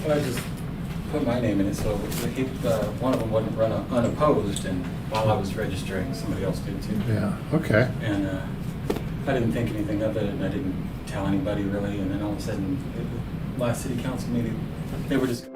Well, I just put my name in it, so one of them wouldn't run unopposed, and while I was registering, somebody else did too. Yeah, okay. And I didn't think anything of it, and I didn't tell anybody really, and then all of a sudden, at the last city council meeting, they were just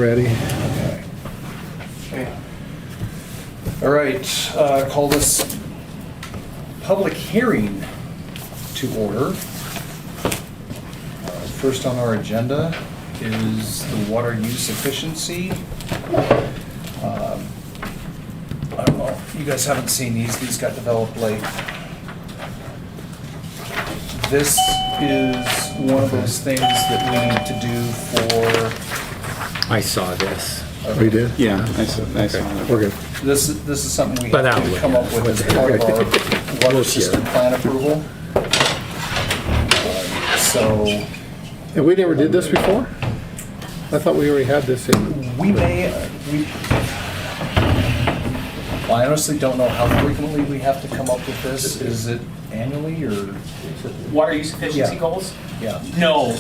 ready. Okay. All right, call this public hearing to order. First on our agenda is the water use efficiency. I don't know, you guys haven't seen these got developed late. This is one of those things that we need to do for. I saw this. Oh, you did? Yeah, I saw Okay, it. we're good. This is something we But have I'll to look come at up it. with as part of our water We'll share. system plan approval. So And we never did this before? I thought we already had this in. we may, well, I honestly don't know how frequently we have to come up with this. Is it annually or? Water use efficiency Yeah. goals? Yeah. No,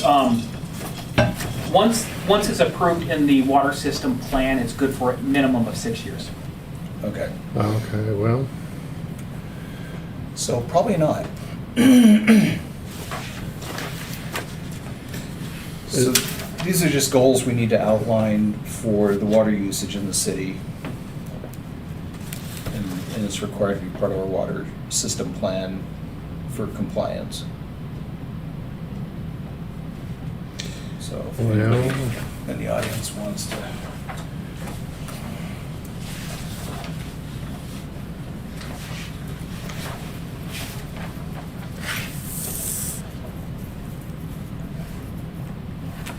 once it's approved in the water system plan, it's good for a minimum of 6 years. Okay, Okay, well, so probably not. So these are just goals we need to outline for the water usage in the city. And it's required to be part of our water system plan for compliance. So if Well- anybody in the audience wants to.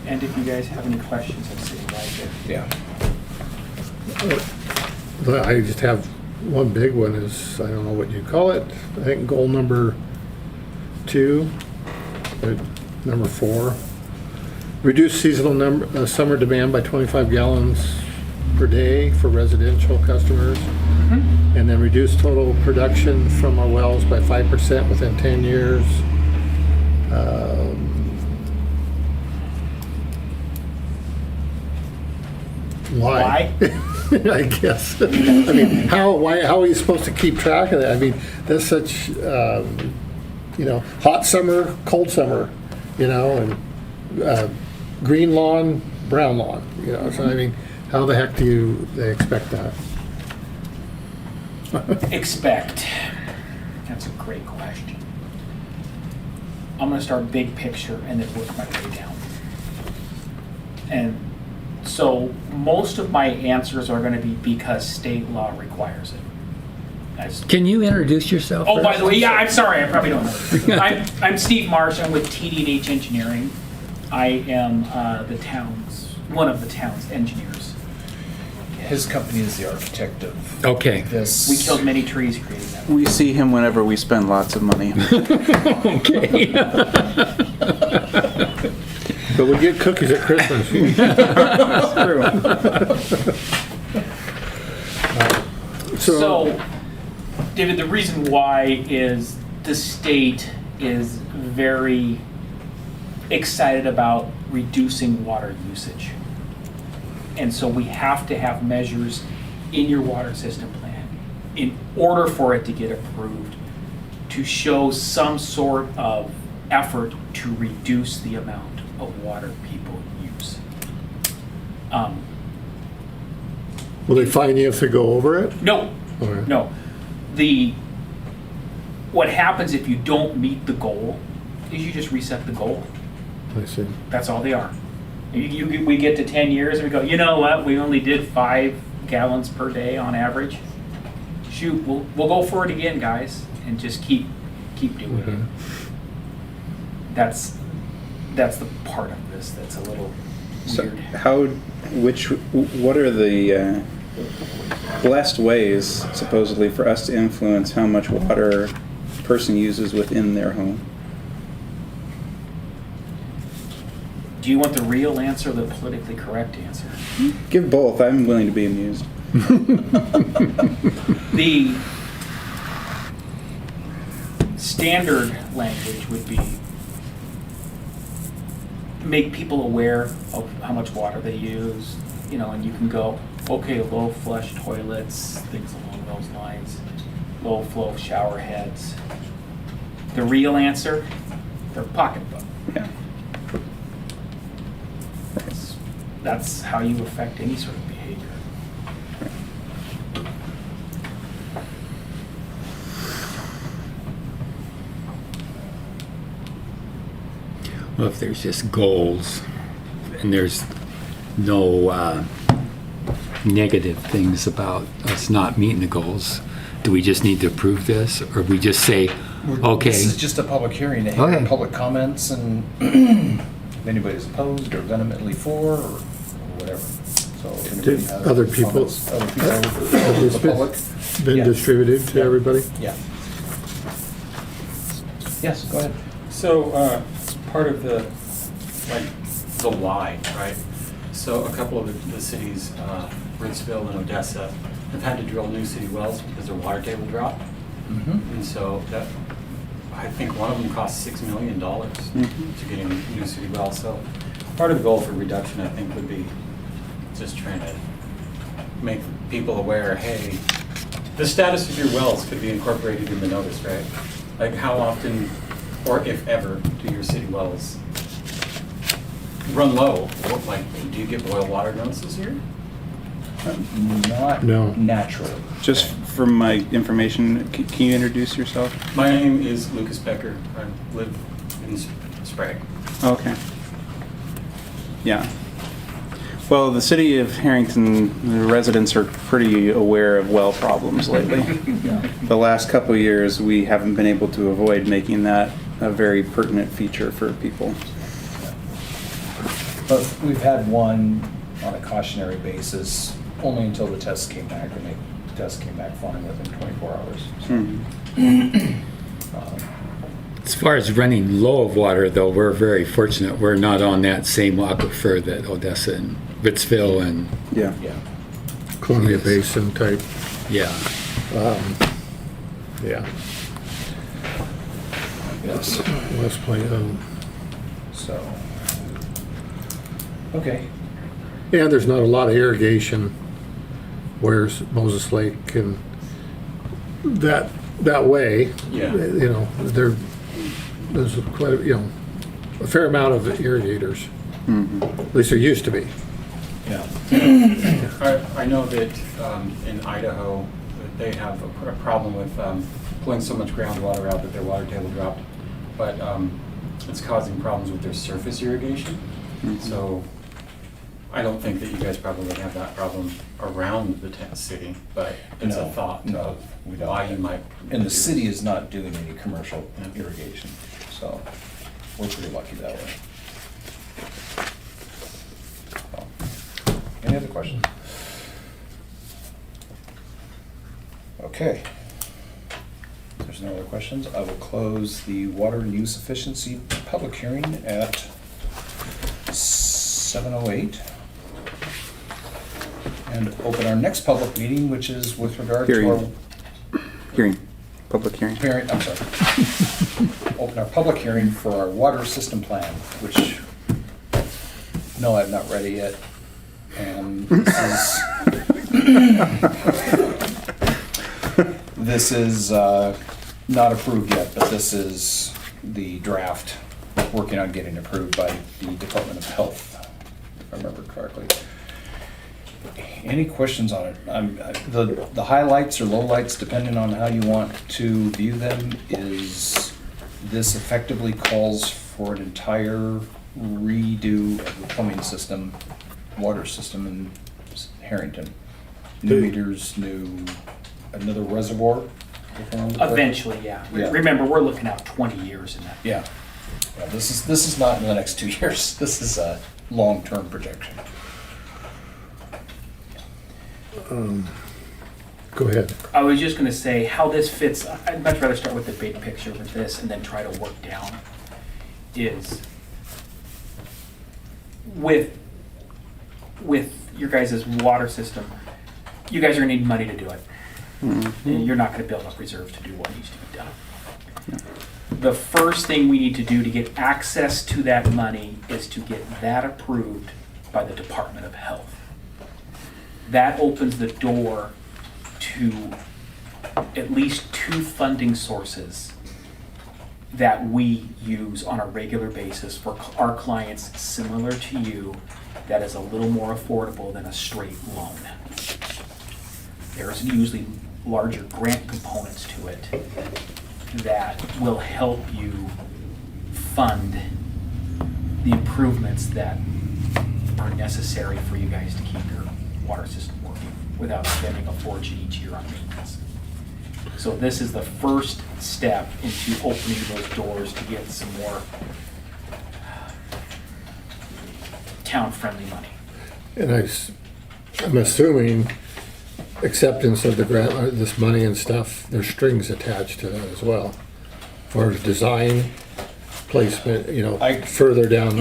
And if you guys have any questions, I'll sit right there. Yeah. I just have one big one is, I don't know what you call it. I think goal number 2, number 4. Reduce seasonal summer demand by 25 gallons per day for residential customers. And then reduce total production from our wells by 5% within 10 years. Why? I guess. I mean, how are you supposed to keep track of that? I mean, that's such, hot summer, cold summer, and green lawn, brown lawn, so I mean, how the heck do they expect that? Expect. That's a great question. I'm gonna start big picture and then work my way down. And so most of my answers are gonna be because state law requires it. Can you introduce yourself? Oh, by first? the way, yeah, I'm sorry, I probably don't know. I'm Steve Marsh, I'm with TD&H Engineering. I am one of the town's engineers. His company is the architect of Okay. this. We killed many trees creating that. We see him whenever we spend lots of money. Okay. But we get cookies at Christmas. So, David, the reason why is the state is very excited about reducing water usage. And so we have to have measures in your water system plan in order for it to get approved to show some sort of effort to reduce the amount of water people use. Will they fine you if they go over it? No, Okay. no. What happens if you don't meet the goal is you just reset the goal. I see. That's all they are. We get to 10 years and we go, you know what, we only did 5 gallons per day on average. Shoot, we'll go for it again, guys, and just keep doing Okay. it. That's the part of this that's a little So weird. what are the best ways, supposedly, for us to influence how much water a person uses within their home? Do you want the real answer or the politically correct answer? Give both. I'm willing to be amused. The standard language would be make people aware of how much water they use, and you can go, okay, low flush toilets, things along those lines, low flow shower heads. The real answer, their pocketbook. Yeah. that's how you affect any sort of behavior. Well, if there's just goals and there's no negative things about us not meeting the goals, do we just need to approve this, or we just say, okay? This is just a public hearing to Okay. hear public comments, and if anybody's opposed or vehemently for or whatever. So if anybody Did has other people- comments, other people, this the public. Been Yeah. distributed to Yeah. everybody? Yeah. Yes, go ahead. So, part of the, like, the why, right? So a couple of the cities, Ritzville and Odessa, have had to drill new city wells because their water table dropped. Mm-hmm. And so that, I think one of them cost $6 million to get a new city well. So part of the goal for reduction, I think, would be just trying to make people aware, hey, the status of your wells could be incorporated in the notice, right? Like how often, or if ever, do your city wells run low? What, like, do you get boil water notices here? Not No. naturally. Just for my information, can you introduce yourself? My name is Lucas Becker. I live in Sprague. Okay. Yeah. Well, the city of Harrington, the residents are pretty aware of well problems lately. The last couple of years, we haven't been able to avoid making that a very pertinent feature for people. But we've had one on a cautionary basis, only until the tests came back, and the tests came back fine within 24 hours. So, As far as running low of water, though, we're very fortunate. We're not on that same aquifer that Odessa and Ritzville and, Yeah. yeah. Columbia Yes. Basin type, yeah. yeah. Yes. West Plain, So, okay. yeah, there's not a lot of irrigation where's Moses Lake and that way. Yeah. You know, there's quite a, a fair amount of irrigators. At least there used to be. Yeah. I know that in Idaho, that they have a problem with pulling so much groundwater out that their water table dropped. But it's causing problems with their surface irrigation. So I don't think that you guys probably have that problem around the city, but it's a No, thought no, of we don't. why you might. And do the city is not doing any commercial irrigation, so we're pretty lucky that way. So, any other questions? Okay. If there's no other questions, I will close the water and use efficiency public hearing at 7:08. And open our next public meeting, which is with regard to our Hearing. Public hearing. hearing, I'm sorry. Open our public hearing for our water system plan, which, no, I'm not ready yet. And this is not approved yet, but this is the draft, working on getting approved by the Department of Health, if I remember correctly. Any questions on it? The highlights or lowlights, depending on how you want to view them, is this effectively calls for an entire redo of the plumbing system, water system in Harrington. New meters, another reservoir. if I remember correctly. Eventually, yeah. Yeah. Remember, we're looking out 20 years in that. Yeah. Yeah, this is not in the next 2 years. This is a long-term projection. Go ahead. I was just gonna say how this fits, I'd much rather start with the big picture with this and then try to work down, is with your guys' water system, you guys are gonna need money to do it. And you're not gonna build up reserves to do what needs to be done. The first thing we need to do to get access to that money is to get that approved by the Department of Health. That opens the door to at least 2 funding sources that we use on a regular basis for our clients similar to you that is a little more affordable than a straight loan. There's usually larger grant components to it that will help you fund the improvements that are necessary for you guys to keep your water system working without spending a fortune each year on maintenance. So this is the first step into opening those doors to get some more town-friendly money. And I'm assuming acceptance of the grant, this money and stuff, there's strings attached to that as well. As far as design, placement, further down,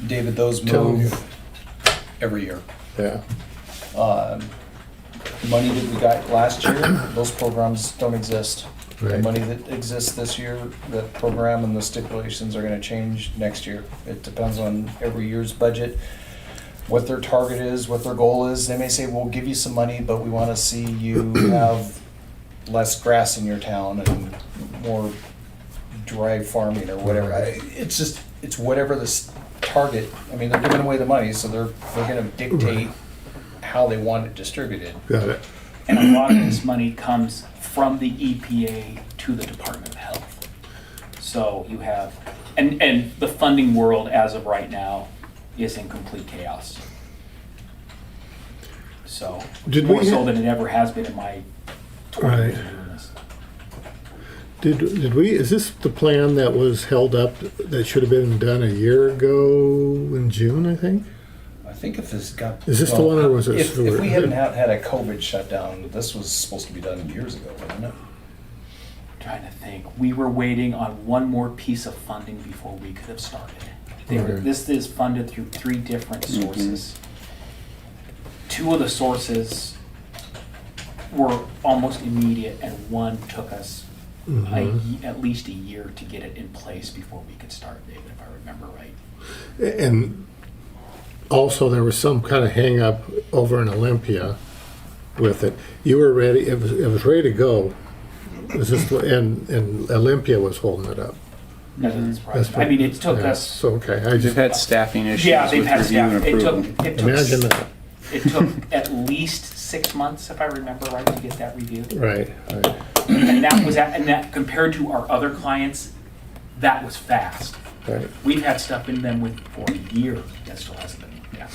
David, those Telling you. move every year. yeah. Money that we got last year, those programs don't exist. The Right. money that exists this year, the program and the stipulations are gonna change next year. It depends on every year's budget, what their target is, what their goal is. They may say, we'll give you some money, but we wanna see you have less grass in your town and more dry farming or whatever. It's just, it's whatever this target, I mean, they're giving away the money, so they're gonna dictate how they want it distributed. Got it. And a lot of this money comes from the EPA to the Department of Health. So you have, and the funding world as of right now is in complete chaos. So, Did more we so ha- than it ever has been in my 20 years Right. of doing this. Did we, is this the plan that was held up that should have been done a year ago in June, I think? I think if this got. Is this the one or was it If sewer? we hadn't had a COVID shutdown, this was supposed to be done years ago, wasn't it? Trying to think, we were waiting on one more piece of funding before we could have started. Okay. This is funded through 3 different sources. 2 of the sources were almost immediate, and one took us at least a year to get it in place before we could start, David, if I remember right. And also, there was some kind of hang up over in Olympia with it. You were ready, it was ready to go. Was this, and Olympia was holding it up. That doesn't surprise That's me. I mean, it took yeah, us, So, okay, I They've just had staffing issues yeah, they've with had review and staff. approval. imagine that. It took at least 6 months, if I remember right, to get that reviewed. Right, right. And that compared to our other clients, that was fast. Right. We've had stuff in them for a year that still hasn't been, yeah.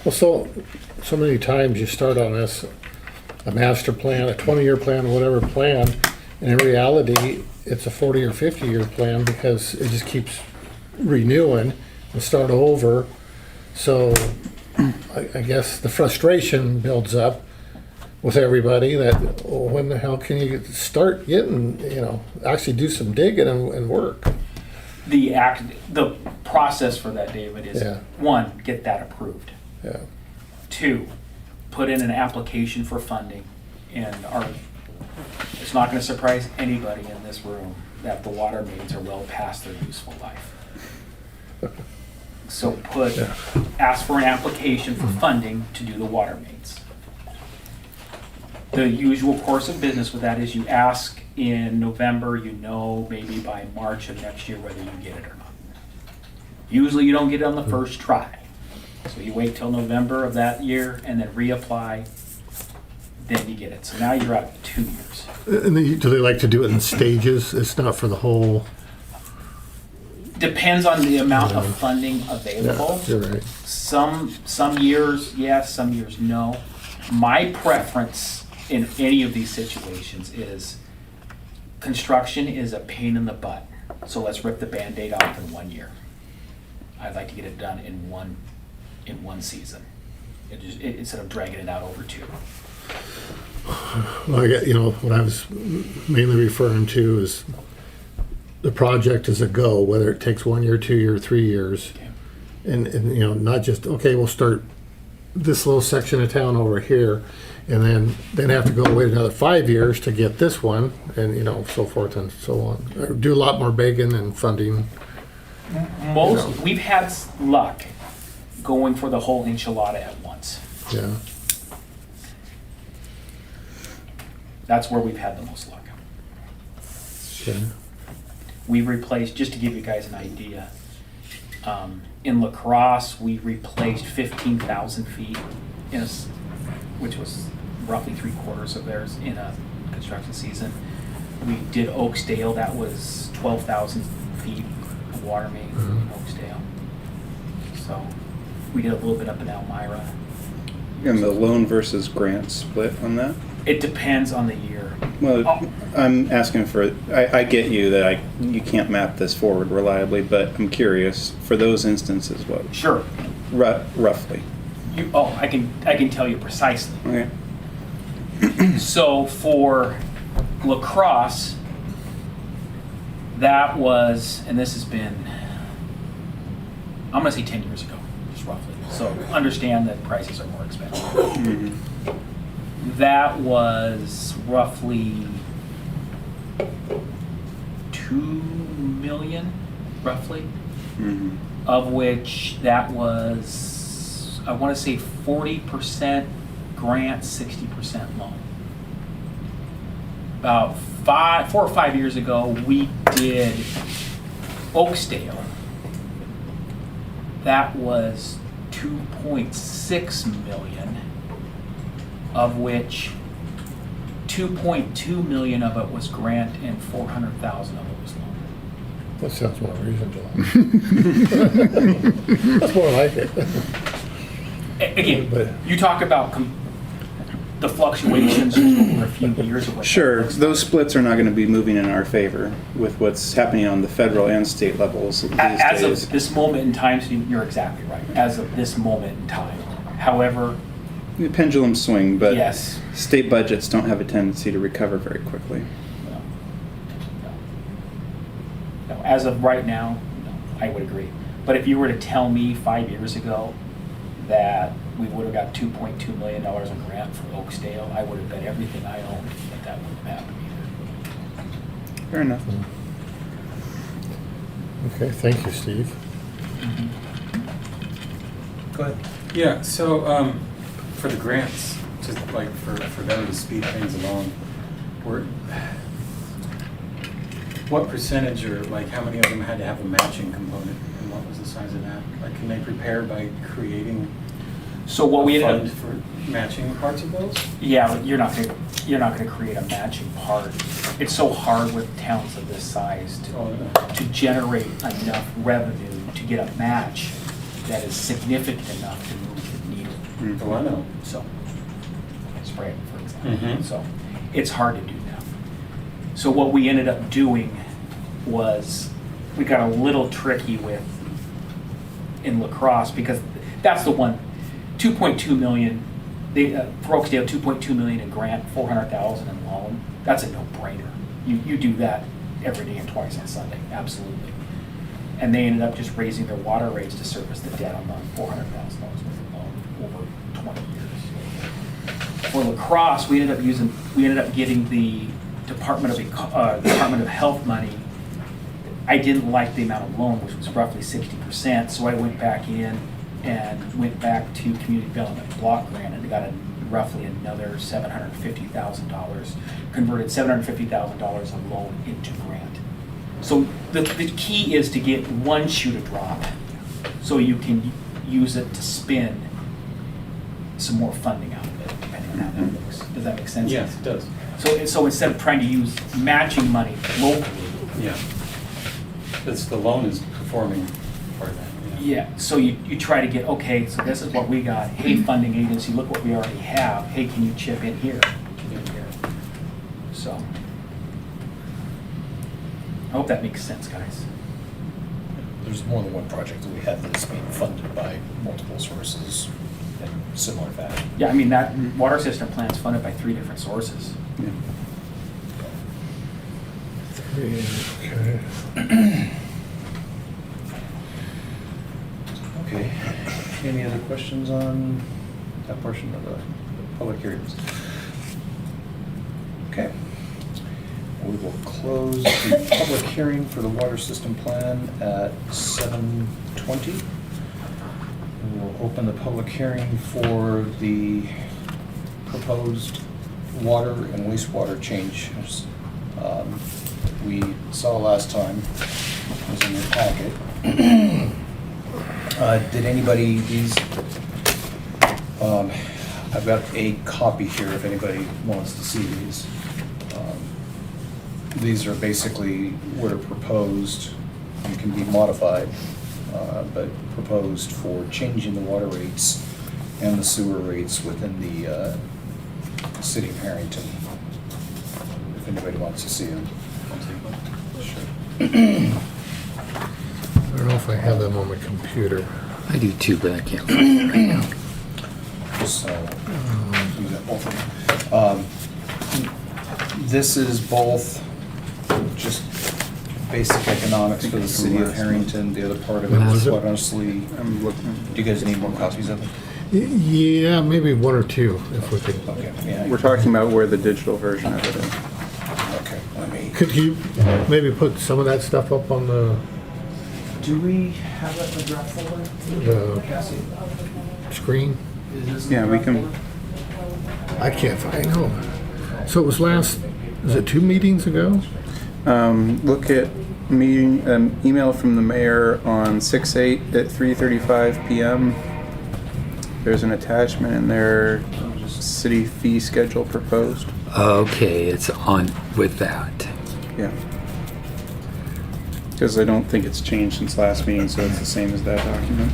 Well, so many times you start on this, a master plan, a 20-year plan, whatever plan, and in reality, it's a 40 or 50-year plan because it just keeps renewing and start over. So I guess the frustration builds up with everybody that, oh, when the hell can you start getting, actually do some digging and work? The process for that, David, is Yeah. 1, get that approved. Yeah. 2, put in an application for funding. And it's not gonna surprise anybody in this room that the water mains are well past their useful life. So ask for an application for funding to do the water mains. The usual course of business with that is you ask in November, maybe by March of next year whether you get it or not. Usually you don't get it on the first try. So you wait till November of that year and then reapply, then you get it. So now you're at 2 years. And do they like to do it in stages? It's not for the whole, Depends on the amount of funding yeah, available. you're right. Some years, yes, some years, no. My preference in any of these situations is construction is a pain in the butt. So let's rip the Band-Aid off in 1 year. I'd like to get it done in one season. Instead of dragging it out over 2. Well, I get, what I was mainly referring to is the project is a go, whether it takes 1 year, 2 year, 3 years. Okay. And not just, okay, we'll start this little section of town over here and then have to go wait another 5 years to get this one and, so forth and so on. Or do a lot more begging and funding. We've had luck going for the whole enchilada at once. Yeah. That's where we've had the most luck. Okay. We've replaced, just to give you guys an idea, In La Crosse, we replaced 15,000 feet which was roughly 3/4 of theirs in a construction season. We did Oakesdale, that was 12,000 feet of water main in Oakesdale. So we did a little bit up in Elmira. And the loan versus grant split on that? It depends on the year. Well, I'm asking for, I get you that you can't map this forward reliably, but I'm curious, for those instances, what, Sure. roughly? I can tell you precisely. Okay. So for La Crosse, that was, and this has been, I'm gonna say 10 years ago, just roughly. So understand that prices are more expensive. That was roughly 2 million, roughly, of which that was, I wanna say 40% grant, 60% loan. About 4 or 5 years ago, we did Oakesdale. That was 2.6 million, of which 2.2 million of it was grant and 400,000 of it was loan. That sounds more reasonable. That's more like it. Again, But- you talk about the fluctuations over a few years ago. Sure, those splits are not going to be moving in our favor with what's happening on the federal and state levels these As days. of this moment in time, Steve, you're exactly right. As of this moment in time. However, The pendulum swing, but yes. state budgets don't have a tendency to recover very quickly. No. No. No. As of right now, no, I would agree. But if you were to tell me 5 years ago that we would have got $2.2 million in grant for Oakesdale, I would have bet everything I owned that wouldn't have happened either. Fair enough. Okay, thank you, Steve. Go ahead. Yeah, so, for the grants, just like for them to speed things along, what percentage or like how many of them had to have a matching component and what was the size of that? Like, can they prepare by creating So what we a ended up, fund for matching parts of those? yeah, but you're not gonna create a matching part. It's so hard with towns of this size to generate enough revenue to get a match that is significant enough to move the needle. Oh, I know. So, Sprague, for example. Mhm. So, it's hard to do that. So what we ended up doing was, we got a little tricky in La Crosse, because that's the one, 2.2 million, for Oakesdale, 2.2 million in grant, 400,000 in loan. That's a no-brainer. You do that every day and twice on Sunday, absolutely. And they ended up just raising their water rates to service the debt on the $400,000 worth of loan over 20 years. For La Crosse, we ended up getting the Department of Health money. I didn't like the amount of loan, which was roughly 60%, so I went back in and went back to Community Development Block Grant and got roughly another $750,000, converted $750,000 of loan into grant. So the key is to get one shoe to drop so you can use it to spin some more funding out of it, depending on how that looks. Does that make sense? Yes, it does. So instead of trying to use matching money locally, Yeah. The loan is performing part of that. yeah, so you try to get, okay, so this is what we got. Hey, funding agency, look what we already have. Hey, can you chip in here? Chip in here. So, I hope that makes sense, guys. There's more than one project that we have that's being funded by multiple sources in similar fashion. Yeah, I mean, that water system plan's funded by 3 different sources. Yeah. Okay. Okay. Any other questions on that portion of the public hearings? Okay. We will close the public hearing for the water system plan at 7:20. We will open the public hearing for the proposed water and wastewater changes. We saw last time, was in your packet. Did anybody, I've got a copy here if anybody wants to see these. These are basically what are proposed and can be modified, but proposed for changing the water rates and the sewer rates within the city of Harrington. If anybody wants to see them. I'll take one. I don't know if I have them on my computer. I do too, but I can't find it right now. So, we got both of them. This is both just basic economics for the city of Harrington. The other part of it What was is it? quite honestly, I'm looking. do you guys need more copies of it? Yeah, maybe one or two, if we could. Okay, yeah. We're talking about where the digital version of it is. Okay, let me. Could you maybe put some of that stuff up on the Do we have that in the draft folder? Cassie? screen? Is this in Yeah, the we draft can- folder? I can't find, I know. So it was is it 2 meetings ago? Look at meeting, email from the mayor on 6/8 at 3:35 PM. There's an attachment in there, city fee schedule proposed. Okay, it's on with that. Yeah. Because I don't think it's changed since last meeting, so it's the same as that document.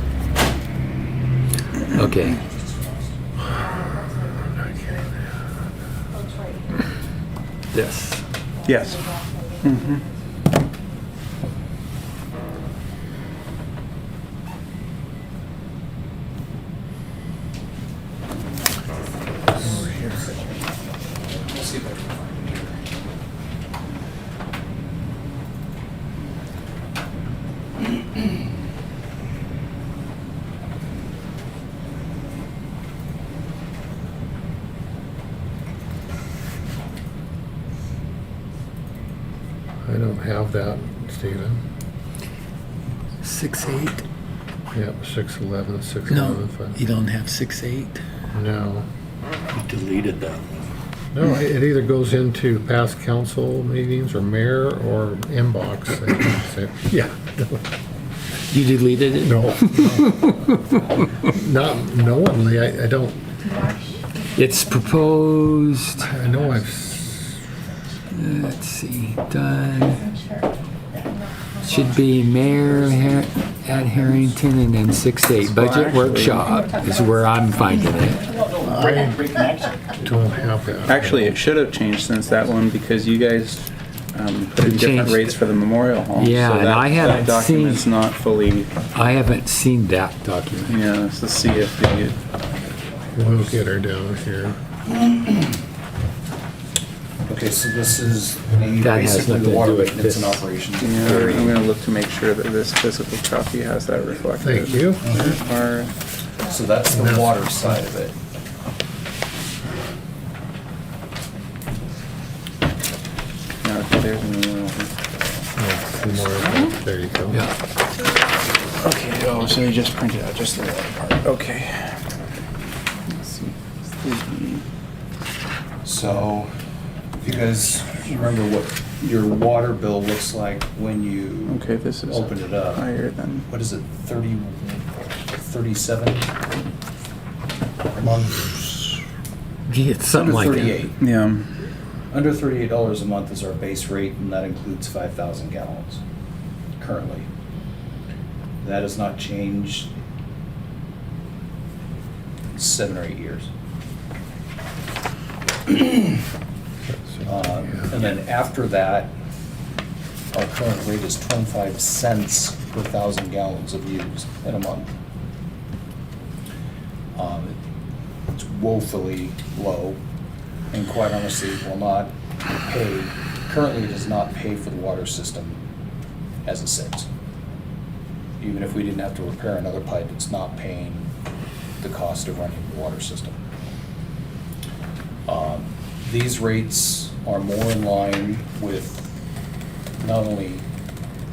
Okay. This. Yes. We'll see if I can find it here. I don't have that, Stephen. 6/8? Yep, 6/11, 6/11. No, you don't have 6/8. No. You deleted that. No, it either goes into past council meetings or mayor or inbox. Yeah. You deleted it? No. Not knowingly, I don't, It's proposed. I know Let's see. Done. Should be mayor at Harrington and then 6/8. Budget actually- workshop is where I'm finding it. Great connection. don't have that. Actually, it should have changed since that one because you guys put in different Changed. rates for the memorial hall. Yeah, so and that, I haven't that document's seen- not fully. I haven't seen that document. Yeah, let's see if the. We'll get her down here. Okay, so this is That has basically nothing the to water do with maintenance and this. operations. Yeah, I'm gonna look to make sure that this physical copy has that reflected. Thank you. Or- So that's the water side of it. no, okay, there's an email. Some more. There you go. Yeah. Okay, oh, so you just printed out just the water part. Okay. Let's see. So, if you guys remember what your water bill looks like when you Okay, this is open it up. higher than. What is it, 37 a month? It's something Under like 38. Yeah. Under $38 a month is our base rate, and that includes 5,000 gallons currently. That has not changed in 7 or 8 years. And then after that, our current rate is 25 cents per 1,000 gallons of use in a month. It's woefully low, and quite honestly, will not pay, currently does not pay for the water system as it sits. Even if we didn't have to repair another pipe, it's not paying the cost of running the water system. These rates are more in line with not only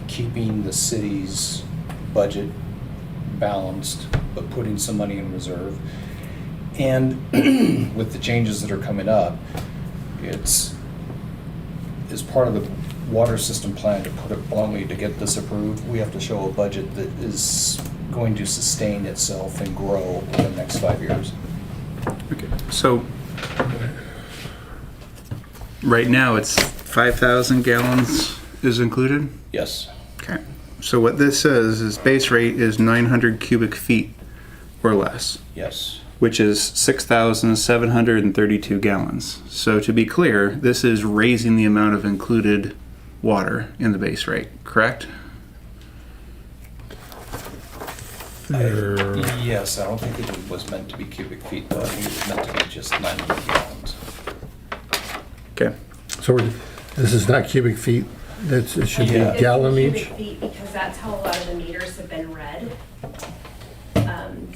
keeping the city's budget balanced, but putting some money in reserve. And with the changes that are coming up, it's, as part of the water system plan, to put it bluntly, to get this approved, we have to show a budget that is going to sustain itself and grow over the next 5 years. Okay, so right now it's 5,000 gallons is included? Yes. Okay, so what this says is base rate is 900 cubic feet or less, Yes. which is 6,732 gallons. So to be clear, this is raising the amount of included water in the base rate, correct? Yes, I don't think it was meant to be cubic feet, though. I think it was meant to be just 900 gallons. Okay, So this is not cubic feet, it should be Yeah. gallon It's each? cubic feet because that's how a lot of the meters have been read.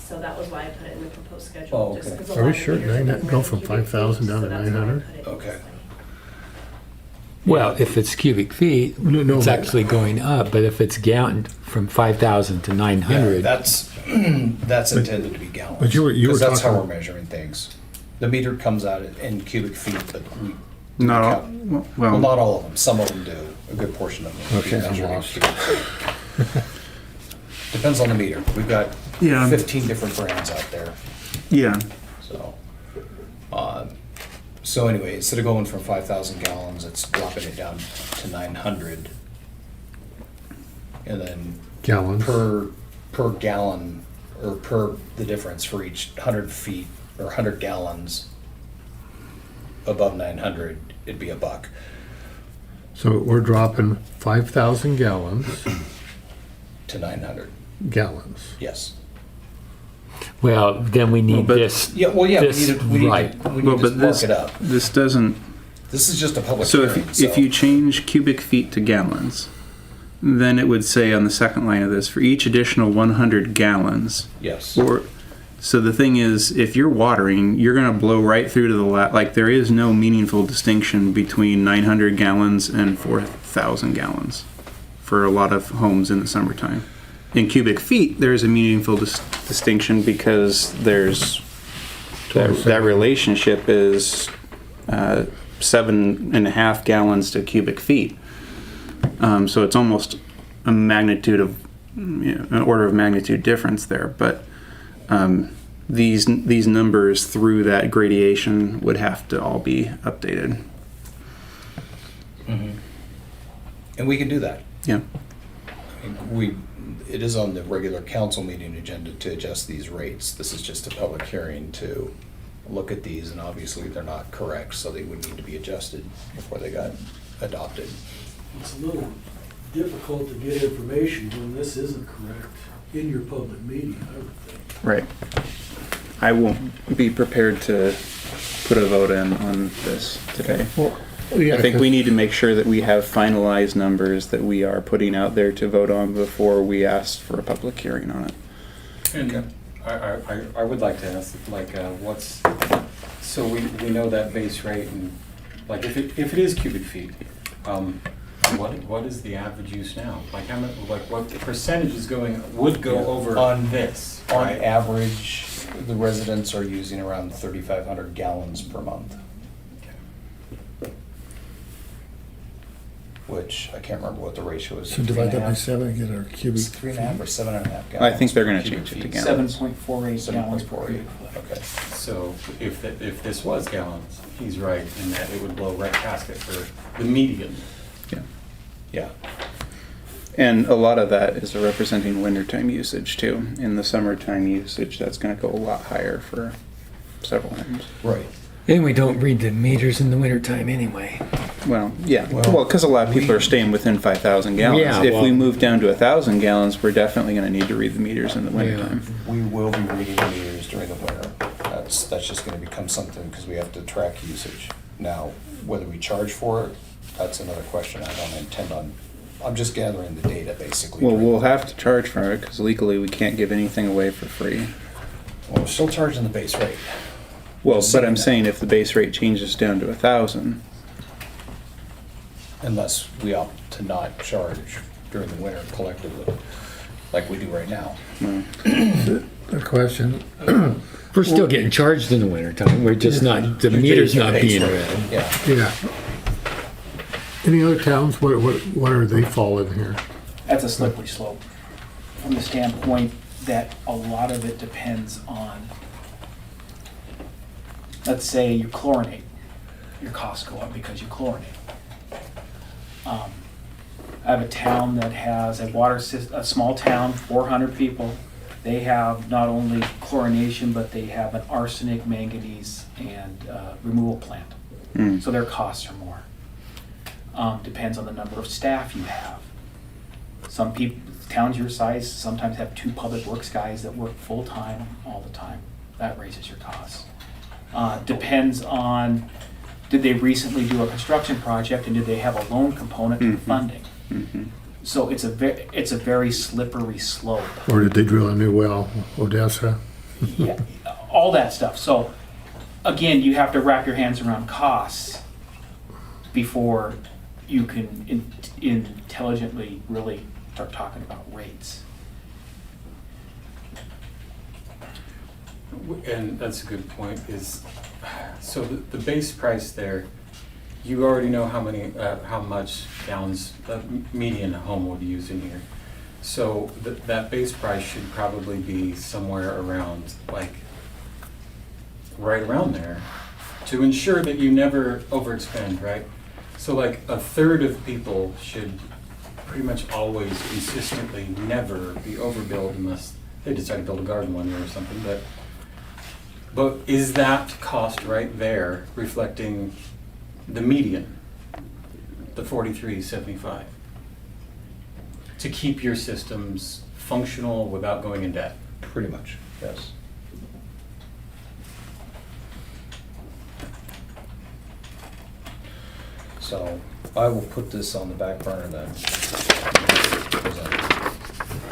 So that was why I put it in the proposed schedule. Oh, just okay. 'cause a Are lot we of the sure meters have been go read from in cubic 5,000 feet, down so to that's why I 900? put it Okay. this way. Well, if it's cubic feet, No, it's but- actually going up, but if it's gallon from 5,000 to Yeah, 900, that's intended to be gallons. but you were 'Cause that's how talking- we're measuring things. The meter comes out in cubic feet, but we. not all, Well, well, not all of them. Some of them do. A good portion of them. do Okay, I'm measure in lost. cubic feet. Depends on the meter. We've got Yeah. 15 different brands out there. yeah, So, so anyway, instead of going from 5,000 gallons, it's dropping it down to 900. And then Gallons. per gallon, or per the difference for each 100 feet or 100 gallons above 900, it'd be $1. So we're dropping 5,000 gallons, To 900, gallons. yes. well, then we need but- this. Yeah, well, yeah, This- we need right. to well, but mark this, it up. this doesn't, This is just a public so hearing, if you change cubic feet to gallons, then it would say on the second line of this, for each additional 100 gallons, Yes, or, so the thing is, if you're watering, you're gonna blow right through to the like, there is no meaningful distinction between 900 gallons and 4,000 gallons for a lot of homes in the summertime. In cubic feet, there is a meaningful distinction because there's, that relationship is 7.5 gallons to cubic feet. So it's almost a magnitude of, an order of magnitude difference there. But these numbers through that gradation would have to all be updated. and we can do that. Yeah. It is on the regular council meeting agenda to adjust these rates. This is just a public hearing to look at these, and obviously they're not correct, so they would need to be adjusted before they got adopted. It's a little difficult to get information when this isn't correct in your public meeting, I would think. Right. I won't be prepared to put a vote in on this today. Yeah, I think we need to make sure that we have finalized numbers that we are putting out there to vote on before we ask for a public hearing on it. And I would like to ask, like, what's, so we know that base rate, and, like, if it is cubic feet, what is the average use now? Like, how much, like, what percentage is would go Yeah. over On- this, On right? average, the residents are using around 3,500 gallons per month. Which, I can't remember what the ratio is. So divide that by 7 and get our cubic. It's 3.5 or 7.5 gallons. I think they're gonna per cubic change it to feet. gallons. 7.48 gallons per 7.48, cubic foot. okay. So if this was gallons, he's right, in that it would blow right past it for the median. Yeah. Yeah, And a lot of that is representing wintertime usage too. In the summertime usage, that's gonna go a lot higher for several homes. right. And we don't read the meters in the wintertime anyway. Well, yeah, Well, well, because a lot of people are staying within 5,000 gallons. Yeah, If we well- move down to 1,000 gallons, we're definitely gonna need to read the meters in the wintertime. We will be reading the meters during the winter. That's just gonna become something, because we have to track usage. Now, whether we charge for it, that's another question. I don't intend on, I'm just gathering the data, basically. Well, during we'll the- have to charge for it because legally we can't give anything away for free. Well, we're still charging the base rate. Well, Just but I'm saying saying if the base rate changes down to 1,000, Unless we opt to not charge during the winter collectively, like we do right now. A question, We're still getting charged in the wintertime. We're just not, the meter's not Base being rate, read. Yeah. yeah. Any other towns, what are they fall in here? That's a slippery slope from the standpoint that a lot of it depends on, let's say you chlorinate, your costs go up because you chlorinate. I have a town that has a water system, a small town, 400 people. They have not only chlorination, but they have an arsenic, manganese, and removal plant. Mm. So their costs are more. Depends on the number of staff you have. Some people, towns your size, sometimes have 2 public works guys that work full-time all the time. That raises your costs. Depends on, did they recently do a construction project and did they have a loan component to the funding? Mhm. So it's a very slippery slope. Or did they drill a new well, Odessa? Yeah, all that stuff. So again, you have to wrap your hands around costs before you can intelligently really start talking about rates. And that's a good point, is, so the base price there, you already know how much gallons a median home would use in here. So that base price should probably be somewhere around, like, right around there, to ensure that you never overexpend, right? So like a third of people should pretty much always consistently never be overbilled unless they decide to build a garden one year or something, but is that cost right there reflecting the median, the 43.75, to keep your systems functional without going in debt? Pretty much, yes. So I will put this on the back burner then.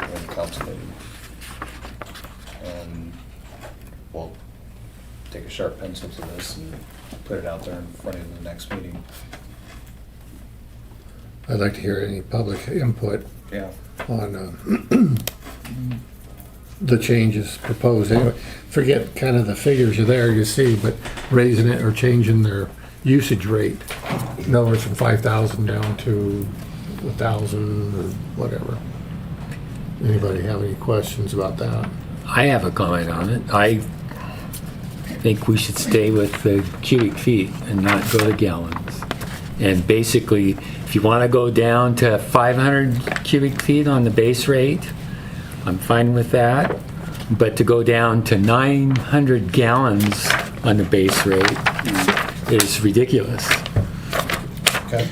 When council meeting. And we'll take a sharp pencil to this and put it out there in front of the next meeting. I'd like to hear any public input Yeah. on the changes proposed. Anyway, forget kind of the figures are there, you see, but raising it or changing their usage rate. In other words, from 5,000 down to 1,000 or whatever. Anybody have any questions about that? I have a comment on it. I think we should stay with the cubic feet and not go to gallons. And basically, if you want to go down to 500 cubic feet on the base rate, I'm fine with that. But to go down to 900 gallons on the base rate is ridiculous. Okay.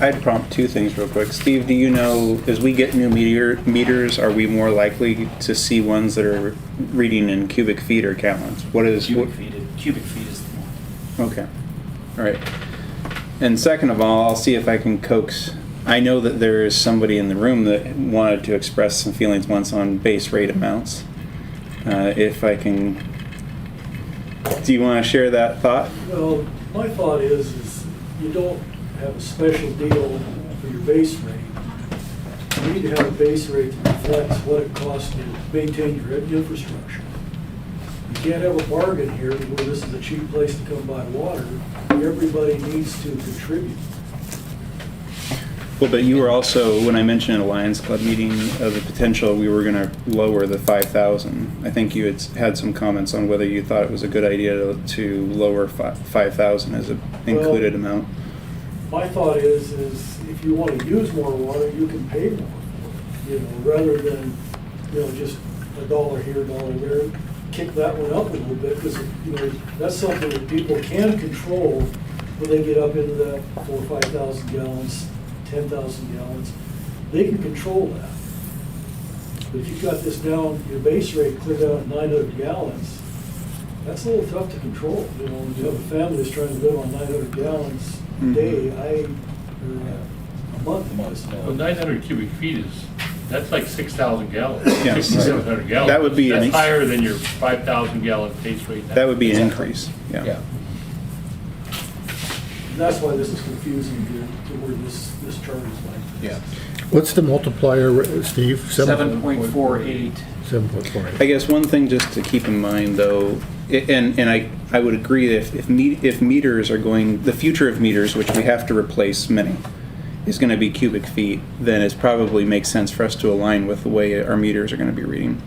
I'd prompt 2 things real quick. Steve, do you know, as we get new meters, are we more likely to see ones that are reading in cubic feet or gallons? Cubic feet is the one. Okay, all right. And second of all, I'll see if I can coax, I know that there is somebody in the room that wanted to express some feelings once on base rate amounts. If I can, do you want to share that thought? Well, my thought is you don't have a special deal for your base rate. You need to have a base rate that reflects what it costs to maintain your infrastructure. You can't have a bargain here where this is a cheap place to come buy water. Everybody needs to contribute. Well, but you were also, when I mentioned at a Lions Club meeting of the potential, we were gonna lower the 5,000. I think you had some comments on whether you thought it was a good idea to lower 5,000 as an included amount. My thought is if you want to use more water, you can pay more for it, rather than, just $1 here, $1 there. Kick that one up a little bit, because, that's something that people can control when they get up into the 4,000 or 5,000 gallons, 10,000 gallons. They can control that. But if you've got this down, your base rate clear down at 900 gallons, that's a little tough to control. When you have a family that's trying to live on 900 gallons a day, or a month. Well, 900 cubic feet that's like 6,000 gallons, Yes. 6,700 gallons. That would be That's an- higher than your 5,000 gallon base rate. now. That would be an increase, Yeah. yeah. And that's why this is confusing to where this chart is like this. Yeah. What's the multiplier, Steve? 7.48. 7.48. I guess one thing just to keep in mind, though, and I would agree that if meters are going, the future of meters, which we have to replace many, is going to be cubic feet, then it probably makes sense for us to align with the way our meters are going to be reading.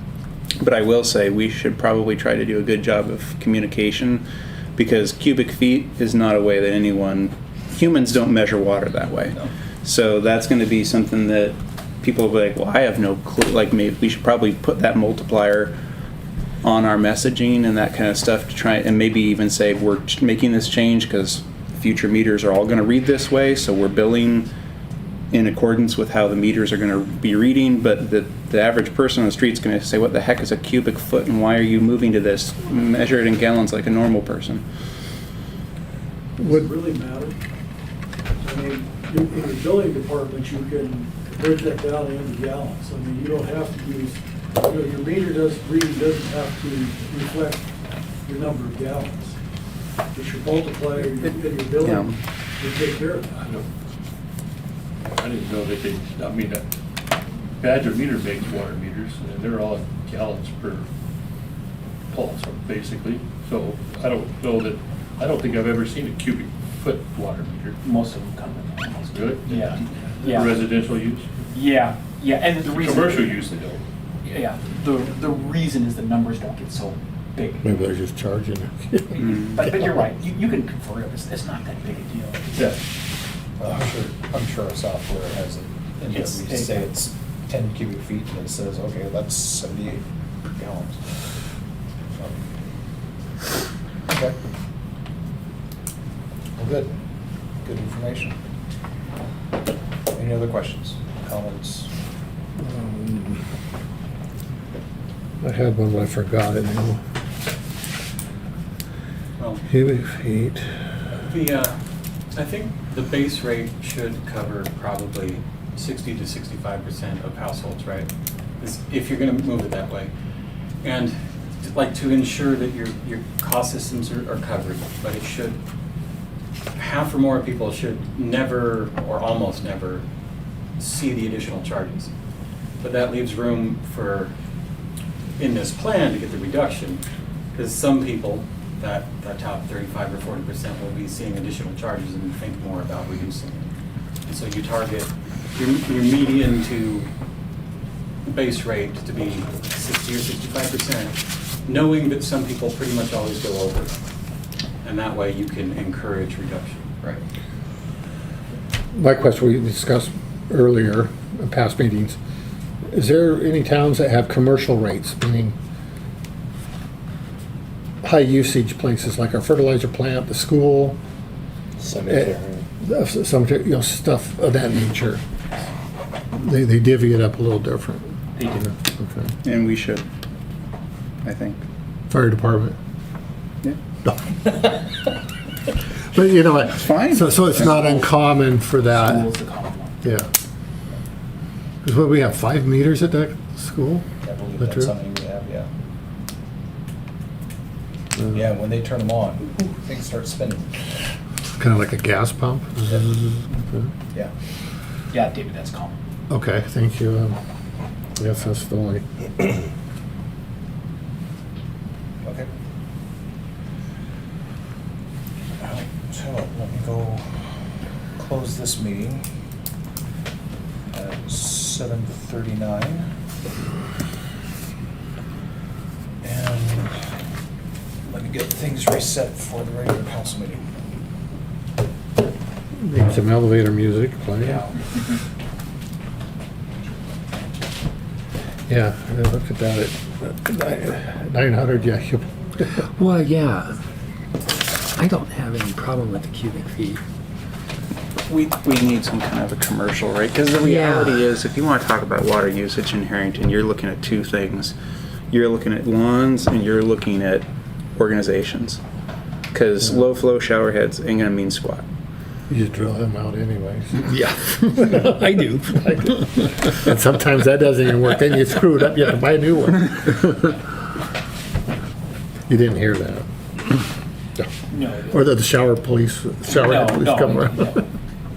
But I will say, we should probably try to do a good job of communication, because cubic feet is not a way that humans don't measure water that way. So that's going to be something that people will be like, well, I have no clue. Like, maybe we should probably put that multiplier on our messaging and that kind of stuff to try, and maybe even say, we're making this change because future meters are all going to read this way, so we're billing in accordance with how the meters are going to be reading, but the average person on the street's going to say, what the heck is a cubic foot, and why are you moving to this? Measure it in gallons like a normal person. Does it really matter? I mean, in your building department, you can break that down into gallons. I mean, you don't have to use, your reading doesn't have to reflect your number of gallons. It's your multiplier in your building to take care of that. I didn't know that I mean, Badger Meter makes water meters, and they're all in gallons per pulse, basically. So I don't think I've ever seen a cubic foot water meter. Most of them come in gallons. Really? Yeah. For Yeah. residential use? Yeah, and the reason. Commercial use, they don't. Yeah, the reason is the numbers don't get so big. Maybe they're just charging it. But you're right, you can convert it, it's not that big a deal. Yeah. Well, I'm sure our software has it, and we It's- say it's 10 cubic feet, and it says, okay, that's 78 gallons. Okay. Well, good. Good information. Any other questions, comments? I had one, but I forgot it now. Well, Cubic feet. I think the base rate should cover probably 60 to 65% of households, right? If you're gonna move it that way. And like to ensure that your cost systems are covered, but it should, half or more people should never or almost never see the additional charges. But that leaves room for, in this plan, to get the reduction, because some people, that top 35 or 40% will be seeing additional charges and think more about reducing it. And so you target your median to base rate to be 60 or 65%, knowing that some people pretty much always go over. And that way you can encourage reduction. Right. My question we discussed earlier in past meetings, is there any towns that have commercial rates, meaning high usage places like our fertilizer plant, the school, some, stuff of that nature? They divvy it up a little different. They do. Okay. And we should, I think. Fire department. Yeah. But you know what? It's fine. So it's not uncommon for that. School's the common one. Yeah. Because what, we have 5 meters at that school? I believe That that's true? something we have, yeah. Yeah, when they turn them on, things start spinning. Kind of like a gas pump? Yeah. Yeah, David, that's common. Okay, thank you. Yes, that's the only. Okay. All right, so let me go close this meeting at 7:39. And let me get things reset for the regular council meeting. Need some elevator music playing. Yeah, I looked at that at 900, yeah. Well, yeah. I don't have any problem with the cubic feet. We need some kind of a commercial, right? Because the reality is, if you want to talk about water usage in Harrington, you're looking at two things. You're looking at lawns and you're looking at organizations. Because low flow shower heads ain't gonna mean squat. You just drill them out anyways. Yeah, I do. And sometimes that doesn't even work, then you screw it up, you have to buy a new one. You didn't hear that? No. Or the shower head police come around?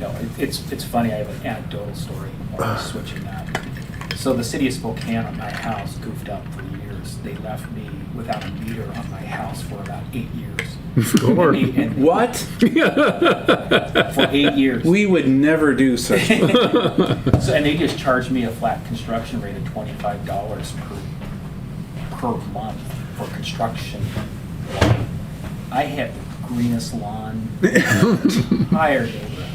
No, it's funny, I have an anecdotal story while we're switching that. So the city of Spokane on my house goofed up for years. They left me without a meter on my house for about 8 years. Lord. What? For 8 years. We would never do such. So, and they just charged me a flat construction rate of $25 per month for construction. I had the greenest lawn in the entire neighborhood.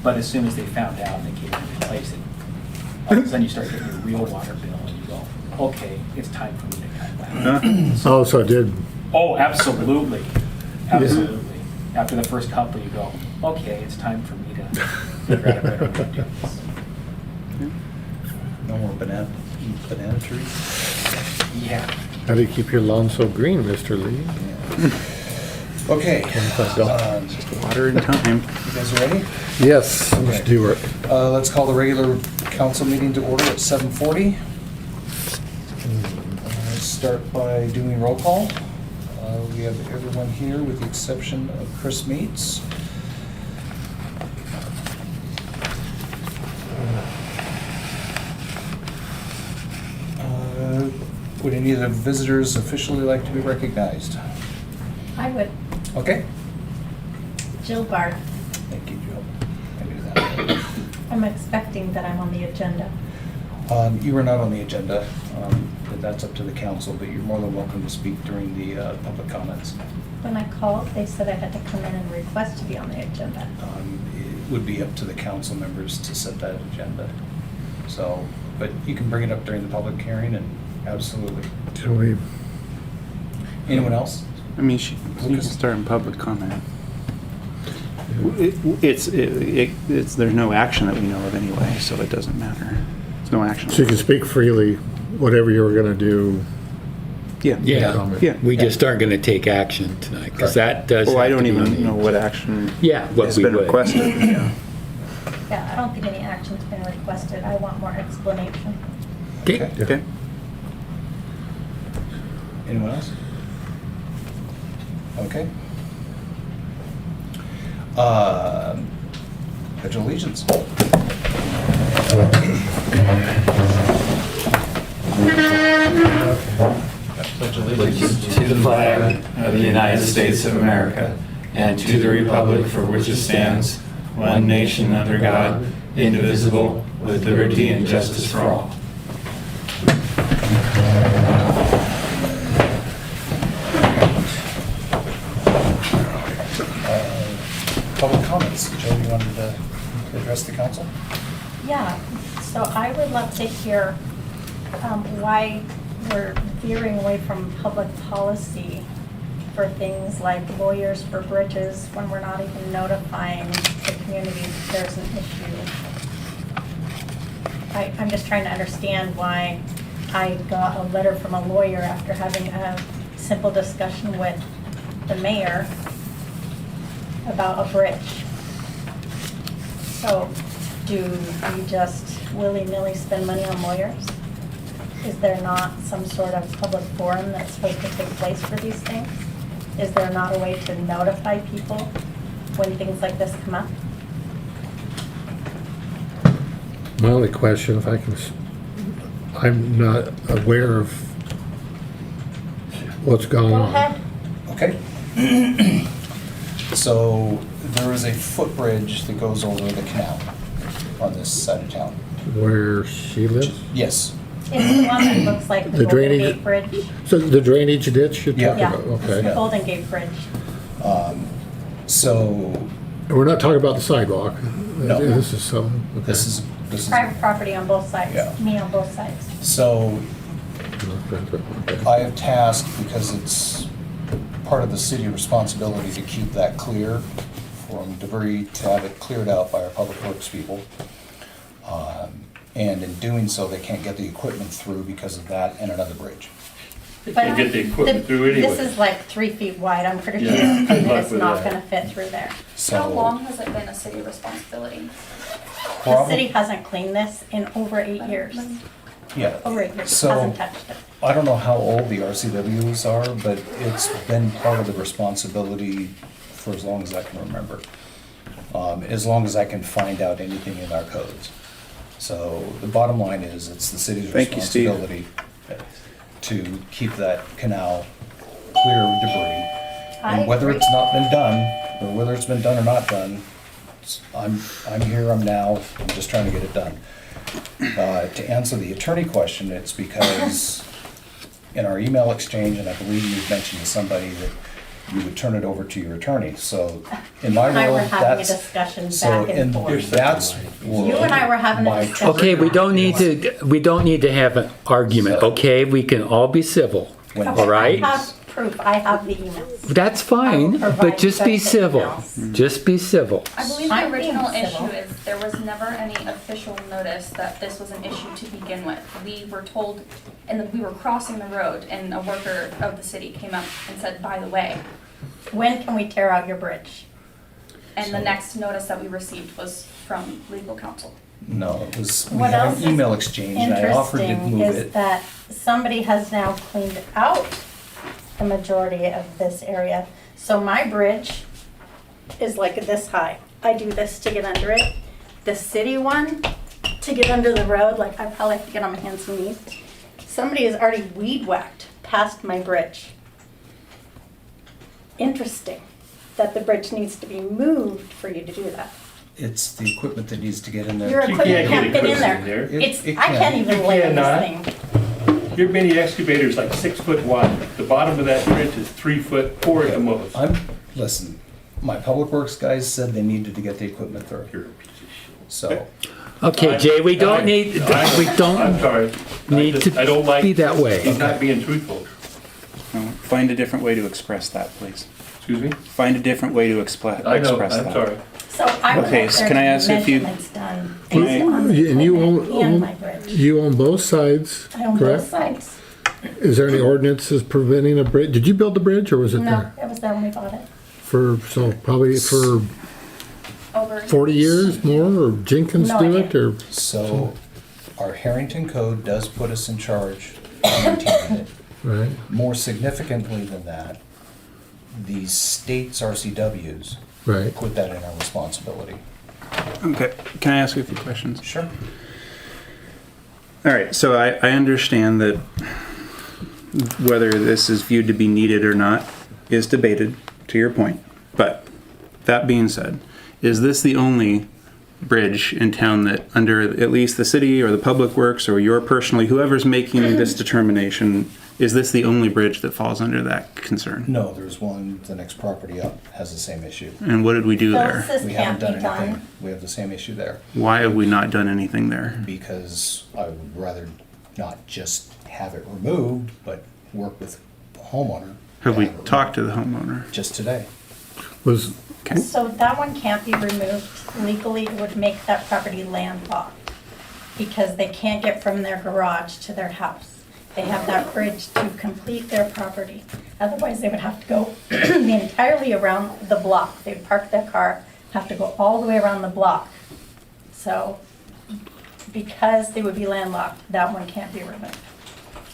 But as soon as they found out and they came in and replaced it, all of a sudden you start getting your real water bill and you go, okay, it's time for me to cut back. Oh, so it did, Oh, absolutely, absolutely. After the first couple, you go, okay, it's time for me to figure out a better way to do this. No more banana trees? Yeah. how do you keep your lawn so green, Mr. Lee? Okay. Water in time. You guys ready? Yes, let's Okay. do it. Let's call the regular council meeting to order at 7:40. Start by doing roll call. We have everyone here with the exception of Chris Meets. Would any of the visitors officially like to be recognized? I would. Okay. Jill Barth. Thank you, Joe. I knew that. I'm expecting that I'm on the agenda. You were not on the agenda, but that's up to the council, but you're more than welcome to speak during the public comments. When I called, they said I had to come in and request to be on the agenda. It would be up to the council members to set that agenda. So, but you can bring it up during the public hearing and absolutely. Can we, Anyone else? I mean, you can start in public comment. It's, there's no action that we know of anyway, so it doesn't matter. There's no action. so you can speak freely, whatever you were gonna do. Yeah. Yeah. We just aren't gonna take action tonight, because that does. Well, I have don't to be on even the- know what action Yeah, what has we been would. requested. Yeah. Yeah, I don't think any action's been requested. I want more explanation. Okay. Okay. Anyone else? Okay. Pledge of allegiance. To the flag of the United States of America and to the republic for which it stands, one nation under God, indivisible, with liberty and justice for all. Public comments. Joe, you wanted to address the council? Yeah, so I would love to hear why we're veering away from public policy for things like lawyers for bridges when we're not even notifying the community that there's an issue. I'm just trying to understand why I got a letter from a lawyer after having a simple discussion with the mayor about a bridge. So, do we just willy-nilly spend money on lawyers? Is there not some sort of public forum that's supposed to take place for these things? Is there not a way to notify people when things like this come up? My only question, if I can, I'm not aware of what's gone Go on. ahead. Okay. So there is a footbridge that goes over the canal on this side of town. Where she lives? Yes. It's the one that looks like The the Golden drainage- Gate Bridge. So the drainage ditch you're Yeah. talking Yeah, about, it's the okay. Golden Gate Bridge. So And we're not talking about the sidewalk. No. This is some, okay. this is, Private property on both sides, Yeah. me on both sides. so Okay. I have tasked, because it's part of the city responsibility to keep that clear from debris, to have it cleared out by our public works people. And in doing so, they can't get the equipment through because of that and another bridge. They can't get the equipment through anyway. This is like 3 feet wide, I'm pretty sure Yeah, good luck it's with not that. gonna fit through there. So How long has it been a city responsibility? The city hasn't cleaned this in over 8 years. Yeah. Over 8 years, So- hasn't touched it. I don't know how old the RCWs are, but it's been part of the responsibility for as long as I can remember. As long as I can find out anything in our codes. So the bottom line is, it's the city's Thank you, Steve. responsibility to keep that canal clear of debris. I And whether agree. it's not been done, or whether it's been done or not done, I'm here, I'm now, I'm just trying to get it done. To answer the attorney question, it's because in our email exchange, and I believe you mentioned to somebody that you would turn it over to your attorney, so in my You and I were world, having a that's. discussion So back and in forth. that's. You and I were having a my discussion. Okay, we don't need to have an argument, okay? We can all be civil, When- all right? I have proof, I have the emails. That's I fine, will provide but just be such civil. emails. Just be civil. I believe the I'm being original civil. issue is there was never any official notice that this was an issue to begin with. We were told, and we were crossing the road, and a worker of the city came up and said, by the way. When can we tear out your bridge? And the next notice that we received was from legal counsel. No, it was, we What had else an is email exchange, and I offered to interesting move is it. that somebody has now cleaned out the majority of this area. So my bridge is like this high. I do this to get under it. The city one, to get under the road, like I probably have to get on my hands and knees. Somebody has already weed whacked past my bridge. Interesting that the bridge needs to be moved for you to do that. It's the equipment that needs to get in Your there. You equipment can't can't get fit in equipment there. in there. It's, It I can't can. even You lay cannot. this thing. Your mini excavator's like 6 foot wide. The bottom of that bridge is 3 foot, 4 at the most. Listen, my public works guys said they needed to get the equipment through, You're a piece of shit. so. Okay, Jay, we don't need, we I'm don't sorry. need I don't to like. be that way. He's not being truthful. No, Find a different way to express that, please. Excuse me? Find a different way to express I know, that. I'm sorry. So I would Okay, like so there can I to be ask if you- measurements done Can based I- on the And you equipment own- and own- my bridge. You own both sides, I own both correct? sides. Is there any ordinances preventing a bridge? Did you build the bridge or was it No, there? it was there when we bought it. So probably for Over. 40 years more, or Jenkins No do idea. it, or? So, our Harrington Code does put us in charge of maintaining it. Right, More significantly than that, the state's RCWs right. put that in our responsibility. Okay, can I ask you a few questions? Sure. All right, so I understand that whether this is viewed to be needed or not is debated, to your point. But that being said, is this the only bridge in town that under at least the city or the public works or your personally, whoever's making this determination, is this the only bridge that falls under that concern? No, there's one, the next property up has the same issue. And what did we do there? This We can't haven't be done anything. done. We have the same issue there, Why have we not done anything there? because I would rather not just have it removed, but work with the homeowner. Have to we have it talked to the homeowner? Just today. Was, Okay. So that one can't be removed. Legally, it would make that property landlocked because they can't get from their garage to their house. They have that bridge to complete their property. Otherwise, they would have to go entirely around the block. They'd park their car, have to go all the way around the block. So because they would be landlocked, that one can't be removed.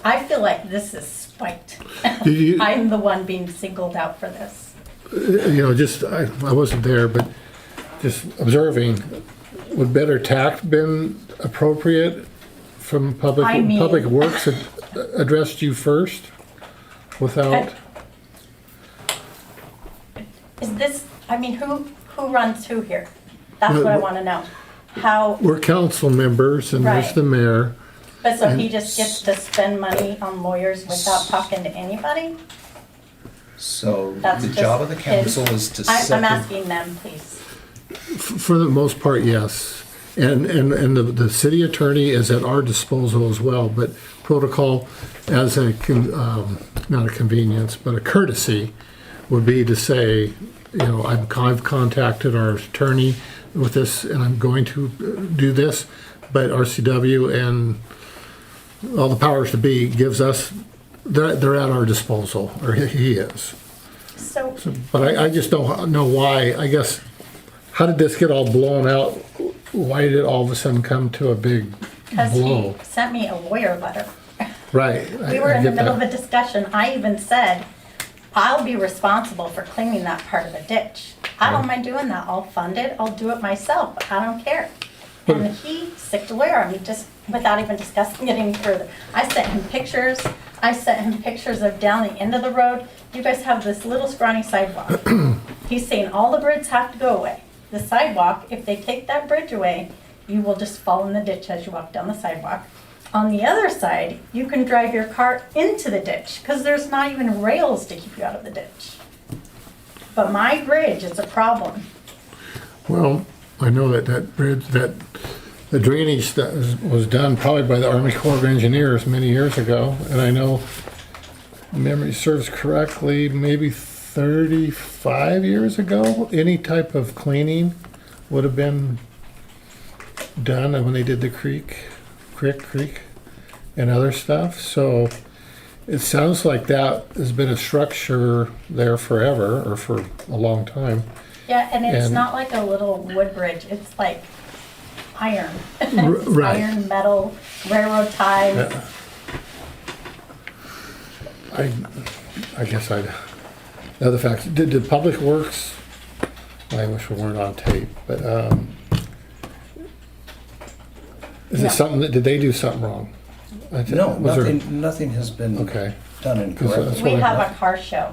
I feel like this is spiked. Did you- I'm the one being singled out for this. just, I wasn't there, but just observing, would better tact been appropriate from I mean- Public Works had addressed you first without, Is this, I mean, who runs who here? That's what I want to know. How, we're council members and there's Right. the mayor. but so he just gets to spend money on lawyers without talking to anybody? So That's the just job of the his- council is to set I'm the asking them, please. For the most part, yes. And the city attorney is at our disposal as well, but protocol as not a convenience, but a courtesy would be to say, I've contacted our attorney with this and I'm going to do this, but RCW and all the powers to be gives us, they're at our disposal, or he is. So, But I just don't know why, I guess, how did this get all blown out? Why did it all of a sudden come to a big because he blow? sent me a lawyer letter. Right. We were in the middle of a discussion. I even said, I'll be responsible for cleaning that part of the ditch. I don't mind doing that. I'll fund it. I'll do it myself. I don't care. And he sicked a lawyer on me just without even discussing it any further. I sent him pictures. I sent him pictures of down the end of the road. You guys have this little scrawny sidewalk. He's saying all the birds have to go away. The sidewalk, if they take that bridge away, you will just fall in the ditch as you walk down the sidewalk. On the other side, you can drive your car into the ditch because there's not even rails to keep you out of the ditch. But my bridge is a problem. Well, I know that bridge, that the drainage that was done probably by the Army Corps of Engineers many years ago, and I know, if memory serves correctly, maybe 35 years ago, any type of cleaning would have been done when they did the creek and other stuff. So it sounds like that has been a structure there forever, or for a long time. Yeah, and it's And- not like a little wood bridge. It's like iron. It's right. iron, metal, railroad ties. Yeah. I guess I'd, the other fact, did Public Works, I wish we weren't on tape, but, is No. it something that, did they do something wrong? No, Was there- nothing has been Okay, done incorrectly. We have a car show,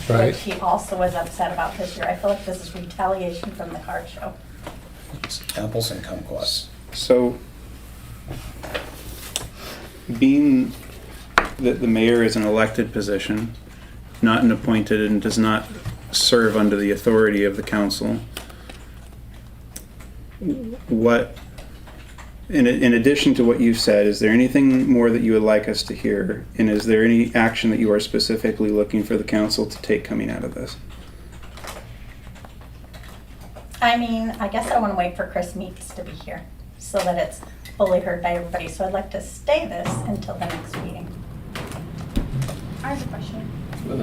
right. which he also was upset about this year. I feel like this is retaliation from the car show. It's apples and kumquats. So, being that the mayor is an elected position, not an appointed, and does not serve under the authority of the council, what, in addition to what you've said, is there anything more that you would like us to hear? And is there any action that you are specifically looking for the council to take coming out of this? I mean, I guess I want to wait for Chris Meeks to be here so that it's fully heard by everybody. So I'd like to stay this until the next meeting. I have a question. Do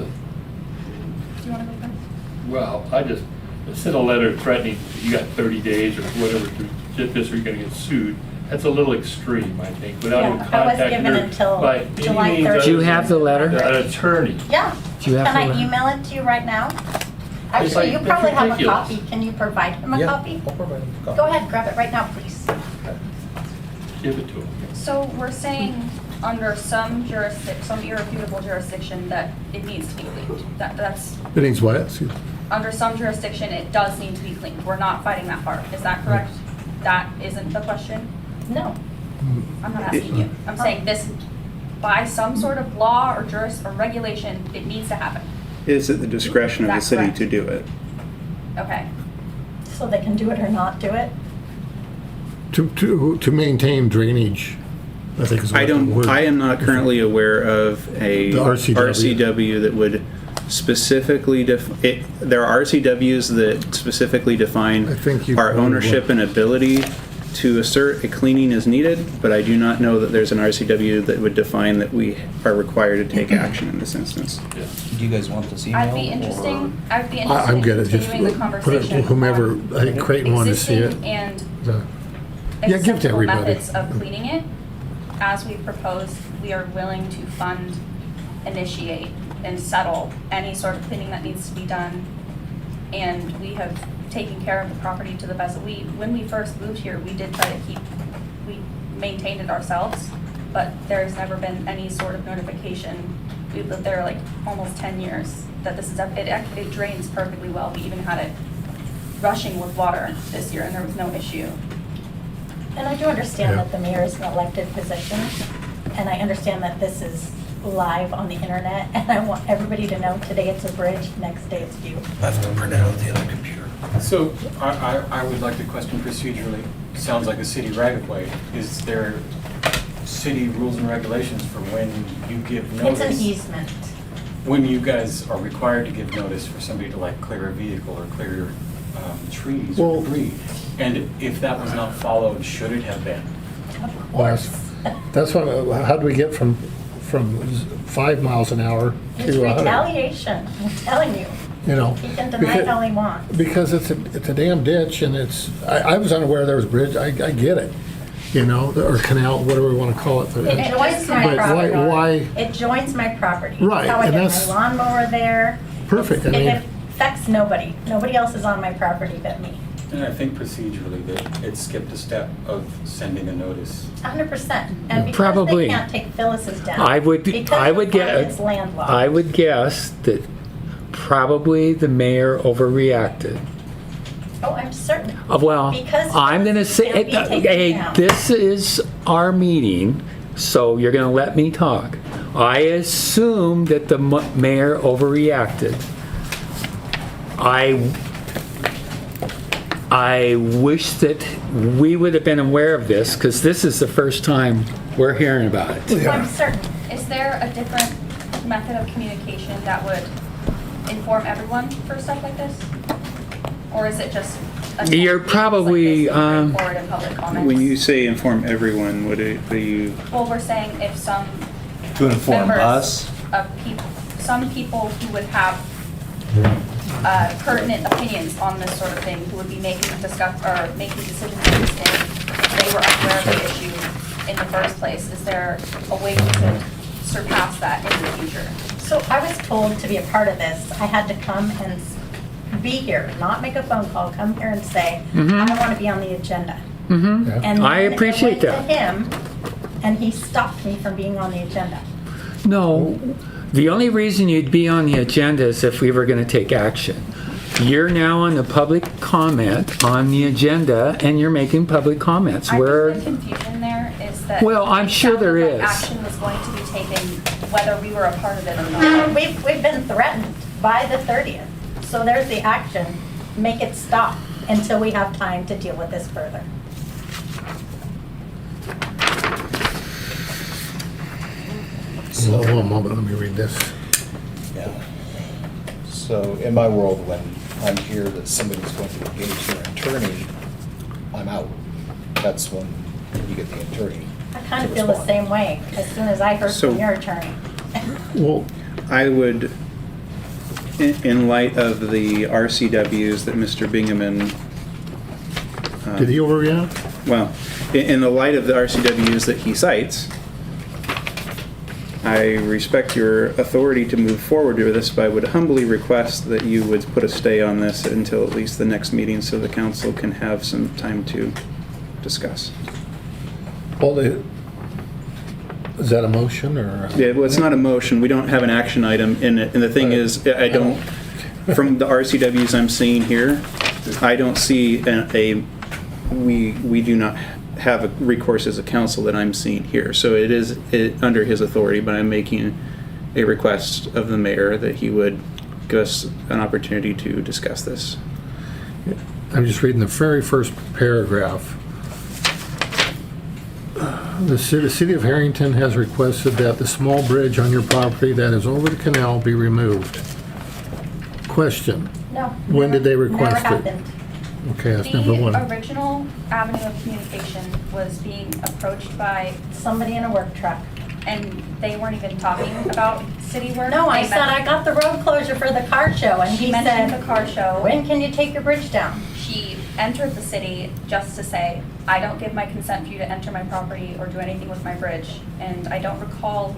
you want to go first? Well, I just sent a letter threatening you got 30 days or whatever to get this or you're gonna get sued. That's a little extreme, I think, without even Yeah, I was contacting given her until by any July means 30th. other Do you have the letter? than An attorney. Yeah. Do you have Can the I letter? email it to you right now? Actually, like, you it's probably have a ridiculous. copy. Can you provide him a Yeah, copy? I'll provide a copy. Go ahead, grab it right now, please. Give it to him. So we're saying under some irrefutable jurisdiction that it needs to be cleaned. That's, It needs what? Excuse me. under some jurisdiction, it does need to be cleaned. We're not fighting that part. Is that correct? That isn't the question? No. I'm not asking you. I'm saying this, by some sort of law or or regulation, it needs to happen. Is it the discretion of the That's city correct. to do it? Okay. So they can do it or not do it? To maintain drainage, I think is what the word. I am not currently aware of a The RCW. RCW that would specifically there are RCWs that specifically define I think you our probably ownership and ability to assert a cleaning is needed, but I do not know that there's an RCW that would define that we are required to take action in this instance. Do you guys want this email? I'd be or- interested I'm good at in just continuing the put it conversation. to whomever, on I think Creighton wanted to see it. Existing and Yeah, give it to acceptable everybody. methods of cleaning it. As we proposed, we are willing to fund, initiate, and settle any sort of cleaning that needs to be done. And we have taken care of the property to the best that when we first moved here, we did try to we maintained it ourselves, but there's never been any sort of notification. We've lived there like almost 10 years, that this is, it drains perfectly well. We even had it rushing with water this year and there was no issue. And I do understand Yeah. that the mayor is an elected position, and I understand that this is live on the internet, and I want everybody to know today it's a bridge, next day it's you. I have to print it out of the other computer. So I would like to question procedurally, sounds like a city right of way. Is there city rules and regulations for when you give It's notice? an easement. When you guys are required to give notice for somebody to like clear a vehicle or clear trees or Well- debris? And if that was not followed, should it have been? Of Well, course. That's what, how do we get from 5 miles an hour It's to 100? retaliation, I'm telling you. You know? He can deny it all he wants. Because it's a damn ditch, and I was unaware there was a bridge, I get it, you know, or canal, whatever we want to call it. It joins my But property. why, It joins my property. Right, That's how I and get that's- my lawnmower there. perfect, I It mean, affects nobody. Nobody else is on my property but me. And I think procedurally that it skipped a step of sending a notice. 100%. And because Probably. they can't take Phyllis's down. I would because it's landlocked. I would guess that probably the mayor overreacted. Oh, I'm certain. Well, Because I'm gonna say, can't be taken hey, down. this is our meeting, So you're gonna let me talk. I assume that the mayor overreacted. I wish that we would have been aware of this, because this is the first time we're hearing about it. I'm certain. Is there a different method of communication that would inform everyone for stuff like this? Or is it just a You're probably, straightforward in public comments? When you say inform everyone, would it be? Well, we're saying if some To inform members us? of people, some people who would have pertinent opinions on this sort of thing, who would be making making decisions on this thing, they were unaware of the issue in the first place. Is there a way we could surpass that in the future? So I was told to be a part of this, I had to come and be here, not make a phone call, come here and say, I want to be on the agenda. Mhm. And I then it appreciate went that. to him, and he stopped me from being on the agenda. No, the only reason you'd be on the agenda is if we were going to take action. You're now on the public comment on the agenda, and you're making public comments. I Where, think the confusion there is that. Well, I'm it sure there sounded like is. Action was going to be taken whether we were a part of it or not. We've been threatened by the 30th, so there's the action, make it stop until we have time to deal with this further. Hold on a moment, let me read this. Yeah. So in my world, when I'm here that somebody's going to engage their attorney, I'm out. That's when you get the attorney. I kind of to feel the respond. same way as soon as I heard So- from your attorney. Well, I would, in light of the RCWs that Mr. Bingaman, did he overreact? well, in the light of the RCWs that he cites, I respect your authority to move forward with this, but I would humbly request that you would put a stay on this until at least the next meeting so the council can have some time to discuss. Well, is that a motion or? Yeah, well, it's not a motion, we don't have an action item in it, and the thing is, I don't, from the RCWs I'm seeing here, I don't see we do not have a recourse as a council that I'm seeing here. So it is under his authority, but I'm making a request of the mayor that he would give us an opportunity to discuss this. I'm just reading the very first paragraph. The city of Harrington has requested that the small bridge on your property that is over the canal be removed. Question, No. When did they request it? Never happened. okay, that's number one. The original avenue of communication was being approached by, Somebody in a work truck. and they weren't even talking about city work. No, I They said I got the road closure for the car show, and She he mentioned said, the car show. when can you take your bridge down? She entered the city just to say, I don't give my consent for you to enter my property or do anything with my bridge. And I don't recall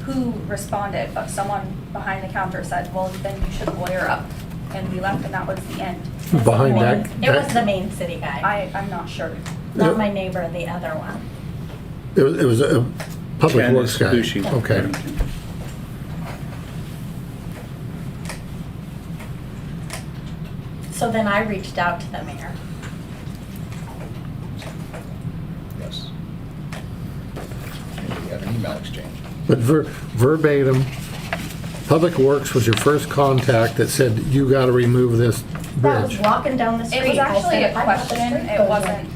who responded, but someone behind the counter said, well, then you should lawyer up. And we left, and that was the end. Behind that, It was the main city guy, I'm not sure. not my neighbor, the other one. it was a public Ken works guy. Bushi. Okay. So then I reached out to the mayor. Yes. We had an email exchange. But verbatim, Public Works was your first contact that said, you gotta remove this That was bridge. walking down the street. It was I actually said, a "I got the question, street it closed." wasn't.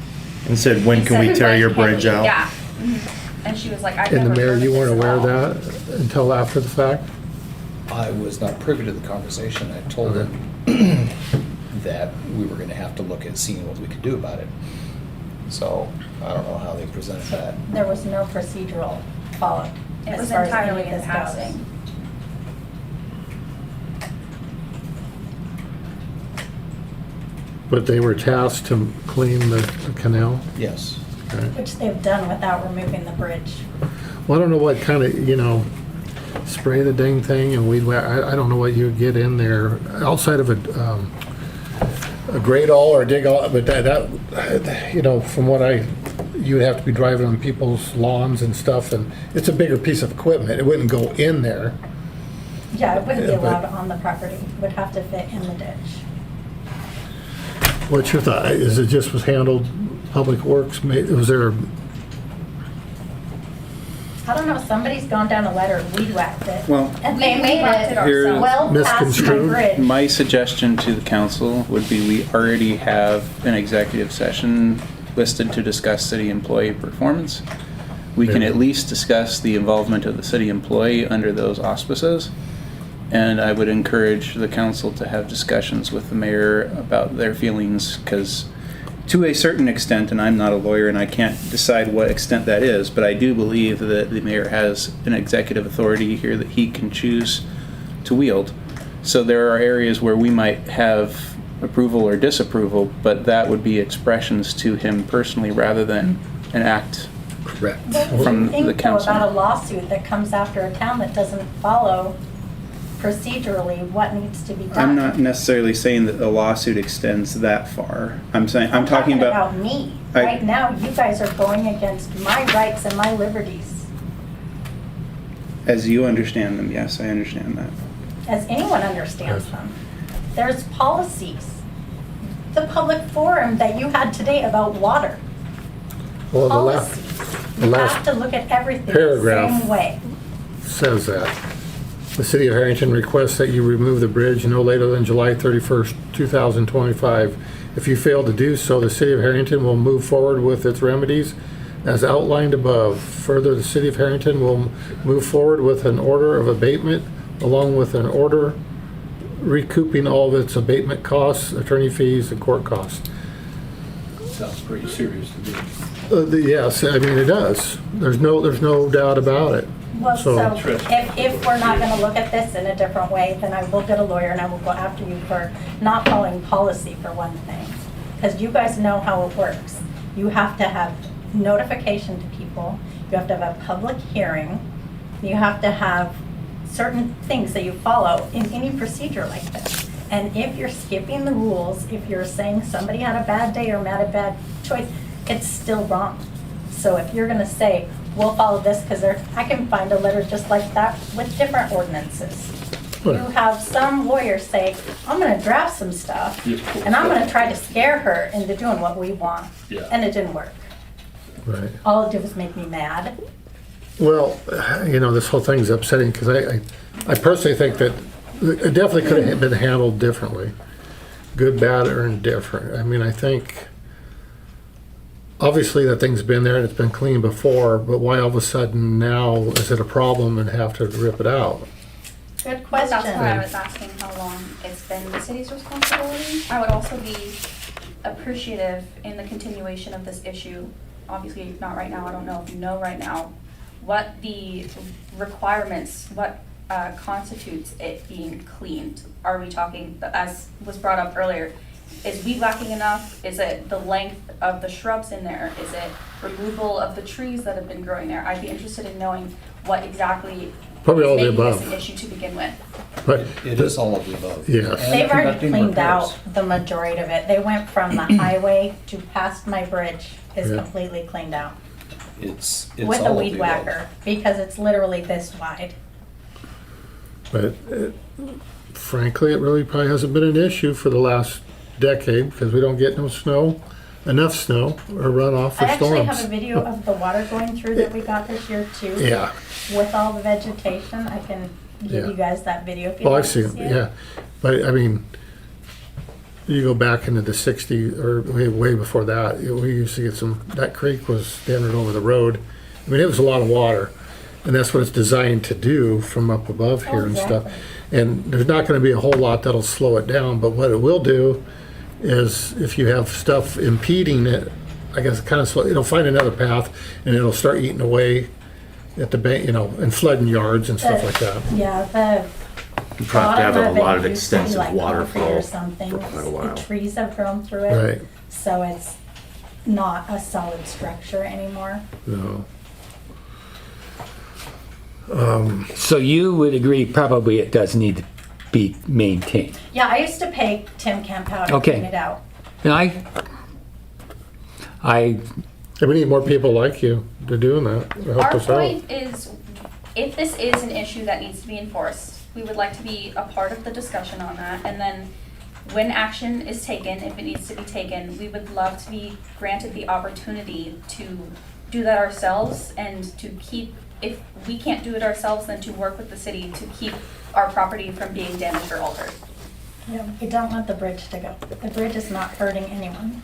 And said, when it can we said, tear "When your can bridge we-" out? Yeah. Mhm. And she was like, I've And never the mayor, heard you of weren't this at aware all. of that until after the fact? I was not privy to the conversation. I told Okay. him that we were gonna have to look at seeing what we could do about it. So I don't know how they presented that. There was no procedural follow. It as was far as any entirely of in this goes. passing. But they were tasked to clean the canal? Yes. Okay. Which they've done without removing the bridge. Well, I don't know what kind of, spray the dang thing and weed whack. I don't know what you would get in there outside of a grade all or dig all, but that, from what you'd have to be driving on people's lawns and stuff, and it's a bigger piece of equipment. It wouldn't go in there. Yeah, it wouldn't be Yeah, but- allowed on the property. It would have to fit in the ditch. What's your thought? Is it just was handled, Public Works, was there, I don't know, somebody's gone down a letter and weed whacked it. Well, And they We made whacked it it ourselves. well past my Misconstrued. bridge. my suggestion to the council would be we already have an executive session listed to discuss city employee performance. We can Yeah. at least discuss the involvement of the city employee under those auspices. And I would encourage the council to have discussions with the mayor about their feelings, because to a certain extent, and I'm not a lawyer and I can't decide what extent that is, but I do believe that the mayor has an executive authority here that he can choose to wield. So there are areas where we might have approval or disapproval, but that would be expressions to him personally rather than an act. Correct. What do from you the think though council. about a lawsuit that comes after a town that doesn't follow procedurally what needs to be done? I'm not necessarily saying that the lawsuit extends that far. I'm saying, I'm talking about, me. I- Right now, you guys are going against my rights and my liberties, as you understand them, yes, I understand that. as anyone understands them. There's policies. The public forum that you had today about water. Well, Policies. the You last have to look at everything the paragraph. same way. says that. The City of Harrington requests that you remove the bridge no later than July 31st, 2025. If you fail to do so, the City of Harrington will move forward with its remedies as outlined above. Further, the City of Harrington will move forward with an order of abatement along with an order recouping all of its abatement costs, attorney fees, and court costs. Sounds pretty serious to me. Yes, I mean, it does. There's no doubt about it. Well, So- so if we're not gonna look at this in a different way, then I will get a lawyer and I will go after you for not following policy for one thing. Because you guys know how it works. You have to have notification to people, you have to have a public hearing, you have to have certain things that you follow in any procedure like this. And if you're skipping the rules, if you're saying somebody had a bad day or made a bad choice, it's still wrong. So if you're gonna say, we'll follow this, because I can find a letter just like that with different ordinances. You Right. have some lawyers say, I'm gonna draft some stuff, Yes, cool. and I'm gonna try to scare her into doing what we want. Yeah. And it didn't work. Right. All it did was make me mad. Well, this whole thing's upsetting because I personally think that it definitely could have been handled differently. Good, bad, or indifferent. I mean, I think obviously that thing's been there and it's been clean before, but why all of a sudden now is it a problem and have to rip it out? Good Well, that's why I question. was asking how long it's been the city's responsibility. I would also be appreciative in the continuation of this issue, obviously not right now, I don't know if you know right now, what the requirements, what constitutes it being cleaned? Are we talking, as was brought up earlier, is weed whacking enough? Is it the length of the shrubs in there? Is it removal of the trees that have been growing there? I'd be interested in knowing what exactly Probably all is the making this above. an issue to begin with. But It is all of the above. Yes. And They've already conducting cleaned repairs. out the majority of it. They went from the highway to past my bridge is Yeah. completely cleaned out. It's With all a of weed the above. whacker, because it's literally this wide. frankly, it really probably hasn't been an issue for the last decade because we don't get enough snow or runoff for I actually have a storms. video of the water going through that we got this year too. Yeah. With all the vegetation, I can give Yeah. you guys that video if you'd Well, like I've to seen see it, it. yeah. But I mean, you go back into the 60s or way before that, we used to get that creek was standing over the road. I mean, it was a lot of water. And that's what it's designed to do from up above here and stuff. And there's not gonna be a whole lot that'll slow it down, but what it will do is if you have stuff impeding it, I guess kind of slow, it'll find another path and it'll start eating away at the bank, and flooding yards and stuff like that. Yeah, the You probably have to have a lot of bottom it used to be extensive like water concrete flow or something. for quite a while. The trees have grown through it. Right, So it's not a solid structure anymore. no. So you would agree probably it does need to be maintained. Yeah, I used to pay Tim Campow to Okay. clean it out. And I And we need more people like you to doing that, to help Our us out. point is, if this is an issue that needs to be enforced, we would like to be a part of the discussion on that. And then when action is taken, if it needs to be taken, we would love to be granted the opportunity to do that ourselves and to keep if we can't do it ourselves, then to work with the city to keep our property from being damaged or altered. Yeah, we don't want the bridge to go. The bridge is not hurting anyone.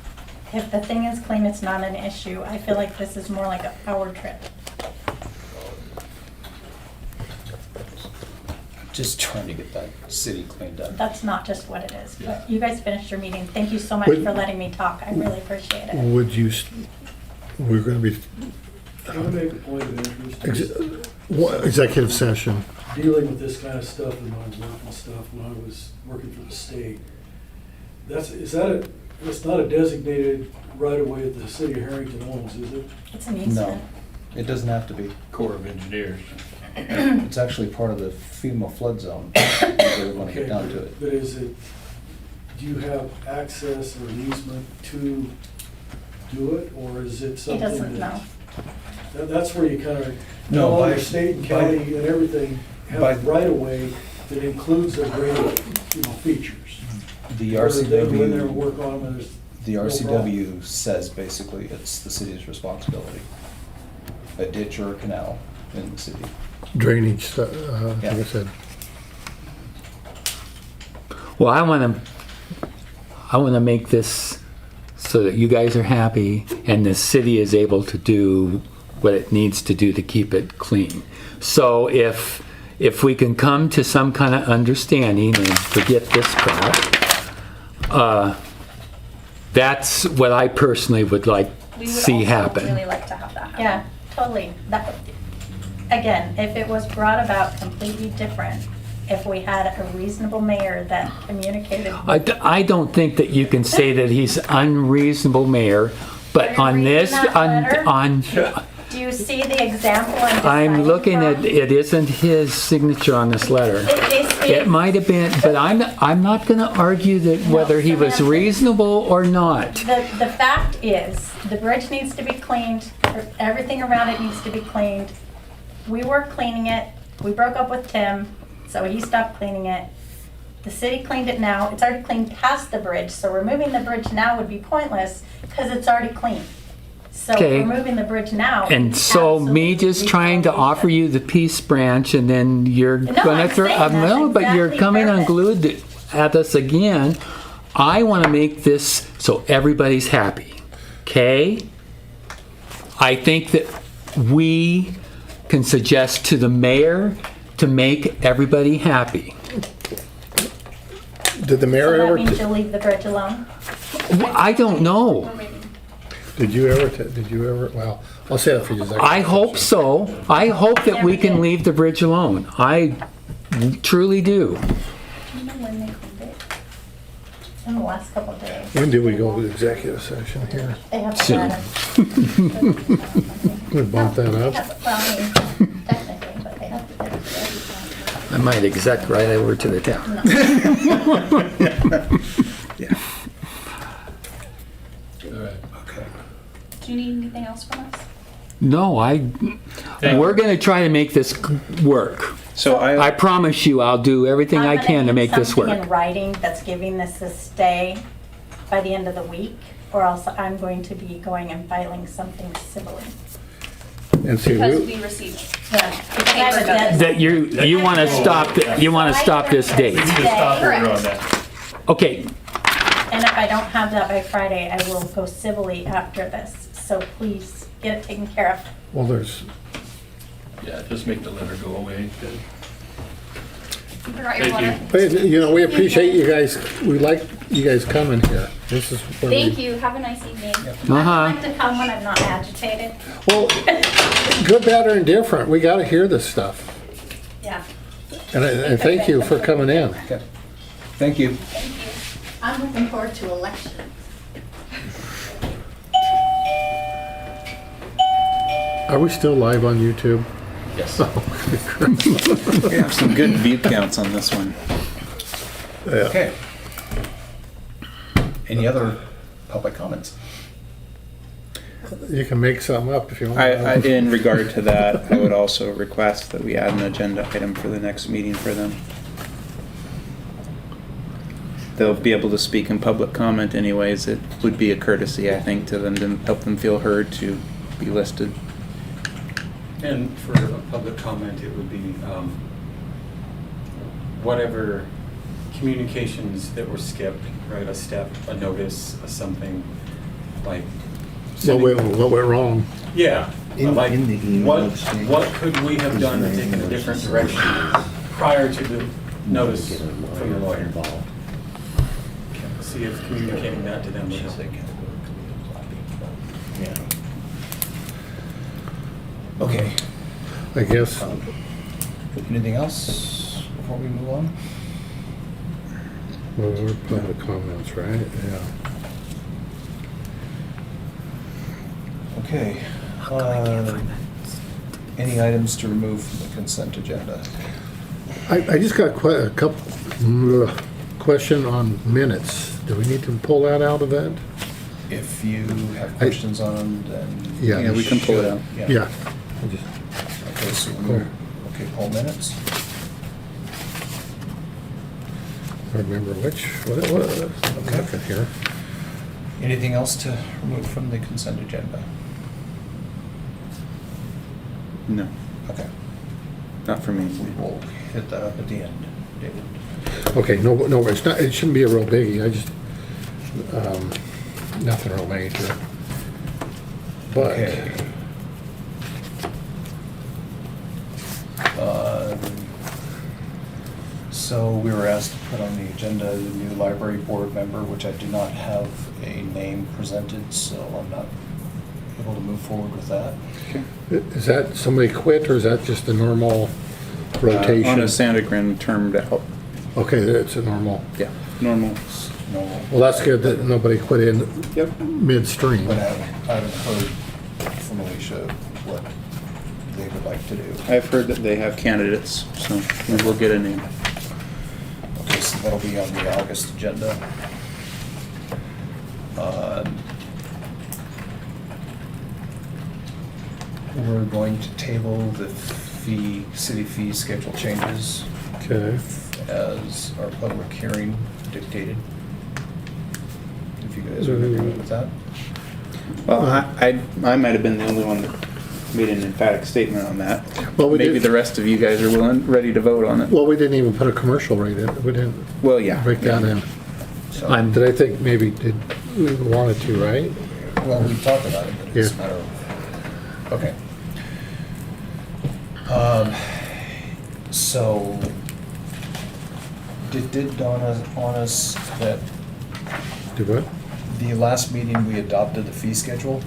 If the thing is clean, it's not an issue. I feel like this is more like a power trip. Just trying to get that city cleaned up. That's not just what it is. But you guys finished your meeting. Thank you so much Would- for letting me talk. I really appreciate it. Would you, we're gonna be, Can I make a point of interest? executive session. Dealing with this kind of stuff in my work and stuff when I was working for the state. It's not a designated right of way that the city of Harrington owns, is it? It's an No, easement. it doesn't have to be. Corps of Engineers. It's actually part of the FEMA flood zone. If you really want to get down to it. But do you have access or an easement to do it, or is it He something? doesn't know. That's where you kind of, No, all by- your state and by- county and everything by- have right of way that includes their grading, features. The Where they go in there and RCW, work on them, and there's the no RCW says basically it's the city's responsibility. A ditch or a canal in the city. Drainage, like I Yeah. said. Well, I want to make this so that you guys are happy and the city is able to do what it needs to do to keep it clean. So if we can come to some kind of understanding and forget this crap, that's what I personally would like We to would see also happen. really like to have that happen. Yeah, totally. Again, if it was brought about completely different, if we had a reasonable mayor that communicated. I don't think that you can say that he's unreasonable mayor, but Are you on reading this, that letter? on, Do you see the example I'm I'm deciding looking from? at, it isn't his signature on this letter. It It might have been, but I'm not gonna argue that whether he was reasonable or not. The fact is, the bridge needs to be cleaned, everything around it needs to be cleaned. We were cleaning it, we broke up with Tim, so he stopped cleaning it. The city cleaned it now, it's already cleaned past the bridge, so removing the bridge now would be pointless, because it's already clean. So Okay. removing the bridge now. And so me just trying to offer you the peace branch and then you're No, gonna I'm throw, saying that's no, but you're exactly coming perfect. unglued at us again. I wanna make this so everybody's happy, okay? I think that we can suggest to the mayor to make everybody happy. Did the So mayor that ever, means you'll leave the bridge alone? I don't know. did you ever, well, I'll say that for you. I hope so. I hope that we can leave the bridge alone. I truly do. Do you know when they cleaned it? In the last couple of days. When did we go to executive session here? They have Soon. We bump that up. Well, I mean, technically, but they have to get it. I might exec right over to the town. Okay. Do you need anything else from us? No, we're gonna try to make this work. So I promise you, I'll do everything I can to make this Something in work. writing that's giving this a stay by the end of the week, or else I'm going to be going and filing something civilly. And see, Because we received. Yeah, because I have a deadline. That you wanna stop, you wanna stop this date. Just stop order on that. Okay, And if I don't have that by Friday, I will go civilly after this. So please get it taken care of. well, there's, Yeah, just make the letter go away. Good. You forgot your Thank letter. but, we appreciate you guys, we like you guys coming here. This is. when we- Thank you. Have a nice evening. I uh-huh. like to come when I'm not agitated. Well, good, bad, or indifferent, we gotta hear this stuff. Yeah, And I thank you for coming in. Okay. Thank you. Thank you. I'm looking forward to election. Are we still live on YouTube? Yes. We have some good view counts on this one. Yeah. Okay. Any other public comments? You can make something up if you want. In regard to that, I would also request that we add an agenda item for the next meeting for them. They'll be able to speak in public comment anyways. It would be a courtesy, I think, to them to help them feel heard to be listed. And for a public comment, it would be whatever communications that were skipped, right? A step, a notice, a something, like. What went wrong? Yeah. In- Like, in the email what, exchange, what could we have his done to name take in a was- different direction prior to the notice from the lawyer? Involved. See if communicating that to them would help. Yeah. Okay. I guess, Anything else before we move on? well, we're public comments, right? Yeah. Okay. Any items to remove from the consent agenda? I just got a couple, question on minutes. Do we need to pull that out of that? If you have questions on them, then. Yeah. Yeah, we can pull it out. Yeah. I just- Okay, so Cool. okay, poll minutes. I remember what it was. I'm looking here. Anything else to remove from the consent agenda? No, Okay, not for me. we will hit that up at the end, David. Okay, no, it's not, it shouldn't be a real biggie. I just, nothing real major. But, Okay. So we were asked to put on the agenda the new library board member, which I do not have a name presented, so I'm not able to move forward with that. is that somebody quit or is that just a normal rotation? Anna Sandegren termed out. Okay, it's a normal. Yeah, normal. No, Well, that's good that nobody quit in Yep. midstream. but I haven't heard from Alicia what they would like to do. I've heard that they have candidates, so we will get a name. Okay, so that'll be on the August agenda. We're going to table the city fee schedule changes Okay. as our public hearing dictated. If you guys are in agreement with that. Well, I might have been the only one that made an emphatic statement on that. Well, we Maybe did- the rest of you guys are ready to vote on it. Well, we didn't even put a commercial rate in. We didn't Well, yeah. break that in. So, Did I think maybe we wanted to, right? well, we talked about it, but it's a Yeah. matter of, okay. So, did dawn on us that Do what? the last meeting we adopted the fee schedule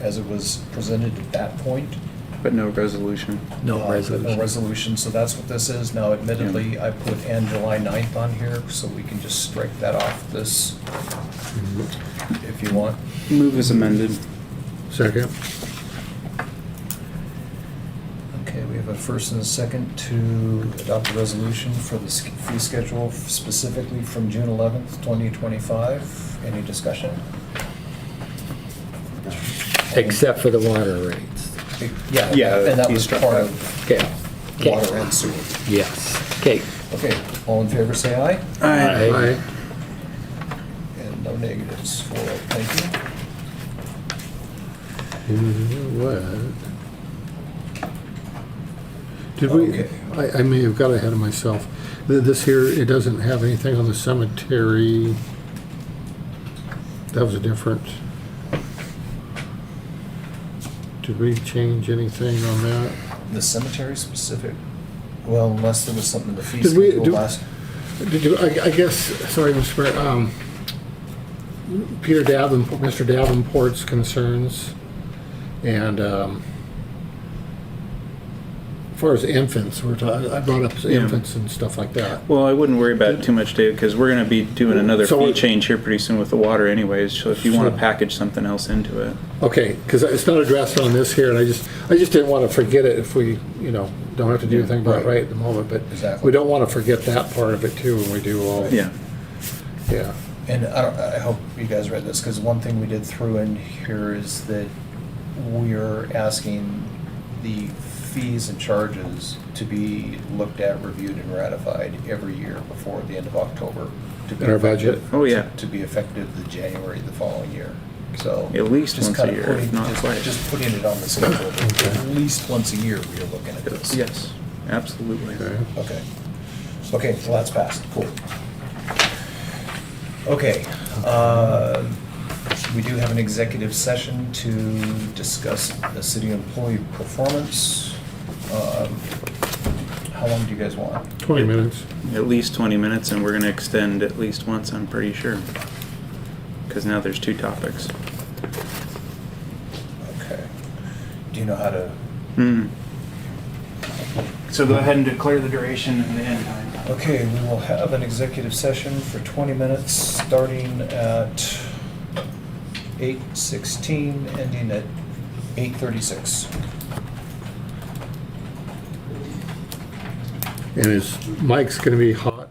as it was presented at that point. But no resolution. No No resolution. resolution, so that's what this is. Now admittedly, I put and July 9th on here, so we can just strike that off this if you want. Move is amended. Second? Okay, we have a first and a second to adopt a resolution for the fee schedule specifically from June 11th, 2025. Any discussion? Except for the water rates. Yeah, Yeah, and that he was struck part that. of Okay. Okay. water and sewer. Yes. Okay. Okay, all in favor, say aye. Aye. And no negatives for it, thank you. What? Did we, Okay. I may have got ahead of myself. This here, it doesn't have anything on the cemetery. That was a different. Did we change anything on that? The cemetery specific, well, unless there was something in the fee Did we schedule do- last. Did you, I guess, sorry, Mr. Mayor, Peter Davenport, Mr. Davenport's concerns, and, as far as infants, I brought up infants and stuff like that. Well, I wouldn't worry about it too much, Dave, because we're gonna be doing another So fee it- change here pretty soon with the water anyways, so if you wanna So- package something else into it. Okay, because it's not addressed on this here, and I just didn't want to forget it if we, don't have to do anything about it right at the moment, but Exactly. we don't want to forget that part of it too when we do all. Yeah. Yeah. And I hope you guys read this, because one thing we did throw in here is that we're asking the fees and charges to be looked at, reviewed, and ratified every year before the end of October. To be In our budget? effective- Oh, yeah. To be effective the January the following year. So. At least just once a kinda year, putting- if not just- twice. Just putting it on the schedule, at least once a year we're looking at this. Yes, absolutely. Okay. Okay. Okay, well, that's passed, cool. Okay, we do have an executive session to discuss the city employee performance. How long do you guys want? 20 minutes. At least 20 minutes, and we're gonna extend at least once, I'm pretty sure. Because now there's 2 topics. Okay. Do you know how to, So go ahead and declare the duration and the end time. okay, we will have an executive session for 20 minutes, starting at 8:16, ending at 8:36. And is Mike's gonna be hot?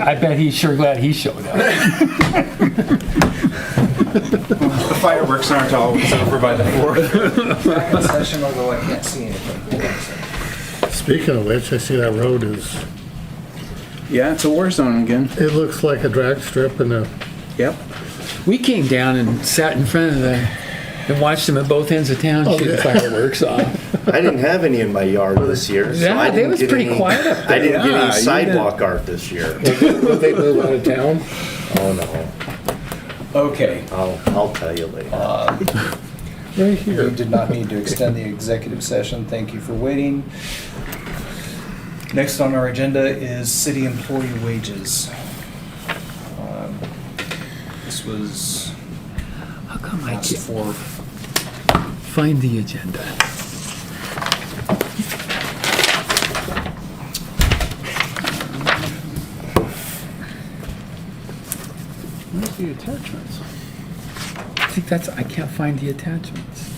I bet he's sure glad he showed up. The fireworks aren't always over by the 4th. Back in session, although I can't see anything. Hold on a second. Speaking of which, I see that road is, Yeah, it's a war zone again. it looks like a drag strip and a, Yep. We came down and sat in front of the, and watched them at both ends of town shooting fireworks off. I didn't have any in my yard this year, so Yeah, I it didn't was get pretty any. quiet up I didn't get Yeah, any you sidewalk art this year. will they move out of town? Oh no, Okay. I'll tell you later. Right We here. did not need to extend the executive session. Thank you for waiting. Next on our agenda is city employee wages. This was How come I asked can't for. find the agenda? Where's the attachments? I think I can't find the attachments.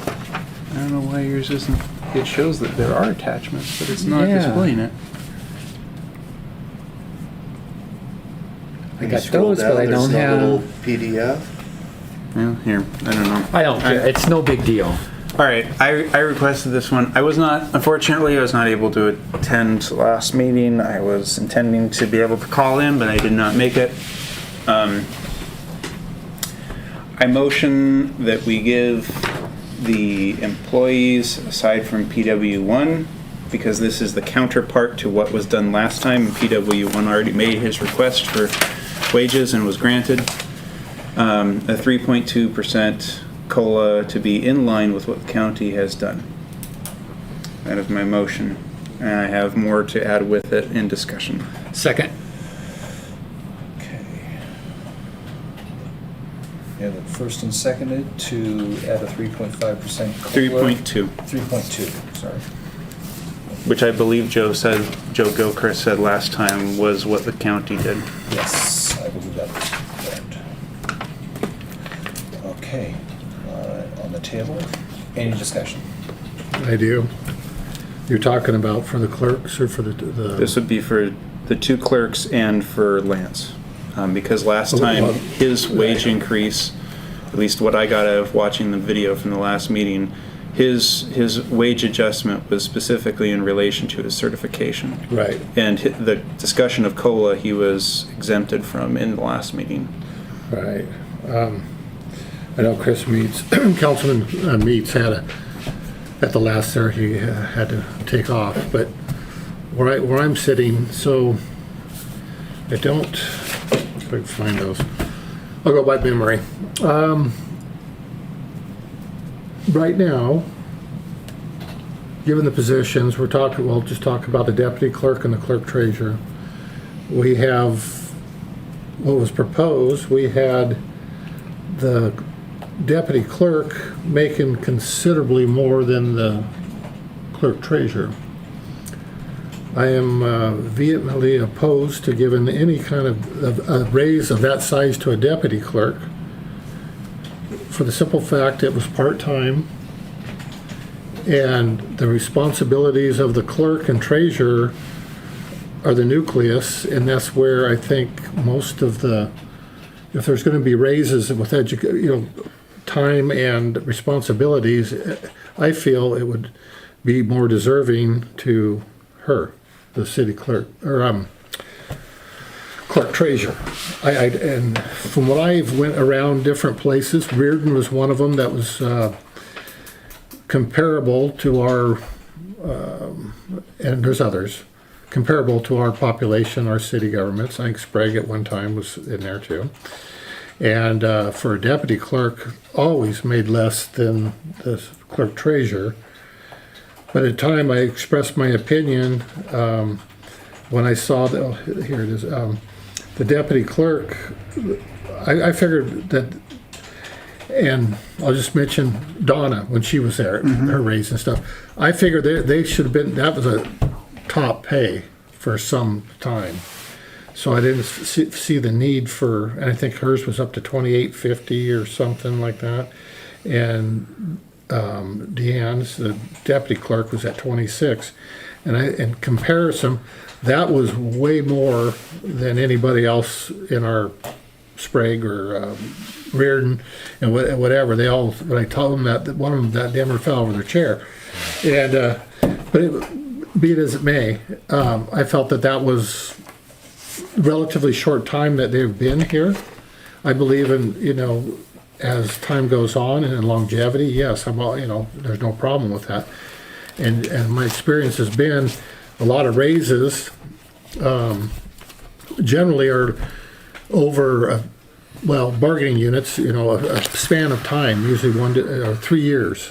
I don't know why yours isn't. It shows that there are attachments, but it's not Yeah. displaying it. I When you got scroll those, but down, I there's don't no little have. PDF. Yeah, here. I don't know. I don't care. It's no big deal. All right, I requested this one. Unfortunately, I was not able to attend last meeting. I was intending to be able to call in, but I did not make it. I motion that we give the employees, aside from PW1, because this is the counterpart to what was done last time. PW1 already made his request for wages and was granted. A 3.2% COLA to be in line with what the county has done. That is my motion, and I have more to add with it in discussion. Second. Okay. We have it first and seconded to add a 3.5% COLA. 3.2, 3.2, sorry. which I believe Joe Gilchrist said last time was what the county did. Yes, I believe that is correct. Okay, on the table, any discussion? I do. You're talking about for the clerks or for the This would be for the two clerks and for Lance. Because last time, his wage increase, at least what I got out of watching the video from the last meeting, his wage adjustment was specifically in relation to his certification. Right. And the discussion of COLA, he was exempted from in the last meeting. Right. I know Chris Meets, Councilman Meets had at the last there, he had to take off, but where I'm sitting, so I don't, if I can find those, I'll go by memory. Right now, given the positions, we'll just talk about the deputy clerk and the clerk treasurer. We have, what was proposed, we had the deputy clerk making considerably more than the clerk treasurer. I am vehemently opposed to giving any kind of a raise of that size to a deputy clerk, for the simple fact it was part-time, and the responsibilities of the clerk and treasurer are the nucleus, and that's where I think most of the, if there's going to be raises with time and responsibilities, I feel it would be more deserving to her, the city clerk, or clerk treasurer. And from what I've went around different places, Reardon was one of them that was comparable to our, and there's others, comparable to our population, our city governments. I think Sprague at one time was in there too. And for a deputy clerk, always made less than the clerk treasurer. But at the time I expressed my opinion when I saw that, here it is, the deputy clerk, I figured that, and I'll just mention Donna when she was there, her raise and stuff. I figured they should have been, that was a top pay for some time. So I didn't see the need for, and I think hers was up to $28.50 or something like that. And Deanne's, the deputy clerk, was at 26. And in comparison, that was way more than anybody else in our Sprague or Reardon and whatever. They all, when I told them that one of them, that damn fell over their chair. And, be it as it may, I felt that was relatively short time that they've been here. I believe in, as time goes on and in longevity, yes, there's no problem with that. And my experience has been a lot of raises generally are over, bargaining units, a span of time, usually 1 to 3 years.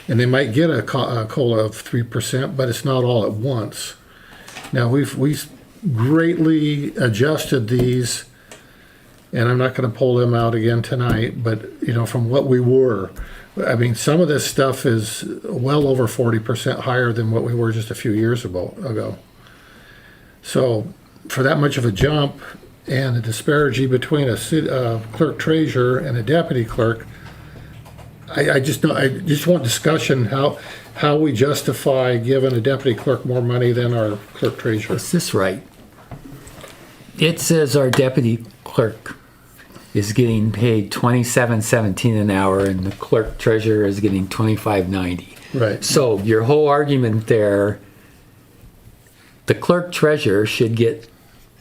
And they might get a COLA of 3%, but it's not all at once. Now, we've greatly adjusted these, and I'm not going to pull them out again tonight, but, from what we were. I mean, some of this stuff is well over 40% higher than what we were just a few years ago. So, for that much of a jump and a disparity between a clerk treasurer and a deputy clerk, I just want discussion how we justify giving a deputy clerk more money than our clerk treasurer. Is this right? It says our deputy clerk is getting paid $27.17 an hour, and the clerk treasurer is getting $25.90. Right. So your whole argument there, the clerk treasurer should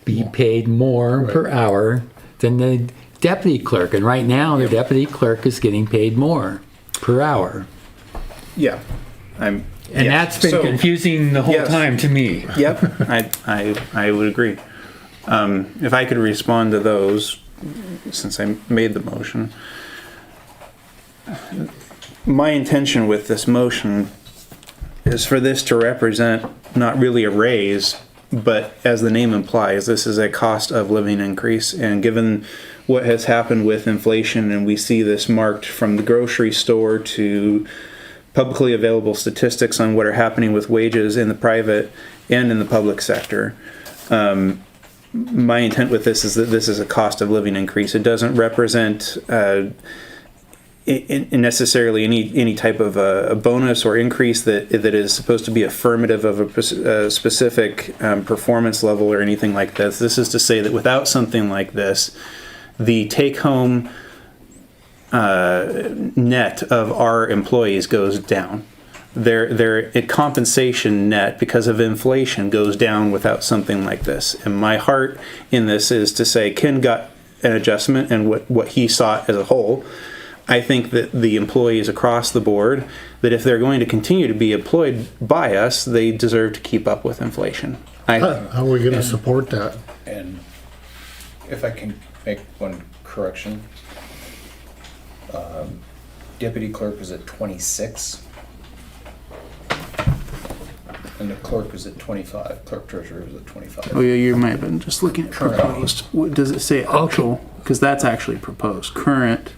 be paid more per hour than the deputy clerk, and right now the deputy clerk is getting paid more per hour. Yeah. That's been confusing the whole Yes. time to me. Yep, I would agree. If I could respond to those, since I made the motion. My intention with this motion is for this to represent not really a raise, but as the name implies, this is a cost of living increase. And given what has happened with inflation, and we see this marked from the grocery store to publicly available statistics on what are happening with wages in the private and in the public sector. My intent with this is that this is a cost of living increase. It doesn't represent necessarily any type of a bonus or increase that is supposed to be affirmative of a specific performance level or anything like this. This is to say that without something like this, the take-home net of our employees goes down. Their compensation net because of inflation goes down without something like this. And my heart in this is to say Ken got an adjustment and what he sought as a whole. I think that the employees across the board, that if they're going to continue to be employed by us, they deserve to keep up with inflation. How are we going to support that? And if I can make one correction, deputy clerk was at 26, and the clerk was at 25. Clerk treasurer was at 25. Oh yeah, you might have been just looking at Current. proposed. What does it say actual? Because that's actually proposed. Current.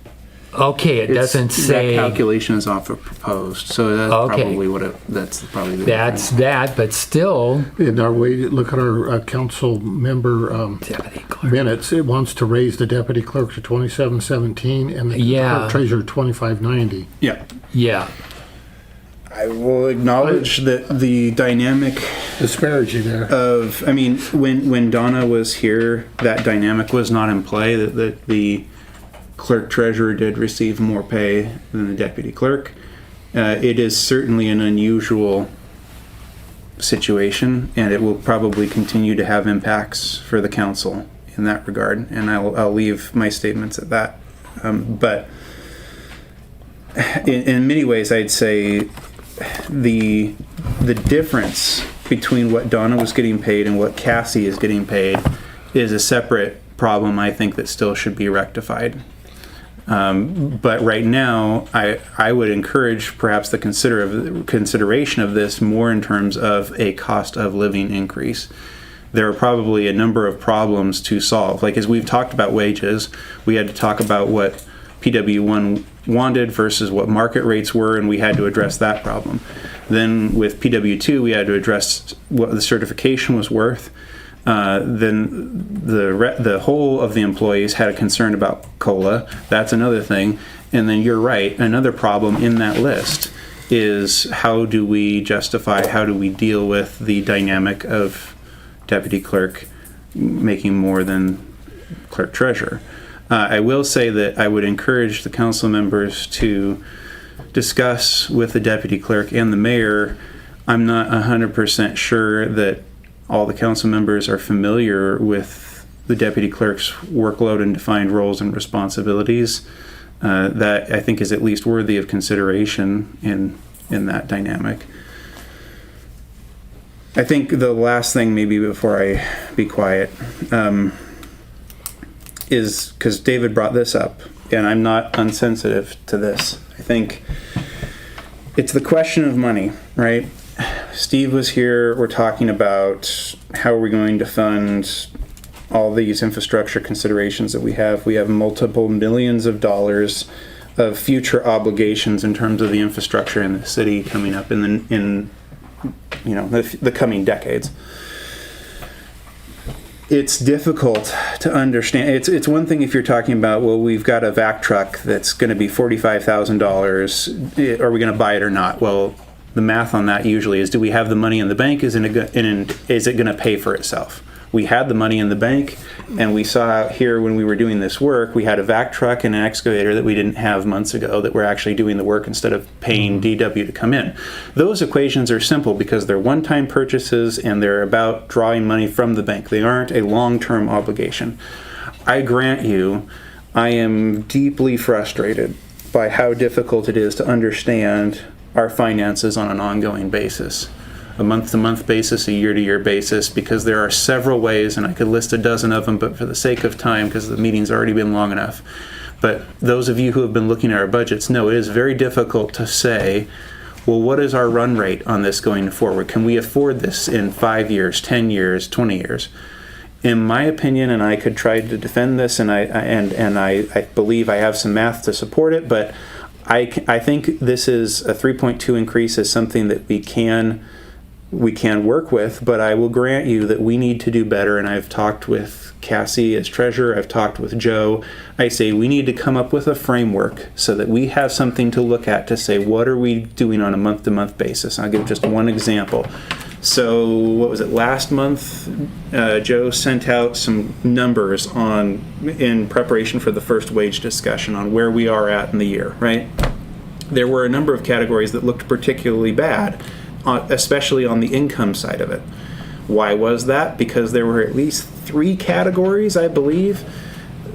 Okay, it doesn't say. That calculation is off of proposed, so that's Okay. probably that's probably the That's difference. that, but still, In our way, look at our council member deputy clerk. minutes. It wants to raise the deputy clerk to 27.17 and the Yeah. clerk treasurer 25.90. Yeah. Yeah. I will acknowledge that the dynamic Disparity there. of, I mean, when Donna was here, that dynamic was not in play, that the clerk treasurer did receive more pay than the deputy clerk. It is certainly an unusual situation, and it will probably continue to have impacts for the council in that regard, and I'll leave my statements at that. But in many ways, I'd say the difference between what Donna was getting paid and what Cassie is getting paid is a separate problem, I think, that still should be rectified. But right now, I would encourage perhaps the consideration of this more in terms of a cost of living increase. There are probably a number of problems to solve. Like as we've talked about wages, we had to talk about what PW1 wanted versus what market rates were, and we had to address that problem. Then with PW2, we had to address what the certification was worth. Then the whole of the employees had a concern about COLA. That's another thing. And then you're right, another problem in that list is how do we justify, how do we deal with the dynamic of deputy clerk making more than clerk treasurer? I will say that I would encourage the council members to discuss with the deputy clerk and the mayor. I'm not 100% sure that all the council members are familiar with the deputy clerk's workload and defined roles and responsibilities. That I think is at least worthy of consideration in that dynamic. I think the last thing, maybe before I be quiet, is because David brought this up, and I'm not unsensitive to this. I think it's the question of money, right? Steve was here, we're talking about how are we going to fund all these infrastructure considerations that we have. We have multiple millions of dollars of future obligations in terms of the infrastructure in the city coming up in the coming decades. It's difficult to understand. It's one thing if you're talking about, well, we've got a vac truck that's going to be $45,000. Are we going to buy it or not? Well, the math on that usually is, do we have the money in the bank? Is it going to pay for itself? We had the money in the bank, and we saw out here when we were doing this work, we had a vac truck and an excavator that we didn't have months ago that we're actually doing the work instead of paying DW to come in. Those equations are simple because they're one-time purchases and they're about drawing money from the bank. They aren't a long-term obligation. I grant you, I am deeply frustrated by how difficult it is to understand our finances on an ongoing basis. A month-to-month basis, a year-to-year basis, because there are several ways, and I could list a dozen of them, but for the sake of time, because the meeting's already been long enough. But those of you who have been looking at our budgets know it is very difficult to say, well, what is our run rate on this going forward? Can we afford this in 5 years, 10 years, 20 years? In my opinion, and I could try to defend this, and I believe I have some math to support it, but I think this is a 3.2 increase is something that we can work with, but I will grant you that we need to do better. And I've talked with Cassie as treasurer, I've talked with Joe. I say we need to come up with a framework so that we have something to look at to say, what are we doing on a month-to-month basis? I'll give just one example. So what was it, last month, Joe sent out some numbers in preparation for the first wage discussion on where we are at in the year, right? There were a number of categories that looked particularly bad, especially on the income side of it. Why was that? Because there were at least 3 categories, I believe,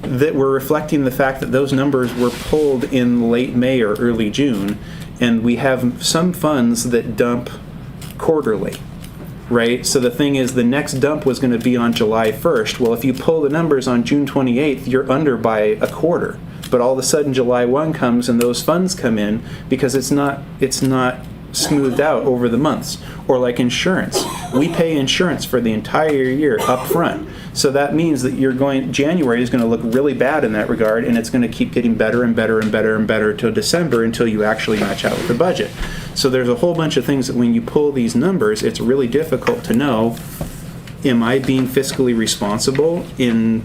that were reflecting the fact that those numbers were pulled in late May or early June, and we have some funds that dump quarterly, right? So the thing is, the next dump was going to be on July 1st. Well, if you pull the numbers on June 28th, you're under by a quarter. But all of a sudden July 1 comes and those funds come in because it's not smoothed out over the months. Or like insurance, we pay insurance for the entire year up front. So that means that January is going to look really bad in that regard, and it's going to keep getting better and better and better and better till December until you actually match out with the budget. So there's a whole bunch of things that when you pull these numbers, it's really difficult to know, am I being fiscally responsible in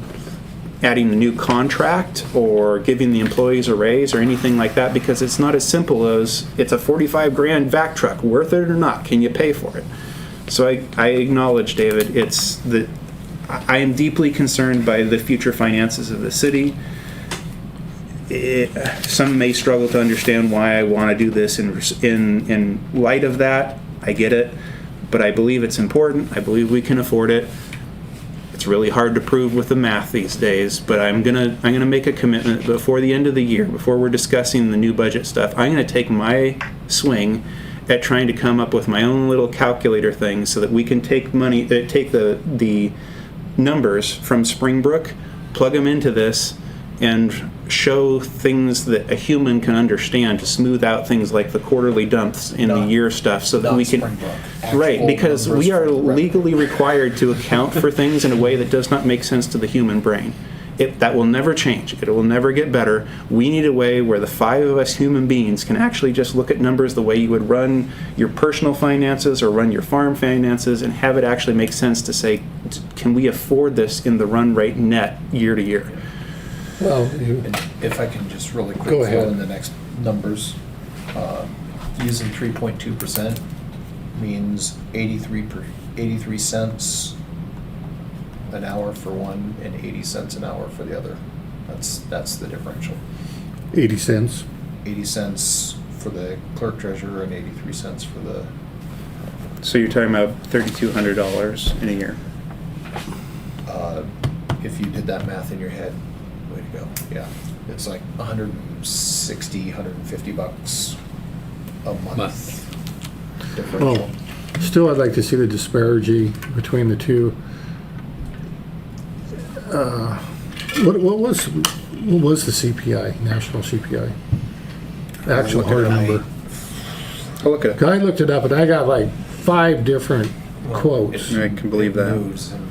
adding a new contract or giving the employees a raise or anything like that, because it's not as simple as it's a 45 grand vac truck, worth it or not, can you pay for it? So I acknowledge, David, I am deeply concerned by the future finances of the city. Some may struggle to understand why I want to do this in light of that. I get it, but I believe it's important. I believe we can afford it. It's really hard to prove with the math these days, but I'm gonna make a commitment before the end of the year, before we're discussing the new budget stuff. I'm gonna take my swing at trying to come up with my own little calculator thing so that we can take the numbers from Springbrook, plug them into this, and show things that a human can understand to smooth out things like the quarterly dumps in the year stuff, so that we can, right, because we are legally required to account for things in a way that does not make sense to the human brain. That will never change. It will never get better. We need a way where the 5 of us human beings can actually just look at numbers the way you would run your personal finances or run your farm finances and have it actually make sense to say, can we afford this in the run rate net year to year? Well, And if I can just really quick Go fill ahead. in the next numbers. using 3.2% means 83 cents an hour for one and 80 cents an hour for the other. That's the differential. 80 cents. 80 cents for the clerk treasurer and 83 cents for the, So you're talking about $3,200 in a year. if you did that math in your head, way to go. Yeah, it's like 160, 150 bucks a month differential. Well, still, I'd like to see the disparity between the two. What was the CPI, national CPI? Actual hard number. I'll look at it. I looked it up and I got like 5 different quotes. I can believe that. Moves and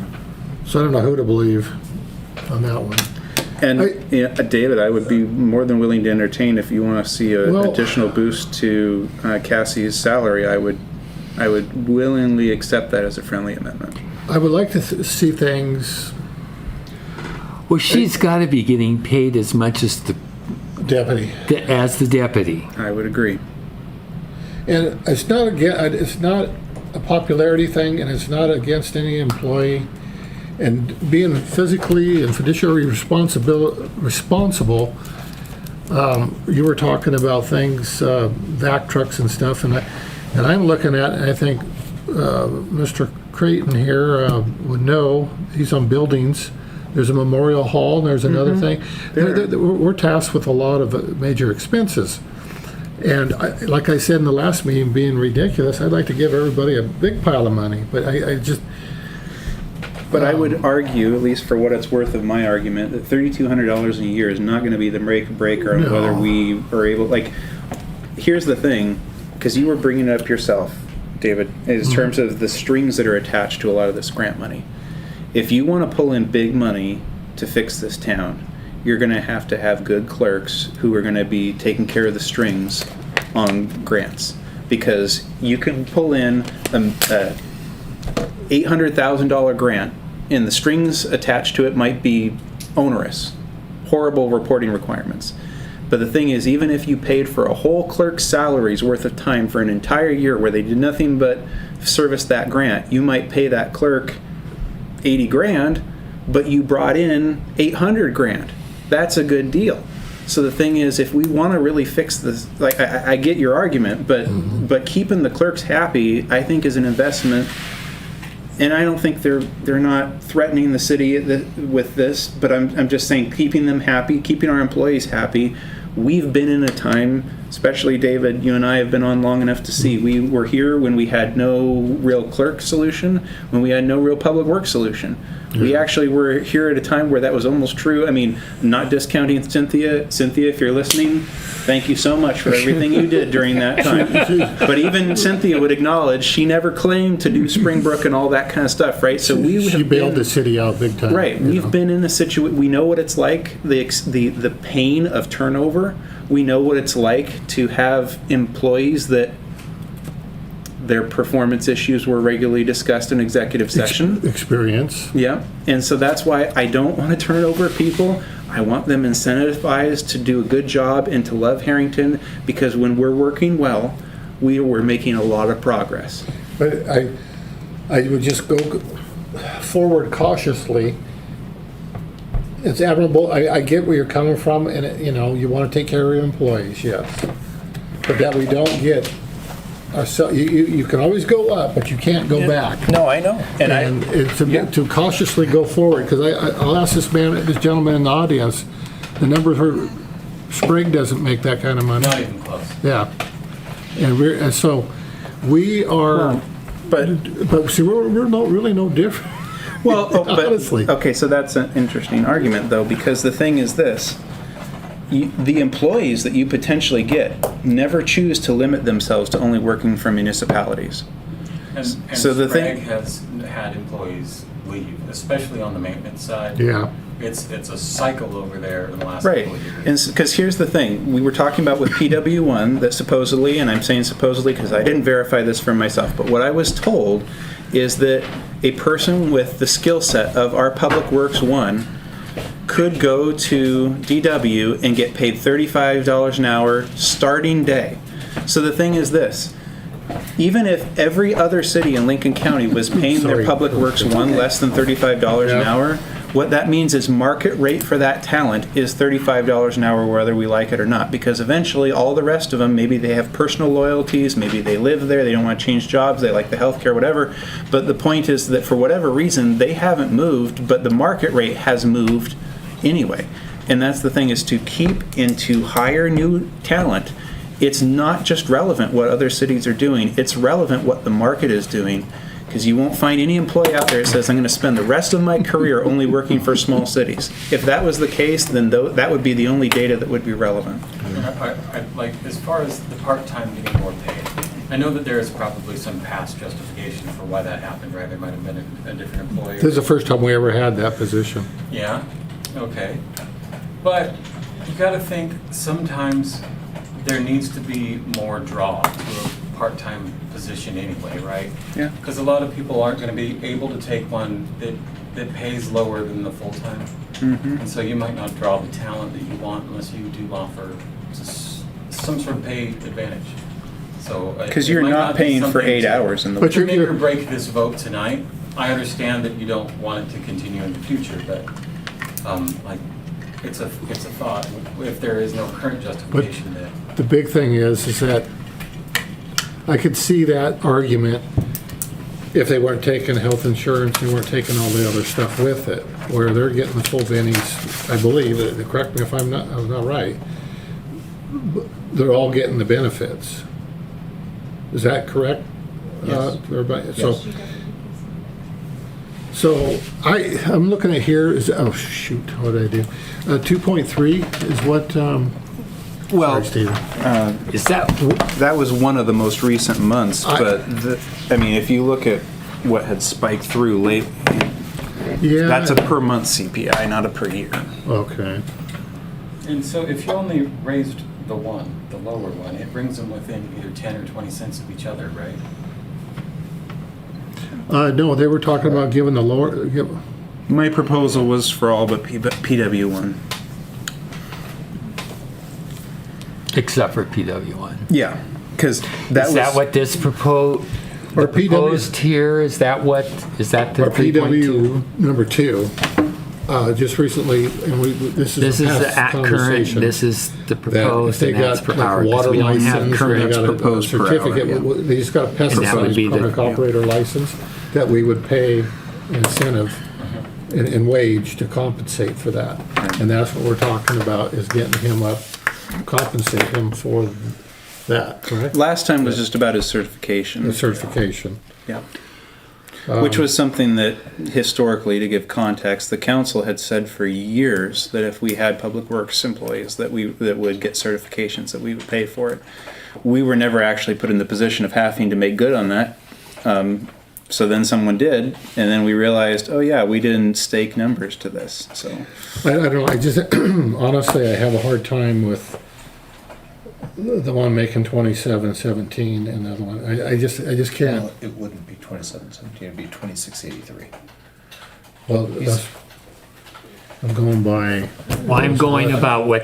So I don't know who to believe on that one. And I- David, I would be more than willing to entertain if you want to see an Well- additional boost to Cassie's salary. I would willingly accept that as a friendly amendment. I would like to see things, Well, she's got to be getting paid as much as the deputy. I would agree. and it's not a popularity thing, and it's not against any employee. And being physically and fiduciary responsible, you were talking about things, vac trucks and stuff, and I'm looking at, and I think Mr. Creighton here would know, he's on buildings. There's a memorial hall, and there's another thing. We're tasked with a lot of major expenses. And like I said in the last meeting, being ridiculous, I'd like to give everybody a big pile of money, but But I would argue, at least for what it's worth of my argument, that $3,200 a year is not going to be the breaker on No. whether we are able. Like, here's the thing, because you were bringing it up yourself, David, in terms of the strings that are attached to a lot of this grant money. If you want to pull in big money to fix this town, you're going to have good clerks who are going to be taking care of the strings on grants, because you can pull in a $800,000 grant, and the strings attached to it might be onerous, horrible reporting requirements. But the thing is, even if you paid for a whole clerk's salary's worth of time for an entire year where they did nothing but service that grant, you might pay that clerk 80 grand, but you brought in 800 grand. That's a good deal. So the thing is, if we want to really fix this, like I get your argument, but keeping the clerks happy, I think, is an investment. And I don't think they're not threatening the city with this, but I'm just saying, keeping them happy, keeping our employees happy. We've been in a time, especially David, you and I have been on long enough to see, we were here when we had no real clerk solution, when we had no real public works solution. We actually were here at a time where that was almost true. I mean, not discounting Cynthia. Cynthia, if you're listening, thank you so much for everything you did during that time. But even Cynthia would acknowledge she never claimed to do Springbrook and all that kind of stuff, right? So she bailed the city out big time. Right. We've been in a situation, we know what it's like, the pain of turnover. We know what it's like to have employees that their performance issues were regularly discussed in executive session. Experience. Yeah. And so that's why I don't want to turn over people. I want them incentivized to do a good job and to love Harrington, because when we're working well, we're making a lot of progress. But I would just go forward cautiously. It's admirable. I get where you're coming from, and you want to take care of your employees, yes. But that we don't get ourselves. You can always go up, but you can't go back. No, I know. And to cautiously go forward, because I'll ask this gentleman in the audience, the numbers for Sprague doesn't make that kind of money. Not even close. Yeah, and so we are. But see, we're really no different. Well, honestly. Okay, so that's an interesting argument, though, because the thing is this. The employees that you potentially get never choose to limit themselves to only working for municipalities. And So the Sprague thing- has had employees leave, especially on the maintenance side. Yeah. It's a cycle over there in the last Right, couple of years. and because here's the thing, we were talking about with PW1 that supposedly, and I'm saying supposedly because I didn't verify this for myself, but what I was told is that a person with the skill set of our Public Works 1 could go to DW and get paid $35 an hour starting day. So the thing is this, even if every other city in Lincoln County was paying their Sorry. public works one less than $35 an Yeah. hour, what that means is market rate for that talent is $35 an hour whether we like it or not, because eventually all the rest of them, maybe they have personal loyalties, maybe they live there, they don't want to change jobs, they like the healthcare, whatever. But the point is that for whatever reason, they haven't moved, but the market rate has moved anyway. And that's the thing, is to keep and to hire new talent. It's not just relevant what other cities are doing, it's relevant what the market is doing. Because you won't find any employee out there that says, I'm going to spend the rest of my career only working for small cities. If that was the case, then that would be the only data that would be relevant. And like, as far as the part-time getting more paid, I know that there is probably some past justification for why that happened, right? There might have been a different employer. This is the first time we ever had that position. Yeah, okay. But you gotta think, sometimes there needs to be more draw to a part-time position anyway, right? Yeah. Because a lot of people aren't gonna be able to take one that pays lower than the full-time. And so you might not draw the talent that you want unless you do offer some sort of pay advantage. So Because it you're might not be paying for something 8 to- hours in the But to you're- make or break this vote tonight. I understand that you don't want it to continue in the future, but like, it's a thought. If there is no current justification that. The big thing is that I could see that argument if they weren't taking health insurance, they weren't taking all the other stuff with it, where they're getting the full bennies, I believe, correct me if I'm not right, they're all getting the benefits. Is that correct? Yes. Everybody? So I'm looking at here, oh shoot, what did I do? 2.3 is what, Well, sorry, Stephen. Is that, that was one of the most recent months, but I mean, if you look at what had spiked through late, Yeah. that's a per month CPI, not a per year. Okay. And so if you only raised the lower one, it brings them within either 10 or 20 cents of each other, right? No, they were talking about giving the lower, My proposal was for all but PW1. except for PW1? Yeah, because that Is that what this Or PW proposed here, is that the Our 3.2? PW number 2, just recently, and this This is a is the past at current, conversation. this is the That if proposed, they and that's got per like hour, a 'cause water we don't have license, current. they got a proposed per hour, certificate, yeah. they just got a And that would pesticide be the- public operator license, that we would pay incentive in wage to compensate for that. And that's what we're talking about, is getting him up, compensate him for that, correct? last time was just about his The certification. certification. Yeah. Which was something that historically, to give context, the council had said for years that if we had public works employees that would get certifications, that we would pay for it. We were never actually put in the position of having to make good on that. So then someone did, and then we realized, oh yeah, we didn't stake numbers to this. So I don't know, I just, honestly, I have a hard time with the one making 27.17 and the other one, I just can't. Well, it wouldn't be 2717, it'd be 2683. Well, that's, I'm going by. Well, I'm going about what,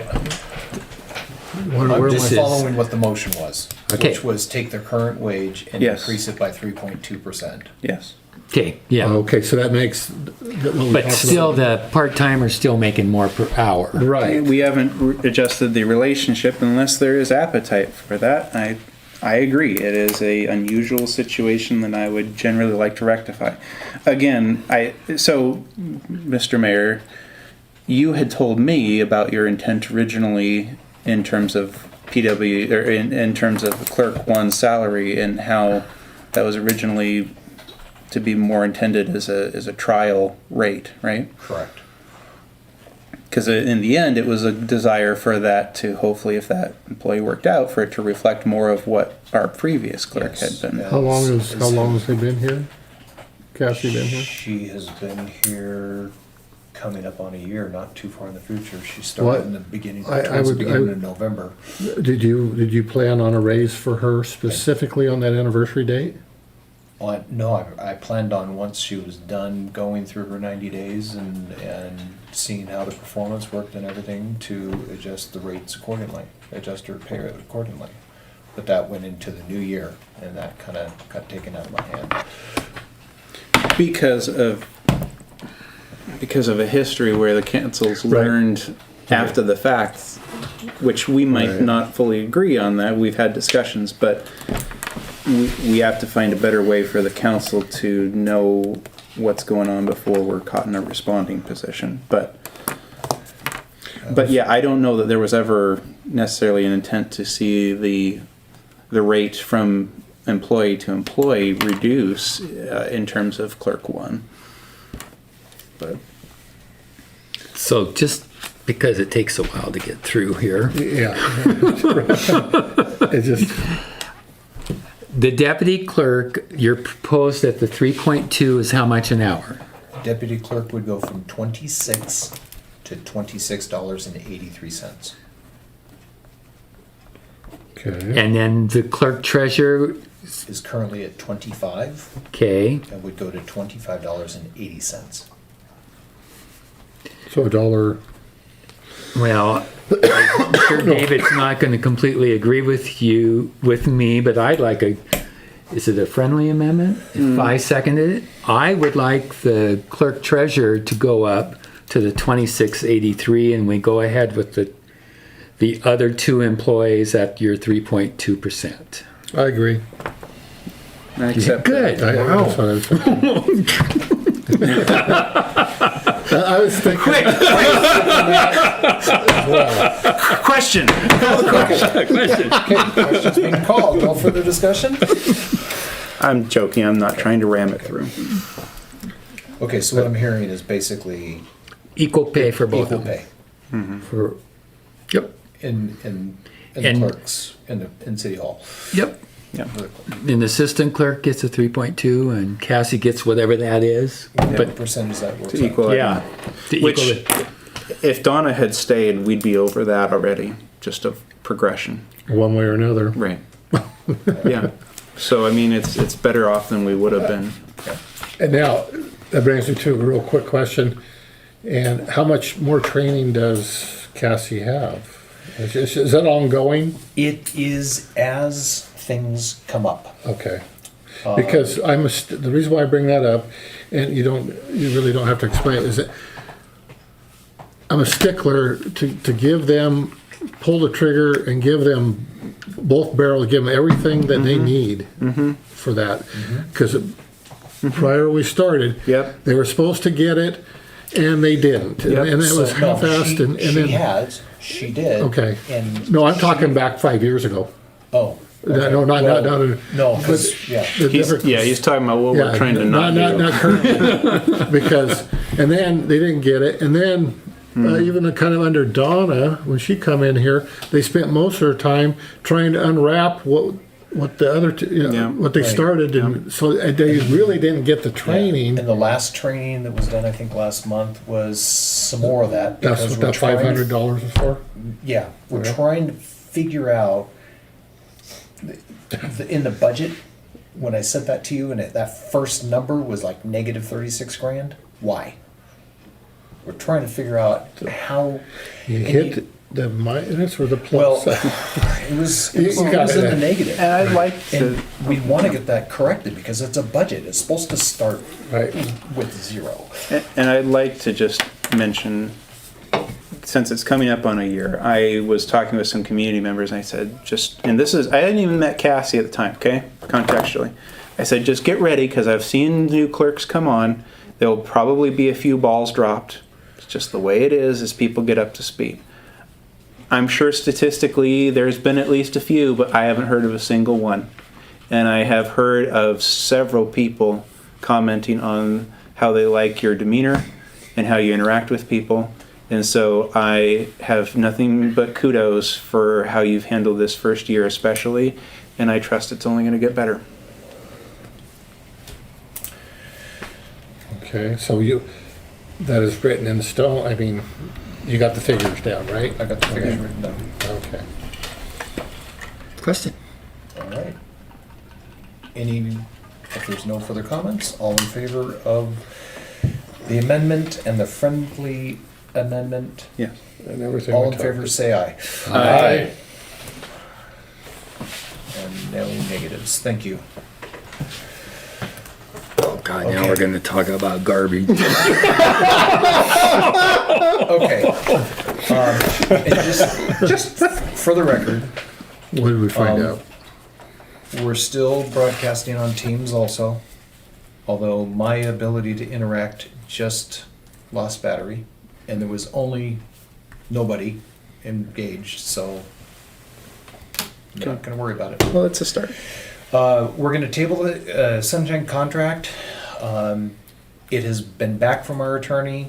Where I'm am just I? following what the motion was, Okay. which was take their current wage and Yes. increase it by 3.2%. yes. okay, yeah. Okay, so that makes. what we But talked still, about- the part-timer's still making more per hour. Right. We haven't adjusted the relationship unless there is appetite for that. I agree. It is a unusual situation that I would generally like to rectify. Again, so, Mr. Mayor, you had told me about your intent originally in terms of PW, or in terms of Clerk 1 salary, and how that was originally to be more intended as a trial rate, right? Correct. Because in the end, it was a desire for that to, hopefully, if that employee worked out, for it to reflect more of what our previous clerk Yes. had been. Yeah. How long has he been here? Cassie been here? She has been here coming up on a year, not too far in the future. She What? started in the beginning, towards the would- beginning of November. Did you plan on a raise for her specifically on that anniversary date? Well, no, I planned on, once she was done going through her 90 days and seeing how the performance worked and everything, to adjust the rates accordingly, adjust her pay rate accordingly. but that went into the new year, and that kind of got taken out of my hand. Because of a history where the councils learned after the fact, which we might not fully agree on that. We've had discussions, but we have to find a better way for the council to know what's going on before we're caught in a responding position. But yeah, I don't know that there was ever necessarily an intent to see the rate from employee to employee reduce in terms of clerk 1. But So just because it takes a while to get through here, Yeah. It just, the deputy clerk, you're proposed at the 3.2 is how much an hour? Deputy clerk would go from 26 to $26.83. okay. And then the clerk treasurer, Is currently at 25 okay, and would go to $25.80. So $1. well, I'm sure David's not going to completely agree with me, but I'd like is it a friendly amendment? If I seconded it, I would like the clerk treasurer to go up to the 26.83 and we go ahead with the other two employees at your 3.2%. I agree. I accept Good. I was thinking. Question. Questions being called. No further discussion? I'm joking. I'm not trying to ram it through. Okay, so what I'm hearing is basically Equal pay for both equal of them. pay For, yep, in the And- clerks in City Hall. yep. Yeah. An assistant clerk gets a 3.2 and Cassie gets whatever that is. What But percentage that works To out? equal it. yeah, to Which, equal it. if Donna had stayed, we'd be over that already. Just a progression. One way or another. Right. Yeah. So I mean, it's better off than we would have been. And now, that brings me to a real quick question. And how much more training does Cassie have? Is that ongoing? It is as things come up. Okay. Because the reason why I bring that up, and you really don't have to explain it, is that I'm a stickler to give them, pull the trigger and give them both barrels, give them everything that they need for that. Because prior we started, Yep. they were supposed to get it and they didn't. Yep. And it was So, no, half-assed and then. she did. Okay. And No, I'm talking back 5 years ago. Oh. okay. No, not. No, 'cause, but yeah. the difference- He's talking about what we're trying to not do. Not currently. Because, and then they didn't get it, and then even kind of under Donna, when she come in here, they spent most of their time trying to unwrap what the other two, Yeah. what they Right. started, and so they really didn't get the training. And the last training that was done, I think last month, was some more of that. That's because what we're that trying to- $500 is for. Yeah, we're Okay. trying to figure out, in the budget, when I sent that to you, and that first number was like negative 36 grand, why? We're trying to figure out how. You and hit the minus or the Well, plus. it was You got in it. the negative. And I'd like And to. we want to get that corrected because it's a budget. It's supposed to start Right. with zero. And I'd like to just mention, since it's coming up on a year, I was talking with some community members and I said, I hadn't even met Cassie at the time, okay? Contextually. I said, just get ready because I've seen new clerks come on. There'll probably be a few balls dropped. It's just the way it is as people get up to speed. I'm sure statistically there's been at least a few, but I haven't heard of a single one. And I have heard of several people commenting on how they like your demeanor and how you interact with people. And so I have nothing but kudos for how you've handled this first year especially, and I trust it's only going to get better. Okay, so that is written in stone, I mean, you got the figures down, right? I got the figures written down. Okay. Question. All right. If there's no further comments, all in favor of the amendment and the friendly amendment? Yeah. And everything All we in talked favor, about. say aye. Aye. no negatives. Thank you. Oh, God, now we're gonna talk about garbage. Okay. And just for the record, What did we find out? we're still broadcasting on Teams also, although my ability to interact just lost battery, and there was nobody engaged, so I'm not gonna worry about it. Well, it's a start. We're gonna table the Sunshine contract. It has been back from our attorney.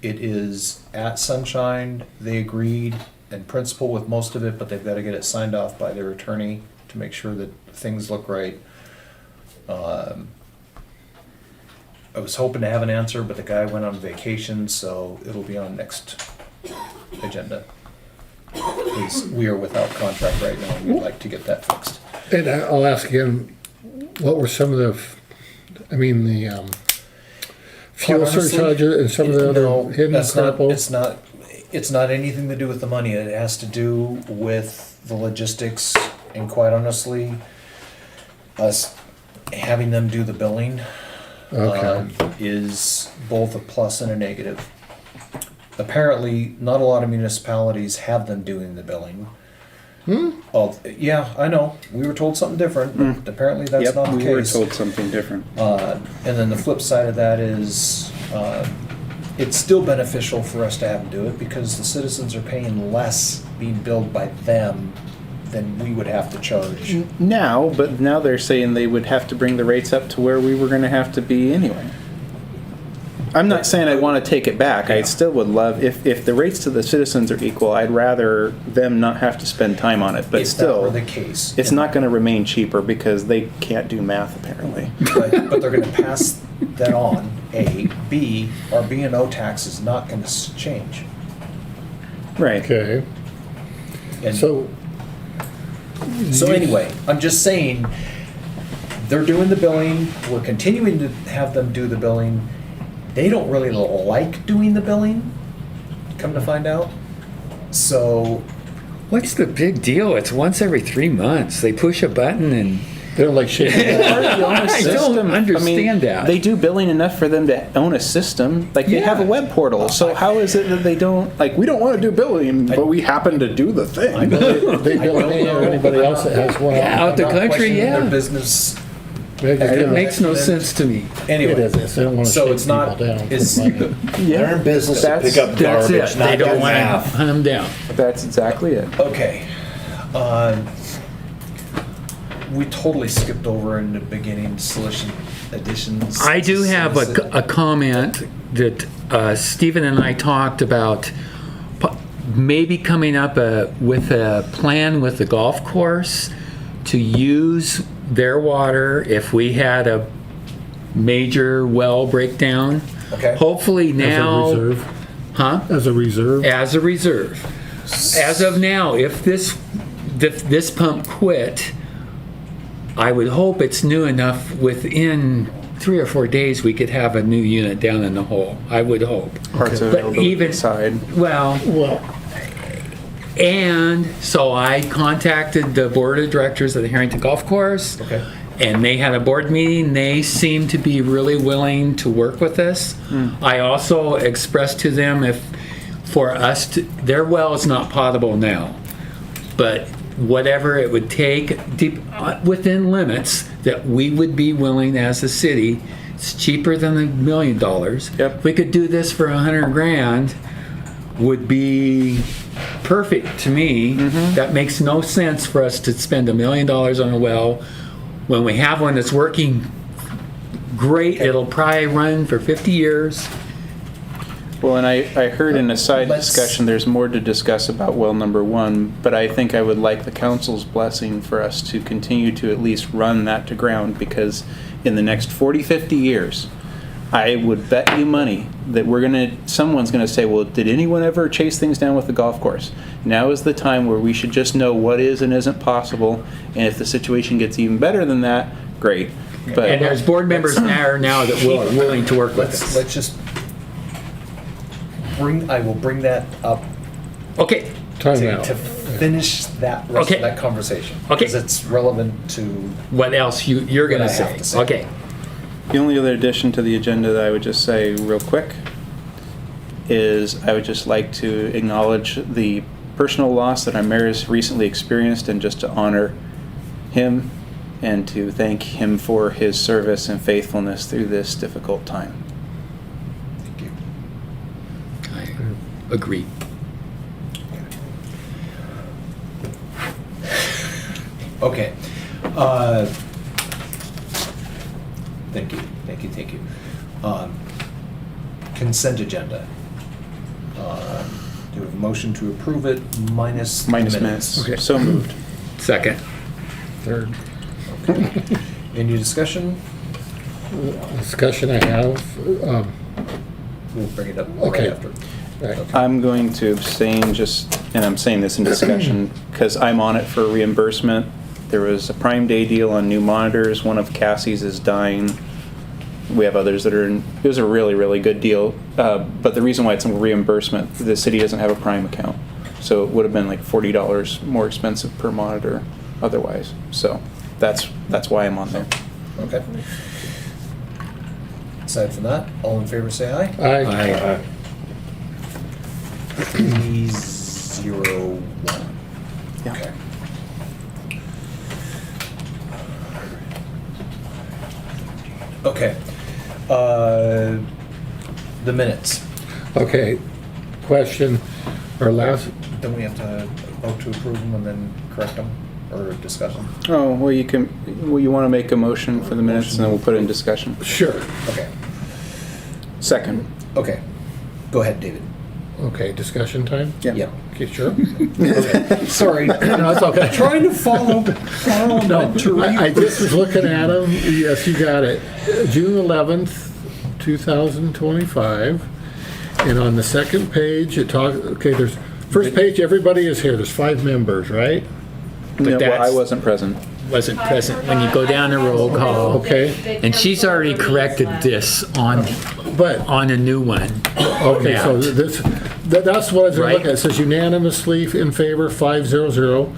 It is at Sunshine. They agreed in principle with most of it, but they've got to get it signed off by their attorney to make sure that things look right. I was hoping to have an answer, but the guy went on vacation, so it'll be on next agenda. We are without contract right now, and we'd like to get that fixed. And I'll ask again, what were some of the fuel Quite honestly, surcharges and some of the no, other hidden that's not- purple? It's not anything to do with the money. It has to do with the logistics, and quite honestly, us having them do the billing Okay. is both a plus and a negative. Apparently, not a lot of municipalities have them doing the billing. Oh, yeah, I know. We were told something different, but apparently that's Yep, not the we were case. told something different. And then the flip side of that is, it's still beneficial for us to have them do it because the citizens are paying less being billed by them than we would have to charge. Now, but now they're saying they would have to bring the rates up to where we were gonna have to be anyway. I'm not saying I want to take it back. I still would love, if the rates to the citizens are equal, I'd rather them not have to spend time on it. But If that were still, the case. it's not going to remain cheaper because they can't do math apparently. But they're gonna pass that on, A. B, our B&O tax is not gonna change. Right. Okay, And so, So anyway, I'm just saying, they're doing the billing, we're continuing to have them do the billing. They don't really like doing the billing, come to find out. So, What's the big deal? It's once every 3 months. They push a button and they don't like shaking that. I don't understand that. They do billing enough for them to own a system. Like they have a Yeah. web portal. So how is it that they don't, like, we don't want to do billing, but we happen to do the thing. They bill me or anybody else that has one. Yeah, out the I'm not country, questioning yeah. their business. They just It don't- makes no sense to me. Anyway, It is. They don't want to so shake it's not, people down. it's, They're in business to pick up That's garbage, it. not They don't get want to math. hunt them down. That's exactly it. okay. We totally skipped over in the beginning solution additions. I do have a comment that Stephen and I talked about maybe coming up with a plan with the golf course to use their water if we had a major well breakdown. Okay. Hopefully now. As a reserve. Huh? As a reserve. As a reserve. As of now, if this pump quit, I would hope it's new enough within 3 or 4 days we could have a new unit down in the hole. I would hope. Parts But availability even- side. Well, Well, and so I contacted the board of directors of the Harrington Golf Course. Okay. And they had a board meeting. They seemed to be really willing to work with us. I also expressed to them if for us to, their well is not potable now, but whatever it would take deep, within limits that we would be willing as a city, it's cheaper than $1 million. Yep. If we could do this for $100,000 would be perfect to me. That makes no sense for us to spend $1 million on a well when we have one that's working great. It'll probably run for 50 years. Well, and I heard in a side Let's- discussion, there's more to discuss about well number 1, but I think I would like the council's blessing for us to continue to at least run that to ground, because in the next 40, 50 years, I would bet you money that someone's gonna say, well, did anyone ever chase things down with the golf course? Now is the time where we should just know what is and isn't possible, and if the situation gets even better than that, great. But And there's board members now that are willing to work with us. Let's just I will bring that up Okay. time to out. finish that rest Okay. of that conversation. Okay. Because it's relevant to, What else you're What gonna I have say? to say. Okay. The only other addition to the agenda that I would just say real quick is I would just like to acknowledge the personal loss that our mayor has recently experienced, and just to honor him and to thank him for his service and faithfulness through this difficult time. thank you. I agree. Okay. Thank you, thank you, thank you. Consent agenda. Do we have a motion to approve it minus the Minus minutes. Okay. So moved. Second. Third Any discussion? discussion I have, We'll bring it up Okay. right after. right. I'm going to abstain just, and I'm saying this in discussion, because I'm on it for reimbursement. There was a Prime Day deal on new monitors. One of Cassie's is dying. We have others that are in, it was a really, really good deal. But the reason why it's a reimbursement, the city doesn't have a Prime account. So it would have been like $40 more expensive per monitor otherwise. So that's why I'm on there. Okay. Aside from that, all in favor say aye. Aye. 301. Yeah. Okay. Okay. The minutes. Okay, question, or last, Then we have to vote to approve them and then correct them or discuss them. Oh, well, you can, well, you want to make a motion for the minutes and then we'll put it in discussion. sure. Okay. Second. Okay. Go ahead, David. Okay, discussion time? Yeah. Okay, sure. Sorry. No, it's okay. Trying to follow Carl, not to read. I just was looking at them, yes, you got it. June 11th, 2025, and on the second page, it talks, okay, there's, first page, everybody is here, there's 5 members, right? No, well, I that's- wasn't present. Wasn't present when you go down the roll call. Okay, And she's already corrected this on but, a new one. okay, so Yeah. that's what I was Right. looking at, it says unanimously in favor, 500.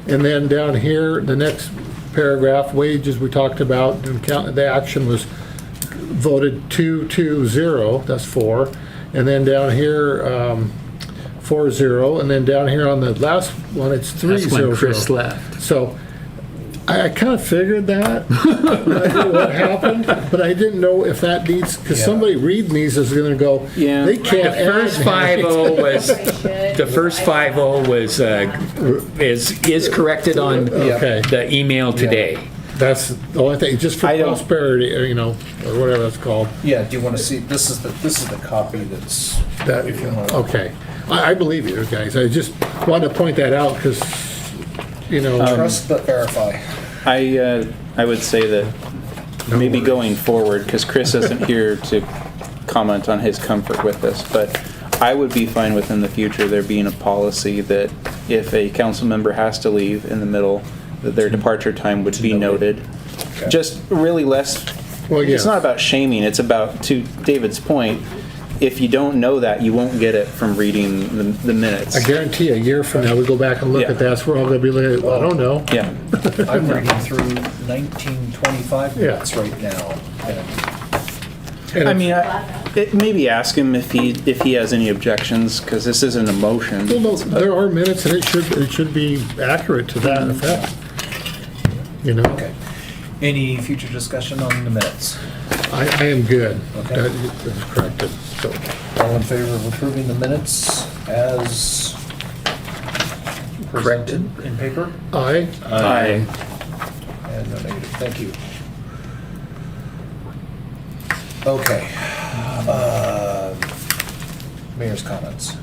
And then down here, the next paragraph, wages we talked about, and the action was voted 220, that's 4. And then down here, 4-0, and then down here on the last one, it's 3-0. That's when Chris left. So I kind of figured that, what happened, but I didn't know if that needs, because Yeah. somebody reading these is going to go, Yeah. they can't The first add 5-0 was, I should. the first 5-0 was, is corrected on Okay, the email today. that's the only thing, just for I don't- prosperity, or, you know, or whatever that's called. Yeah, do you want to see, this is the copy that's, That, if you want. okay. I believe you guys. I just wanted to point that out because, you know. Trust but verify. I would say that maybe going forward, because Chris isn't here to comment on his comfort with this, but I would be fine with in the future there being a policy that if a council member has to leave in the middle, that their departure time would be noted. Okay. Just really less, Well, it's yes. not about shaming, it's about, to David's point, if you don't know that, you won't get it from reading the minutes. I guarantee a year from now, we go back and look Yeah. at that, so we're all gonna be looking at, I don't know. Yeah. I'm reading through 1925 Yeah. minutes right now. and And I mean, maybe ask him if he has any objections, because this isn't a motion. well, no, there are minutes and it should be accurate to that effect. You know? Okay. Any future discussion on the minutes? I am good. Okay. That is corrected, so. All in favor of approving the minutes as presented in paper? Aye. Aye. And no negative, thank you. Okay. Mayor's comments.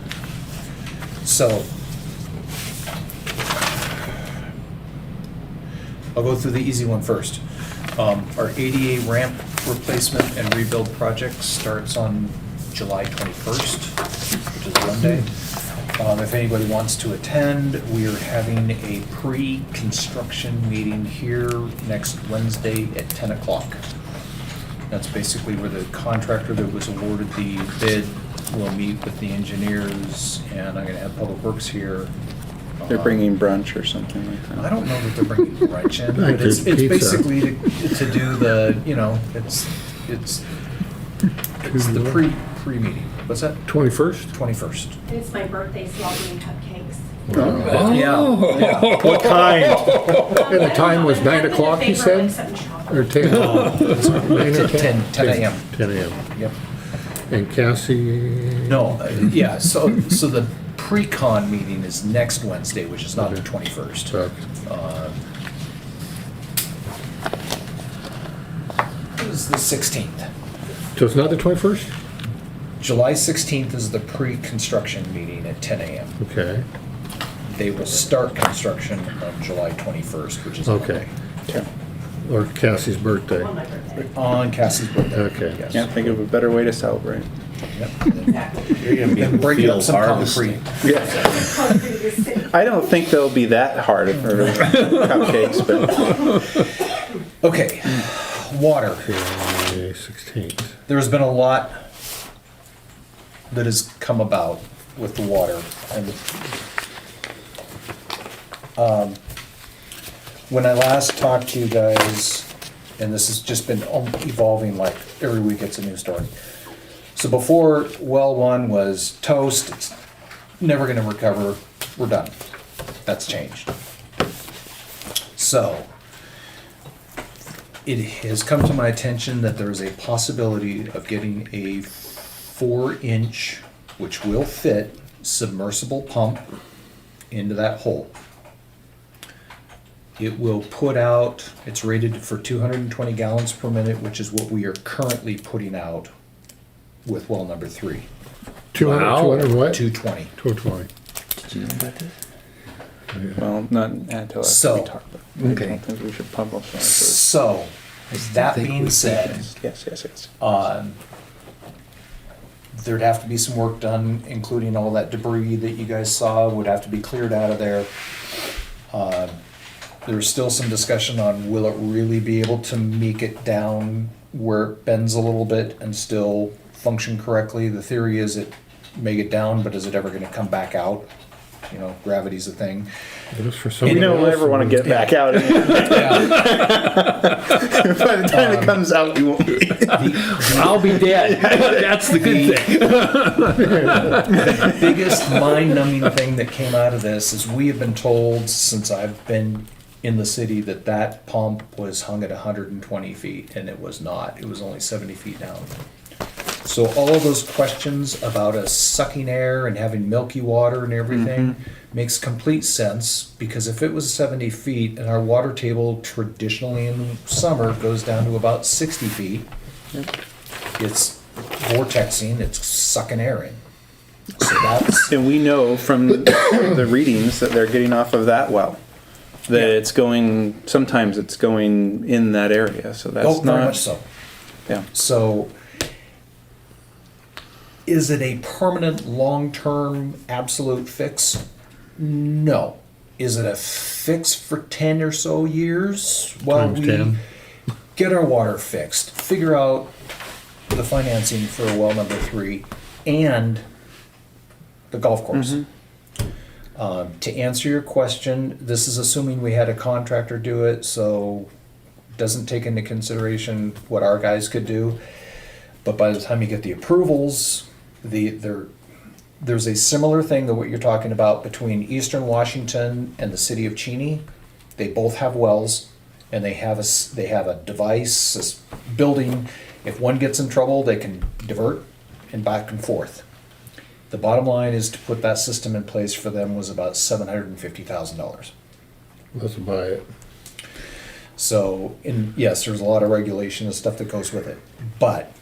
So, I'll go through the easy one first. Our ADA ramp replacement and rebuild project starts on July 21st, which is Monday. If anybody wants to attend, we are having a pre-construction meeting here next Wednesday at 10 o'clock. That's basically where the contractor that was awarded the bid will meet with the engineers, and I'm gonna have Public Works here They're bringing brunch or something like that. I don't know that they're bringing brunch in, Like but it's there's pizza. basically to do the, it's the pre-meeting. What's that? 21st? 21st. It's my birthday, so I'll be in cupcakes. Yeah. What kind? And the time was 9 o'clock, you said? Or 10? 9 or 10? 10 a.m. 10 a.m. Yep. And Cassie? No, yeah, so the pre-con meeting is next Wednesday, which is not the 21st. It was the 16th. So it's not the 21st? July 16th is the pre-construction meeting at 10 a.m. Okay. They will start construction on July 21st, which is Okay. Monday. Or Cassie's birthday. On my birthday. On Cassie's birthday. Okay. Yes. Can't think of a better way to celebrate. Yep. Exactly. You're gonna be in Then the break up fields some harvesting. concrete. Yeah. I don't think they'll be that hard for cupcakes, but Okay, water. Okay, 16th. There's been a lot that has come about with the water. And when I last talked to you guys, and this has just been evolving like every week it's a new story. So before well one was toast, it's never gonna recover, we're done. That's changed. So, it has come to my attention that there is a possibility of getting a 4-inch, which will fit, submersible pump into that hole. It will put out, it's rated for 220 gallons per minute, which is what we are currently putting out with well number 3. 200, Wow. 200 what? 220. 220. well, not until after So, we talk about it. I okay. don't think we should pump up first. So, that think being we said, Yes. there'd have to be some work done, including all that debris that you guys saw would have to be cleared out of there. There's still some discussion on will it really be able to make it down where it bends a little bit and still function correctly. The theory is it may get down, but is it ever gonna come back out? You know, gravity's a thing. Just for You somebody don't else. ever want to get back out. By the time it comes out, you won't be. I'll be dead. That's the good thing. The biggest mind-numbing thing that came out of this is we have been told since I've been in the city that that pump was hung at 120 feet, and it was not. It was only 70 feet down. So all of those questions about us sucking air and having milky water and everything makes complete sense, because if it was 70 feet and our water table traditionally in summer goes down to about 60 feet, it's vortexing, it's sucking air in. So that's, And we know from the readings that they're getting off of that well, that Yeah. it's going, sometimes it's going in that area, so that's oh, not. very much so. Yeah. So, is it a permanent, long-term, absolute fix? No. Is it a fix for 10 or so years while Times we 10. get our water fixed, figure out the financing for well number 3, and the golf course? To answer your question, this is assuming we had a contractor do it, so doesn't take into consideration what our guys could do. But by the time you get the approvals, there's a similar thing to what you're talking about between Eastern Washington and the city of Cheney. They both have wells, and they have a device, this building. If one gets in trouble, they can divert and back and forth. The bottom line is to put that system in place for them was about $750,000. Let's buy it. So, yes, there's a lot of regulation and stuff that goes with it, but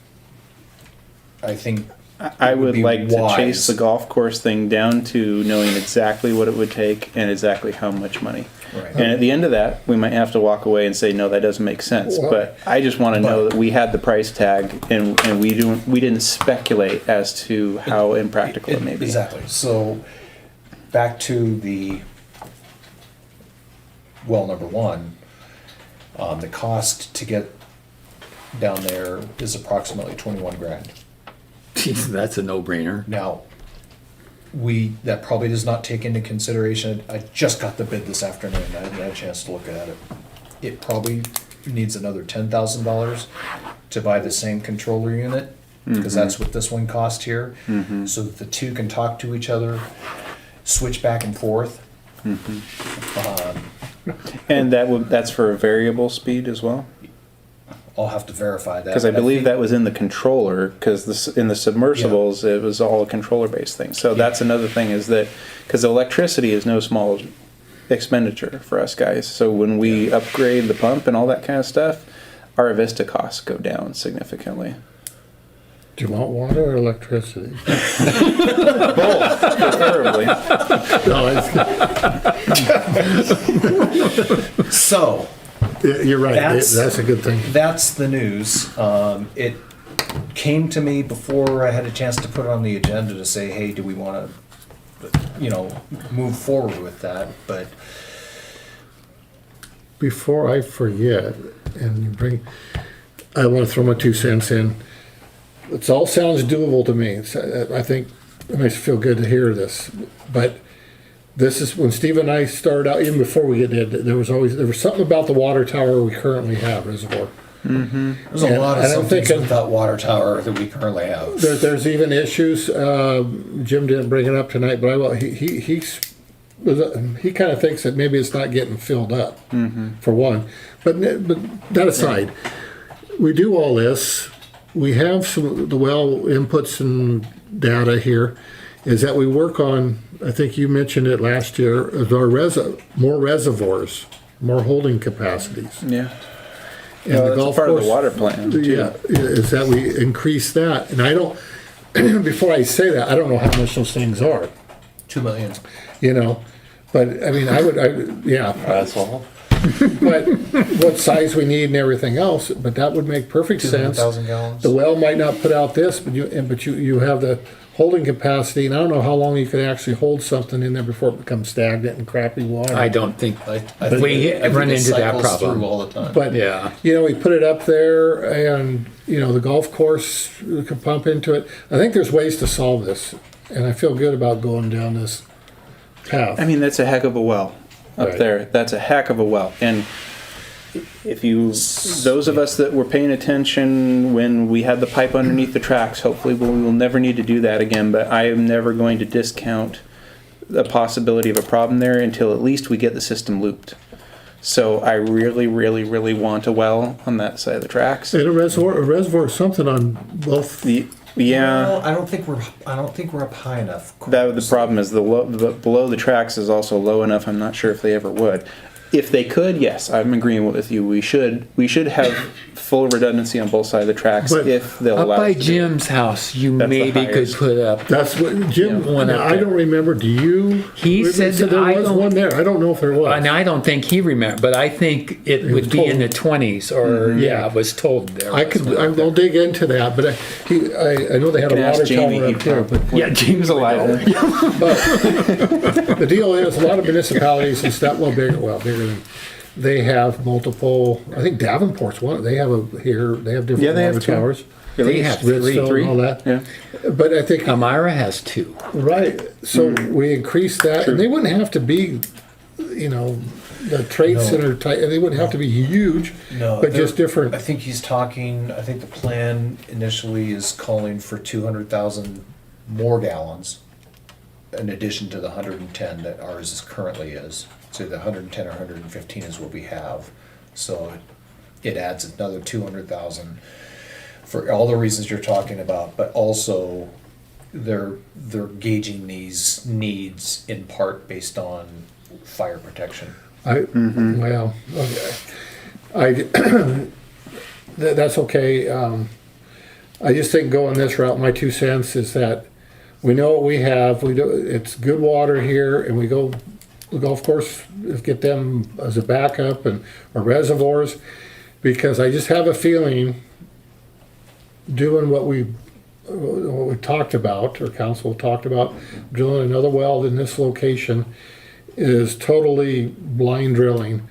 I think I it would be like to chase wise. the golf course thing down to knowing exactly what it would take and exactly how much money. Right. And at the end of that, we might have to walk away and say, no, that doesn't make sense. Well, But I just want to know that we had the price tag and we didn't speculate as to how impractical it may be. Exactly. So, back to the well number 1, the cost to get down there is approximately 21 grand. Jeez, that's a no-brainer. Now, that probably does not take into consideration, I just got the bid this afternoon, I haven't had a chance to look at it. It probably needs another $10,000 to buy the same controller unit, because that's what this one cost here. So that the two can talk to each other, switch back and forth. And that's for a variable speed as well? I'll have to verify that. Because I believe think- that was in the controller, because in the submersibles, it was all a controller-based thing. So that's another thing, is that, because electricity is no small expenditure for us guys. So when we upgrade the pump and all that kind of stuff, our Avista costs go down significantly. Do you want water or electricity? Both, preferably. No, it's- So, You're right, that's a good thing. that's the news. It came to me before I had a chance to put it on the agenda to say, hey, do we want to, move forward with that? But Before I forget, I want to throw my 2 cents in. It all sounds doable to me. I think it makes me feel good to hear this. But this is when Steve and I started out, even before we did, there was something about the water tower we currently have, reservoir. there's a lot of And I'm some things thinking- with that water tower that we currently have. There's even issues. Jim didn't bring it up tonight, but he kind of thinks that maybe it's not getting filled up, for one. But that aside, we do all this. We have the well inputs and data here. Is that we work on? I think you mentioned it last year. Is our more reservoirs, more holding capacities. Yeah. And Well, the that's golf a part of the course- water plan, too. Yeah, is that we increase that. And I don't. Before I say that, I don't know how much those things are. 2 million. But I mean, yeah. That's all. But what size we need and everything else, but that would make perfect sense. 200,000 gallons. The well might not put out this, but you have the holding capacity, and I don't know how long you could actually hold something in there before it becomes stagnant and crappy water. I don't think I we think run it into that cycles problem. through all the time. But Yeah. we put it up there, and the golf course could pump into it. I think there's ways to solve this, and I feel good about going down this path. I mean, that's a heck of a well up Right. there. That's a heck of a well. And those of us that were paying attention when we had the pipe underneath the tracks, hopefully we will never need to do that again. But I am never going to discount the possibility of a problem there until at least we get the system looped. So I really, really, really want a well on that side of the tracks. And a reservoir is something on both. Yeah. Well, I don't think we're up high enough. The problem is the below the tracks is also low enough. I'm not sure if they ever would. If they could, yes, I'm agreeing with you. We should have full redundancy on both sides of the tracks But if they'll Up allow by us to do it. Jim's house, you That's the maybe could highest. put up. That's what Jim. Yeah, one up I there. don't remember. Do you? He said that there I was don't- one there. I don't know if there was. And I don't think he remembered, but I think it was would be in told. the 20s, or yeah, it was told there. I was could. one. I'll dig into that, but I know they had a Can ask water Jamie, tower he up here. But Yeah, James alive. the deal is, a lot of municipalities and stuff. Bigger than. They have multiple. I think Davenport's one. They have They have different Yeah, they have water two. towers. They have Redstone and all that. Yeah. But I think Elmira has 2. right. So we increase that, and they wouldn't have to be, the trade No. center type. They wouldn't have to be huge. No, but just different. I think I think the plan initially is calling for 200,000 more gallons in addition to the 110 that ours currently is. So the 110 or 115 is what we have. So it adds another 200,000 for all the reasons you're talking about, but also they're gauging these needs in part based on fire protection. Well, okay. That's okay. I just think going this route, my 2 cents is that we know what we have. It's good water here, and we go the golf course, get them as a backup and our reservoirs, because I just have a feeling doing what we talked about, or council talked about, drilling another well in this location is totally blind drilling.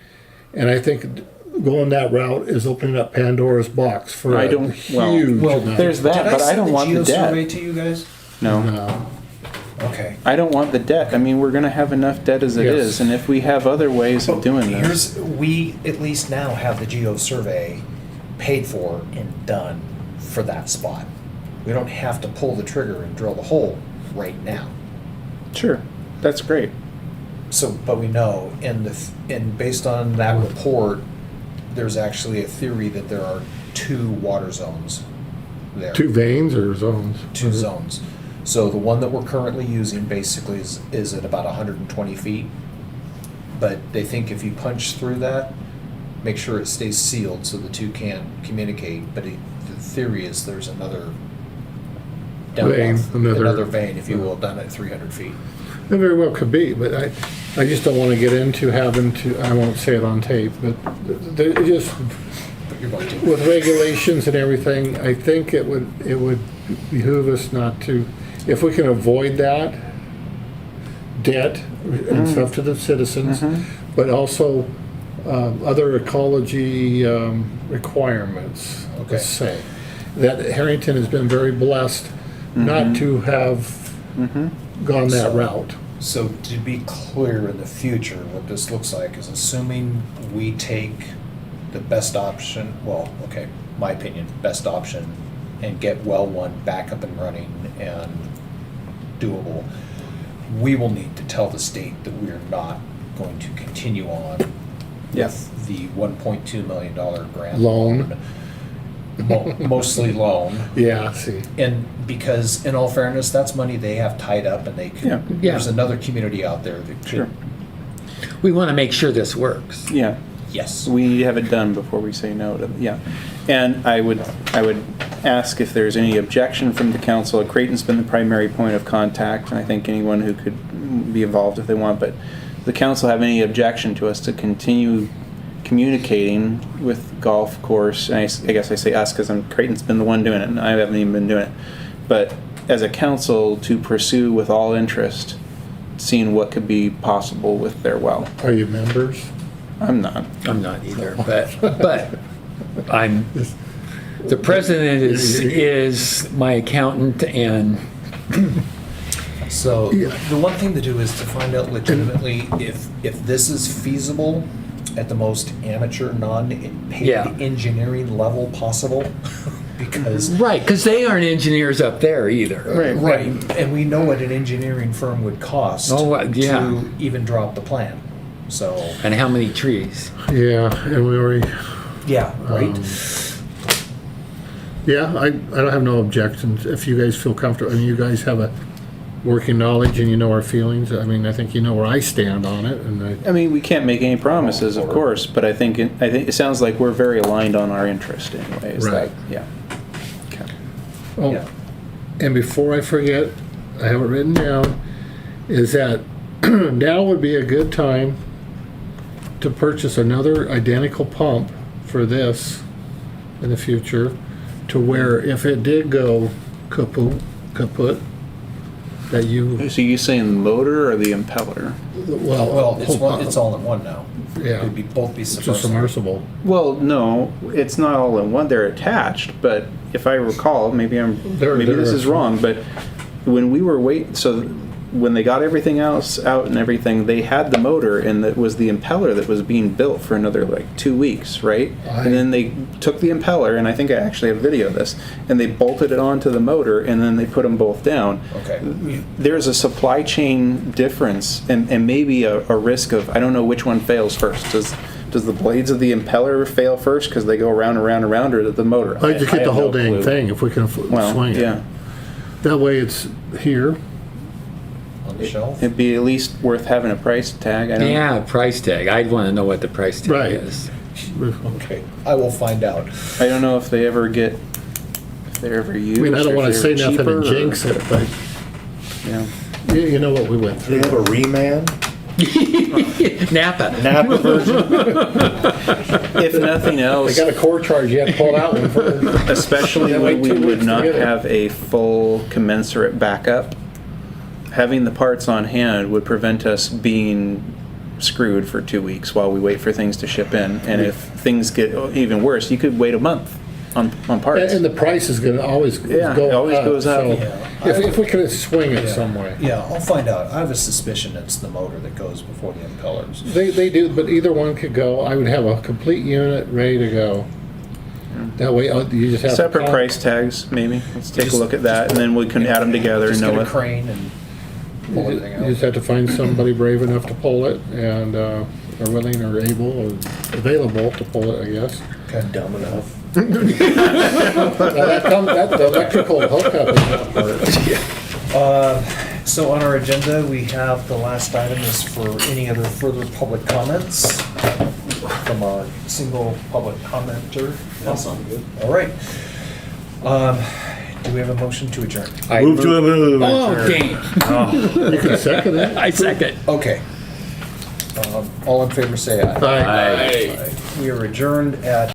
And I think going that route is opening up Pandora's box for I a don't- huge amount. There's that, but I don't want the Did I send the debt. GeoSurvey to you guys? No. No. Okay. I don't want the debt. I mean, we're gonna have enough debt as it Yes. is, and if we have other ways of doing this. We at least now have the geo survey paid for and done for that spot. We don't have to pull the trigger and drill the hole right now. Sure, that's great. So, but we know, and based on that report, there's actually a theory that there are 2 water zones there. 2 veins or zones? 2 zones. So the one that we're currently using basically is at about 120 feet. But they think if you punch through that, make sure it stays sealed so the 2 can communicate. But the theory is there's another Vein, another vein, if you will, down at 300 feet. It very well could be, but I just don't want to get into having to, I won't say it on tape, but it just, But you're going to. with regulations and everything, I think it would behoove us not to, if we can avoid that debt and stuff to the citizens, but also other ecology requirements, Okay. let's say. That Harrington has been very blessed not to have gone that route. So to be clear in the future, what this looks like is assuming we take the best option, well, okay, my opinion, best option, and get well 1 back up and running and doable, we will need to tell the state that we are not going to continue on Yes. with the $1.2 million grant. Loan. Mostly loan. Yeah, see. And because, in all fairness, that's money they have tied up, and they Yeah. could, Yeah. there's another community out there that Sure. could, We want to make sure this works. Yeah. yes. We need to have it done before we say no to, yeah. And I would ask if there's any objection from the council. Creighton's been the primary point of contact, and I think anyone who could be involved if they want, but does the council have any objection to us to continue communicating with golf course? And I guess I say us because Creighton's been the one doing it, and I haven't even been doing it. But as a council, to pursue with all interest, seeing what could be possible with their well. Are you members? I'm not. I'm not either, but I'm, the president is my accountant, and So the one thing to do is to find out legitimately if this is feasible at the most amateur, non-paid Yeah. engineering level possible, because. right, because they aren't engineers up there either. Right, and we know what an engineering firm would cost yeah. to even drop the plan, so. And how many trees? Yeah, and we already, Yeah, right. yeah, I don't have no objections if you guys feel comfortable. I mean, you guys have a working knowledge and you know our feelings. I mean, I think you know where I stand on it, and I mean, we can't make any promises, of course, but I think it sounds like we're very aligned on our interest anyway. Is Right. that, yeah. Okay. oh, Yeah. and before I forget, I have it written down, is that now would be a good time to purchase another identical pump for this in the future, to where if it did go kaput, that you, So you saying the motor or the impeller? well, It's all in one now. Yeah. It'd be both be It's a submersible. submersible. Well, no, it's not all in one. They're attached, but if I recall, maybe They're this is wrong, but when we were when they got everything else out and everything, they had the motor, and that was the impeller that was being built for another like 2 weeks, right? And then they took the impeller, and I think I actually have video of this, and they bolted it onto the motor, and then they put them both down. Okay. There's a supply chain difference, and maybe a risk of, I don't know which one fails first. Does the blades of the impeller fail first because they go around and around and around, or the motor? I just get the have whole no dang clue. thing if we can Well, swing it. yeah. That way it's here. On the shelf. It'd be at least worth having a price tag. I don't Yeah, price tag. I'd want to know what the price tag Right. is. Okay, I will find out. I don't know if they're ever used. I mean, I don't or want if to say they're nothing cheaper, and jinx it, but Yeah. you know what we went Do they through. have a reman? Napa. Napa version? If nothing They else, got a core charge, you have to pull it out one first. especially Yeah, when wait we 2 would weeks to not get it. have a full commensurate backup, having the parts on hand would prevent us being screwed for 2 weeks while we wait for things to ship in. And if things get even worse, you could wait a month on parts. And the price is gonna always go Yeah, up. it always goes up. so Yeah. If we could swing it Yeah. some way. Yeah, I'll find out. I have a suspicion it's the motor that goes before the impellers. They do, but either one could go. I would have a complete unit ready to go. That way, you just have. to Separate call- price tags, maybe. Let's take a Just- look at that, and then we can add them together and Just know get a what. crane and pull everything You just out. have to find somebody brave enough to pull it and, are willing or able or available to pull it, I guess. Okay, dumb enough. Now, the electrical hookup is not part. So on our agenda, we have the last item is for any other further public comments from a single public commenter. That sounds good. All right. Do we have a motion to adjourn? Move to move. Oh, game. You can second it. I second. Okay. All in favor, say aye. Aye. Aye. We are adjourned at